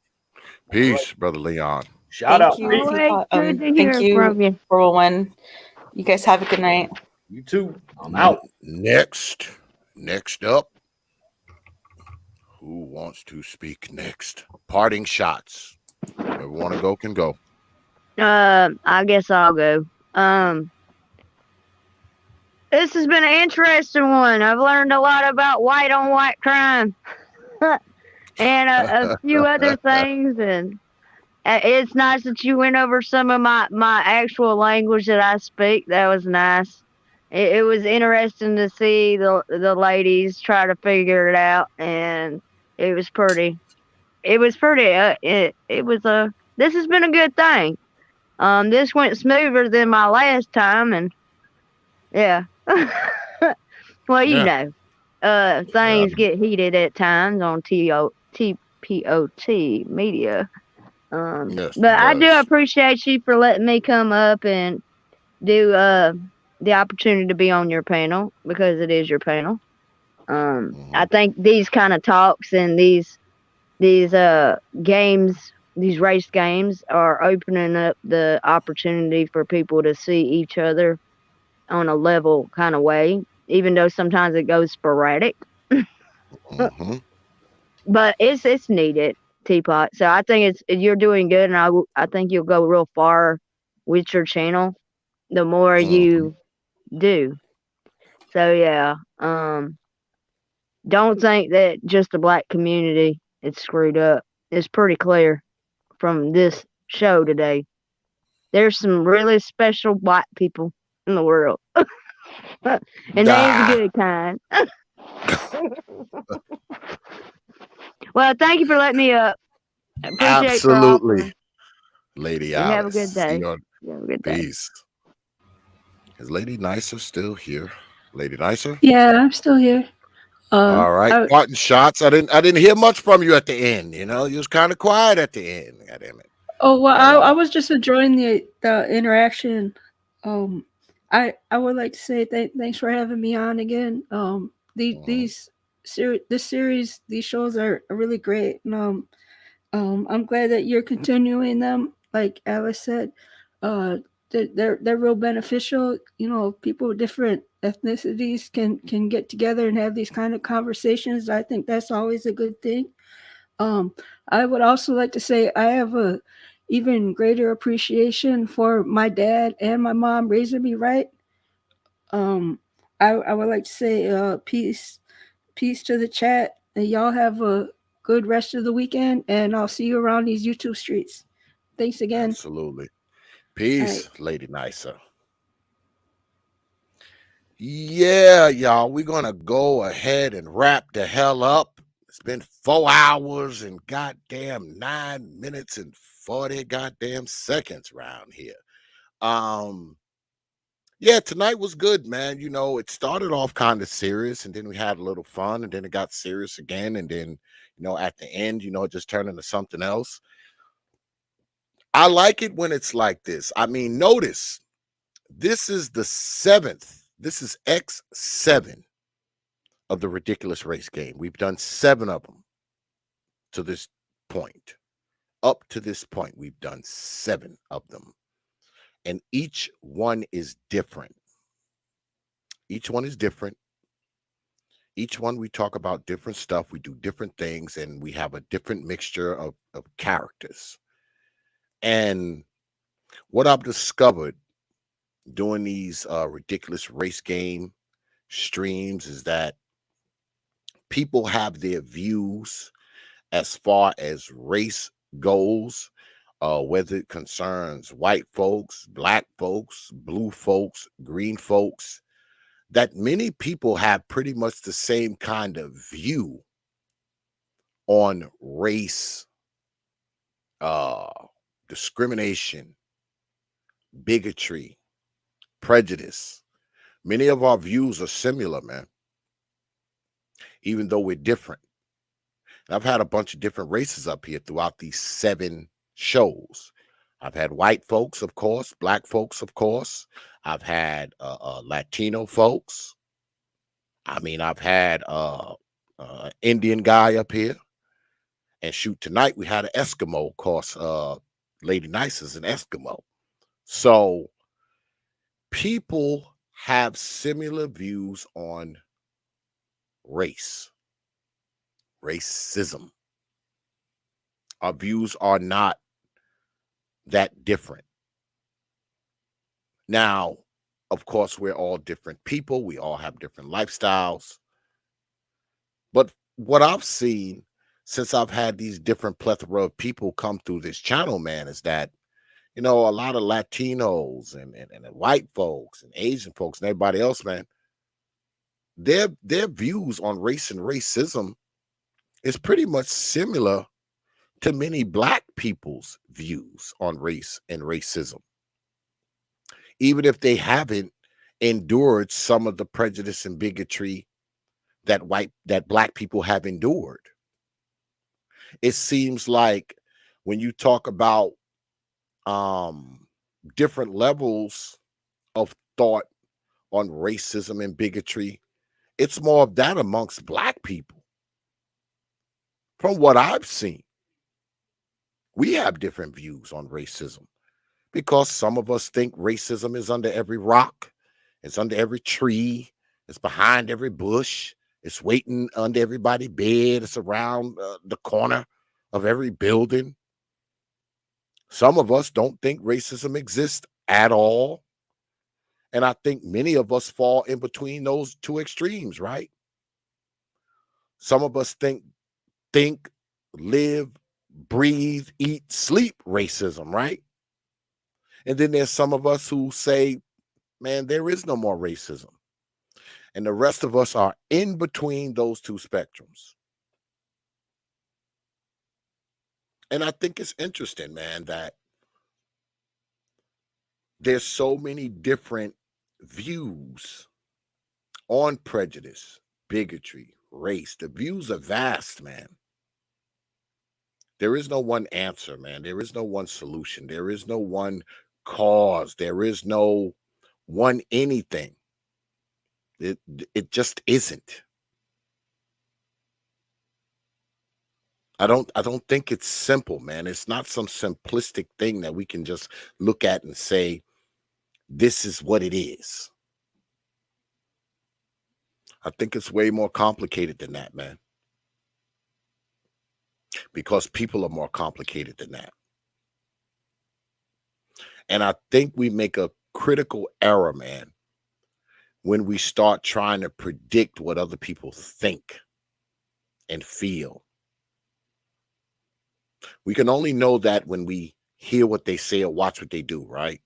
Peace, Brother Leon. Shout out. You, All right, good to thank hear you, from you. 401. You guys have a good night. You too. I'm out. Next up. Who wants to speak next? Parting shots. Whoever want to go can go. I guess I'll go. This has been an interesting one. I've learned a lot about white on white crime and a few other things. And it's nice that you went over some of my actual language that I speak. That was nice. It was interesting to see the ladies try to figure it out, and it was pretty. It was pretty. This has been a good thing. This went smoother than my last time, and yeah. Well, you know, things get heated at times on T.P.O.T media. Yes, But I do appreciate you for letting me come up and do the opportunity to be on your panel, because it is your panel. I think these kind of talks and these games, these race games, are opening up the opportunity for people to see each other on a level kind of way, even though sometimes it goes sporadic. But it's needed, Teapot. So I think you're doing good, and I think you'll go real far with your channel the more you do. So yeah, don't think that just the black community is screwed up. It's pretty clear from this show today. There's some really special black people in the world. And they're the good kind. Well, thank you for letting me up. Absolutely. Lady Alice. Have a good day. Have a good day. Peace. Is Lady Nicer still here? Lady Nicer? Yeah, I'm still here. All right. Parting shots. I didn't hear much from you at the end. You know, you was kind of quiet at the end. God damn it. Oh well, I was just enjoying the interaction. I would like to say thanks for having me on again. This series, these shows are really great, and I'm glad that you're continuing them. Like Alice said, they're real beneficial. You know, people with different ethnicities can get together and have these kind of conversations. I think that's always a good thing. I would also like to say I have a even greater appreciation for my dad and my mom raising me right. I would like to say peace to the chat, and y'all have a good rest of the weekend, and I'll see you around these YouTube streets. Thanks again. Absolutely. Peace, right. Lady Nicer. Yeah, y'all, we're gonna go ahead and wrap the hell up. It's been 4 hours and goddamn 9 minutes and 40 goddamn seconds around here. Yeah, tonight was good, man. You know, it started off kind of serious and then we had a little fun and then it got serious again. And then, at the end, it just turned into something else. I like it when it's like this. I mean, notice this is the 7th. This is X-7 of the ridiculous race game. We've done 7 of them to this point. Up to this point, we've done 7 of them. And each one is different. Each one is different. Each one we talk about different stuff. We do different things and we have a different mixture of characters. And what I've discovered doing these ridiculous race game streams is that people have their views as far as race goes, whether it concerns white folks, black folks, blue folks, green folks, that many people have pretty much the same kind of view on race, discrimination, bigotry, prejudice. Many of our views are similar, man, even though we're different. And I've had a bunch of different races up here throughout these 7 shows. I've had white folks, of course, black folks, of course. I've had Latino folks. I mean, I've had Indian guy up here. And shoot, tonight we had an Eskimo, of course. Lady Nice is an Eskimo. So people have similar views on race, racism. Our views are not that different. Now, of course, we're all different people. We all have different lifestyles. But what I've seen since I've had these different plethora of people come through this channel, man, is that, a lot of Latinos and white folks and Asian folks and everybody else, man, their views on race and racism is pretty much similar to many black people's views on race and racism, even if they haven't endured some of the prejudice and bigotry that black people have endured. It seems like when you talk about different levels of thought on racism and bigotry, it's more of that amongst black people. From what I've seen, we have different views on racism because some of us think racism is under every rock, it's under every tree, it's behind every bush, it's waiting under everybody's bed, it's around the corner of every building. Some of us don't think racism exists at all. And I think many of us fall in between those 2 extremes, right? Some of us think, live, breathe, eat, sleep racism, right? And then there's some of us who say, man, there is no more racism. And the rest of us are in between those 2 spectrums. And I think it's interesting, man, that there's so many different views on prejudice, bigotry, race. The views are vast, man. There is no one answer, man. There is no one solution. There is no one cause. There is no one anything. It just isn't. I don't think it's simple, man. It's not some simplistic thing that we can just look at and say, this is what it is. I think it's way more complicated than that, man. Because people are more complicated than that. And I think we make a critical error, man, when we start trying to predict what other people think and feel. We can only know that when we hear what they say or watch what they do, right?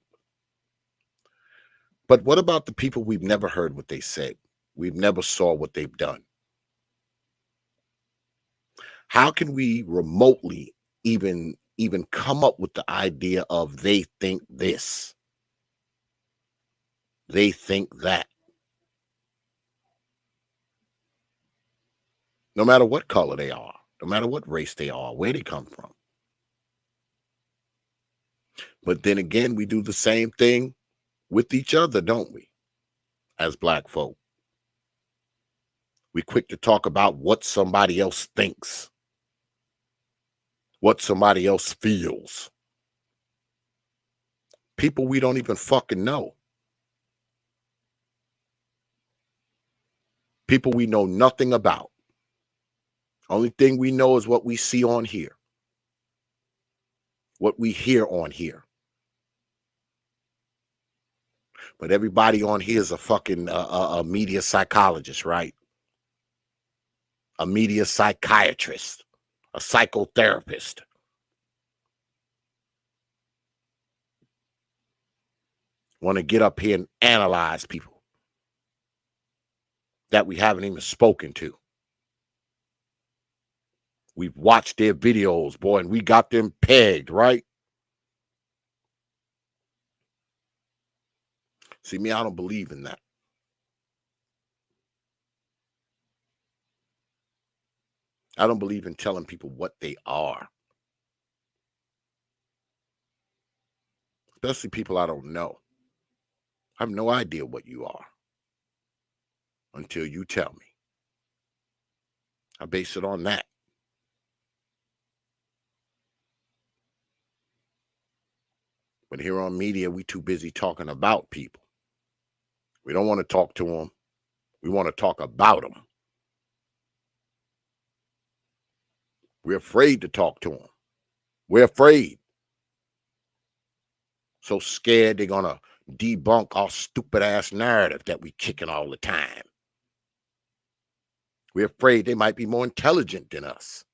But what about the people we've never heard what they said? We've never saw what they've done. How can we remotely even come up with the idea of they think this, they think that? No matter what color they are, no matter what race they are, where they come from. But then again, we do the same thing with each other, don't we? As black folk, we quick to talk about what somebody else thinks, what somebody else feels. People we don't even fucking know. People we know nothing about. Only thing we know is what we see on here, what we hear on here. But everybody on here is a fucking a media psychologist, right? A media psychiatrist, a psychotherapist. Want to get up here and analyze people that we haven't even spoken to. We've watched their videos, boy, and we got them pegged, right? See, me, I don't believe in that. I don't believe in telling people what they are, especially people I don't know. I have no idea what you are until you tell me. I base it on that. But here on media, we too busy talking about people. We don't want to talk to them. We want to talk about them. We're afraid to talk to them. We're afraid. So scared they're going to debunk our stupid ass narrative that we kicking all the time. We're afraid they might be more intelligent than us.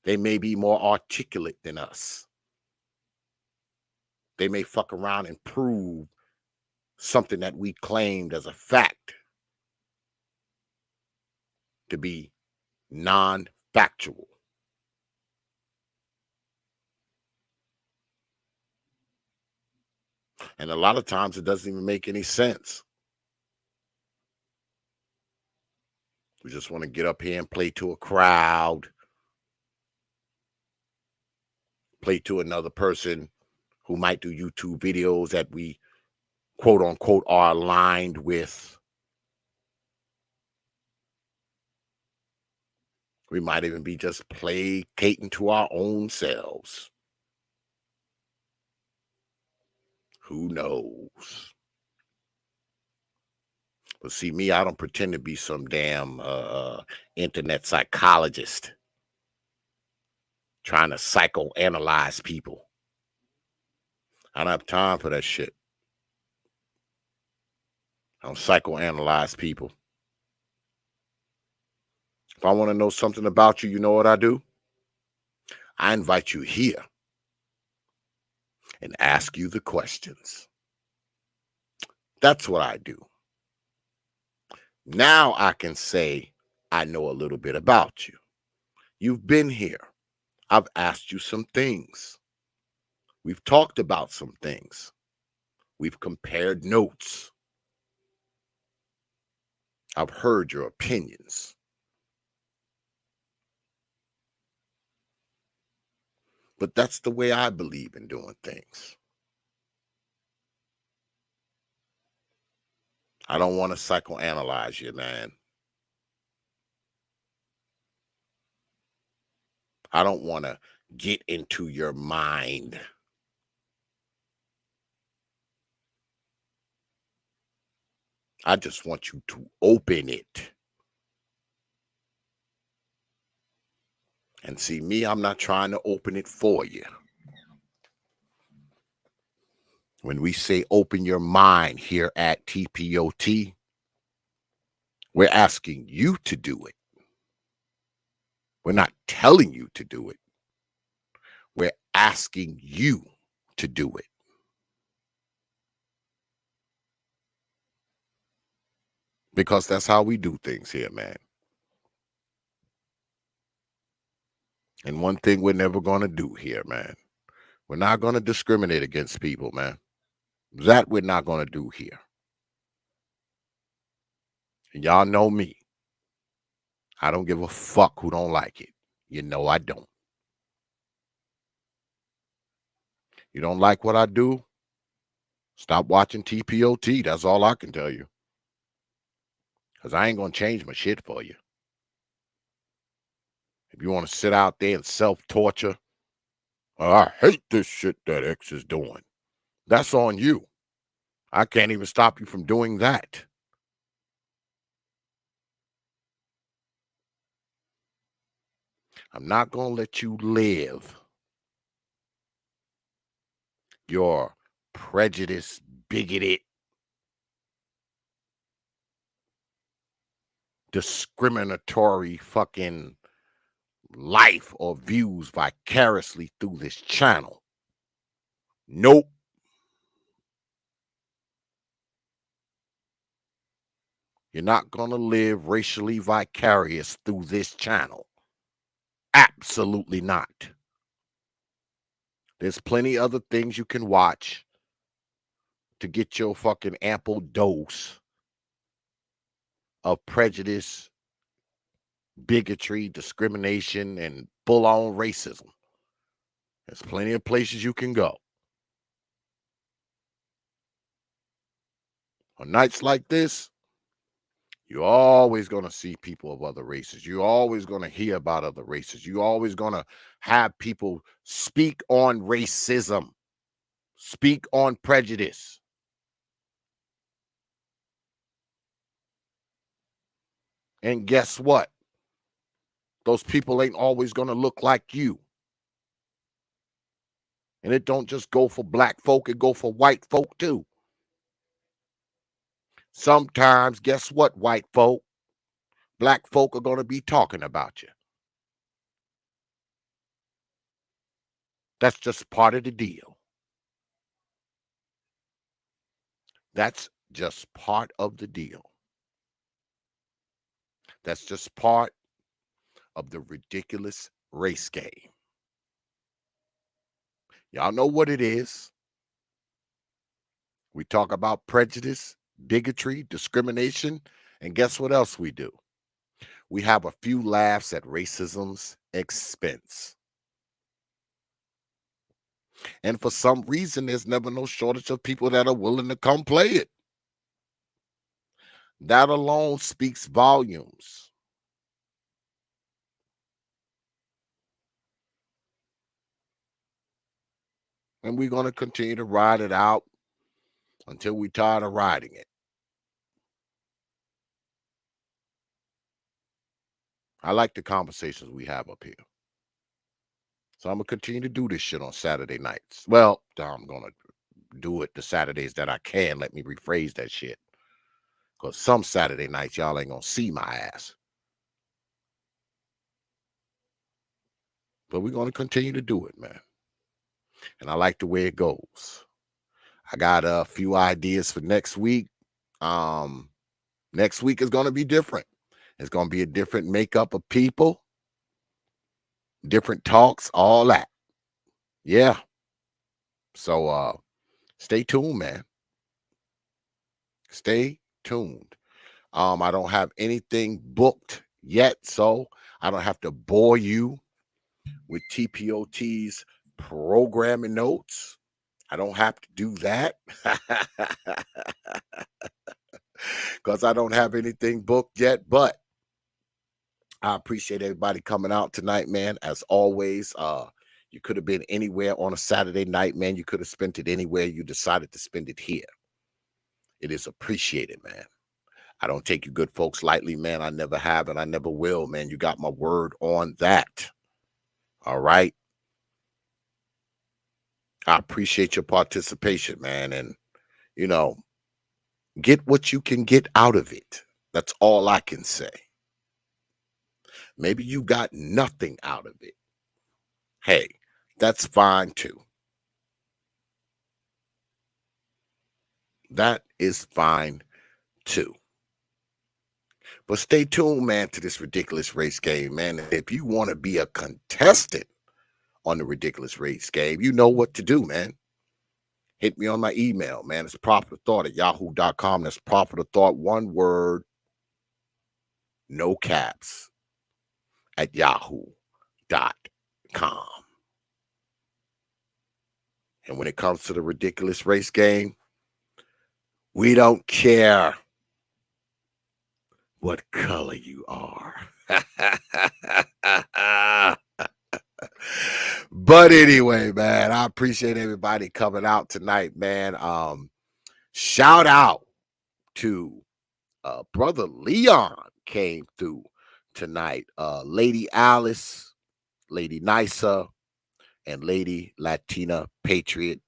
They may be more articulate than us. They may fuck around and prove something that we claimed as a fact to be non-factual. And a lot of times it doesn't even make any sense. We just want to get up here and play to a crowd, play to another person who might do YouTube videos that we quote unquote are aligned with. We might even be just placating to our own selves. Who knows? But see, me, I don't pretend to be some damn internet psychologist trying to psychoanalyze people. I don't have time for that shit. I don't psychoanalyze people. If I want to know something about you, you know what I do? I invite you here and ask you the questions. That's what I do. Now I can say I know a little bit about you. You've been here. I've asked you some things. We've talked about some things. We've compared notes. I've heard your opinions. But that's the way I believe in doing things. I don't want to psychoanalyze you, man. I don't want to get into your mind. I just want you to open it. And see, me, I'm not trying to open it for you. When we say open your mind here at T.P.O.T, we're asking you to do it. We're not telling you to do it. We're asking you to do it. Because that's how we do things here, man. And one thing we're never going to do here, man, we're not going to discriminate against people, man. That we're not going to do here. And y'all know me. I don't give a fuck who don't like it. You know I don't. You don't like what I do? Stop watching T.P.O.T. That's all I can tell you. Because I ain't going to change my shit for you. If you want to sit out there and self-torture, I hate this shit that X is doing. That's on you. I can't even stop you from doing that. I'm not going to let you live your prejudiced, bigoted, discriminatory fucking life or views vicariously through this channel. Nope. You're not going to live racially vicarious through this channel. Absolutely not. There's plenty other things you can watch to get your fucking ample dose of prejudice, bigotry, discrimination, and full-on racism. There's plenty of places you can go. On nights like this, you're always going to see people of other races. You're always going to hear about other races. You're always going to have people speak on racism, speak on prejudice. And guess what? Those people ain't always going to look like you. And it don't just go for black folk, it go for white folk too. Sometimes, guess what, white folk? Black folk are going to be talking about you. That's just part of the deal. That's just part of the deal. That's just part of the ridiculous race game. Y'all know what it is. We talk about prejudice, bigotry, discrimination, and guess what else we do? We have a few laughs at racism's expense. And for some reason, there's never no shortage of people that are willing to come play it. That alone speaks volumes. And we're going to continue to ride it out until we're tired of riding it. I like the conversations we have up here. So I'm going to continue to do this shit on Saturday nights. Well, I'm going to do it the Saturdays that I can. Let me rephrase that shit. Because some Saturday nights, y'all ain't going to see my ass. But we're going to continue to do it, man. And I like the way it goes. I got a few ideas for next week. Next week is going to be different. It's going to be a different makeup of people, different talks, all that. Yeah. So stay tuned, man. Stay tuned. I don't have anything booked yet, so I don't have to bore you with T.P.O.T's programming notes. I don't have to do that because I don't have anything booked yet, but I appreciate everybody coming out tonight, man. As always, you could have been anywhere on a Saturday night, man. You could have spent it anywhere. You decided to spend it here. It is appreciated, man. I don't take you good folks lightly, man. I never have and I never will, man. You got my word on that. All right. I appreciate your participation, man. And, you know, get what you can get out of it. That's all I can say. Maybe you got nothing out of it. Hey, that's fine too. That is fine too. But stay tuned, man, to this ridiculous race game, man. If you want to be a contestant on the ridiculous race game, you know what to do, man. Hit me on my email, man. It's properthought@yahoo.com. That's properthought, one word, no caps, at yahoo.com. And when it comes to the ridiculous race game, we don't care what color you are. But anyway, man, I appreciate everybody coming out tonight, man. Shout out to Brother Leon came through tonight. Lady Alice, Lady Nisa, and Lady Latina Patriot.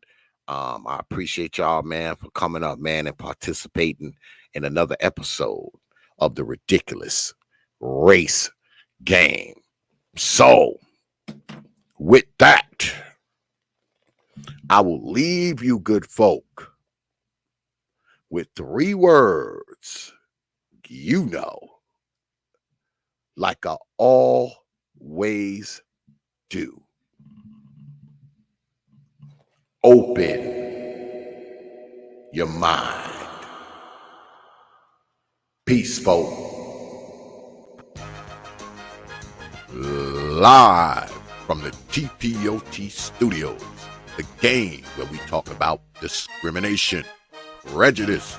I appreciate y'all, man, for coming up, man, and participating in another episode of the ridiculous race game. So, with that, I will leave you, good folk, with 3 words you know, like I always do. Open your mind. Peace, folk. Live from the T.P.O.T studios, the game where we talk about discrimination, prejudice,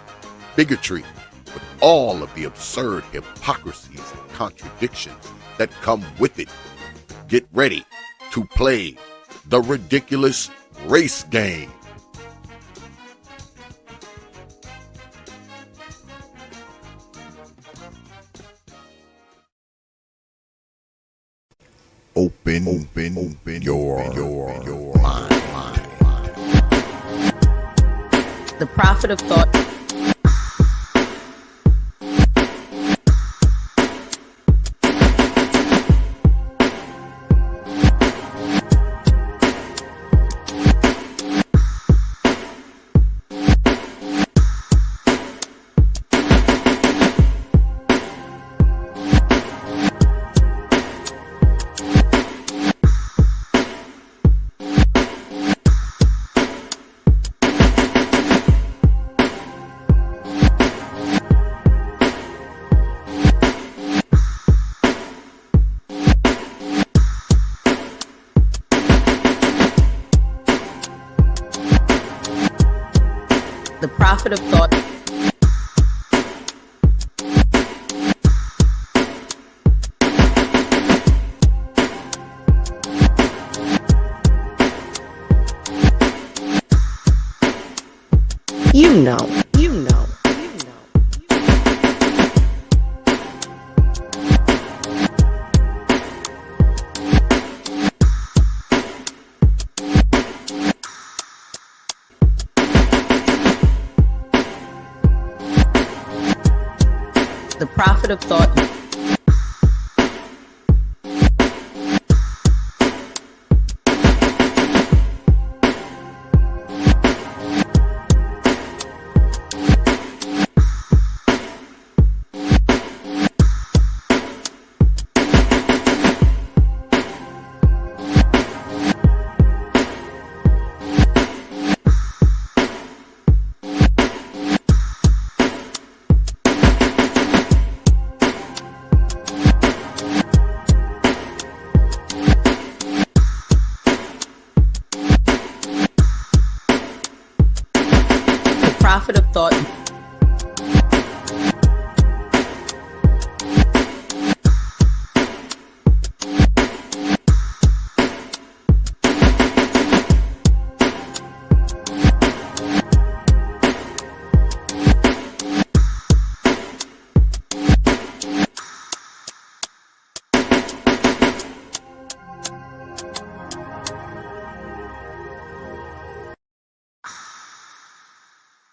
bigotry, with all of the absurd hypocrisies and contradictions that come with it. Get ready to play the ridiculous race game. Open your mind. The Prophet of Thought. The Prophet of Thought. You know. The Prophet of Thought. Prophet of Thought.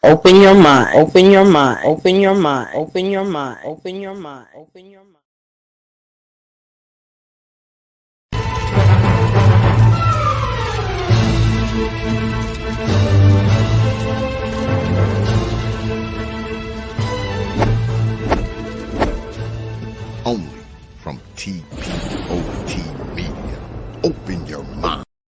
Open your mind, open your mind, open your mind, open your mind, open your mind, open your mind. T.P.O.T.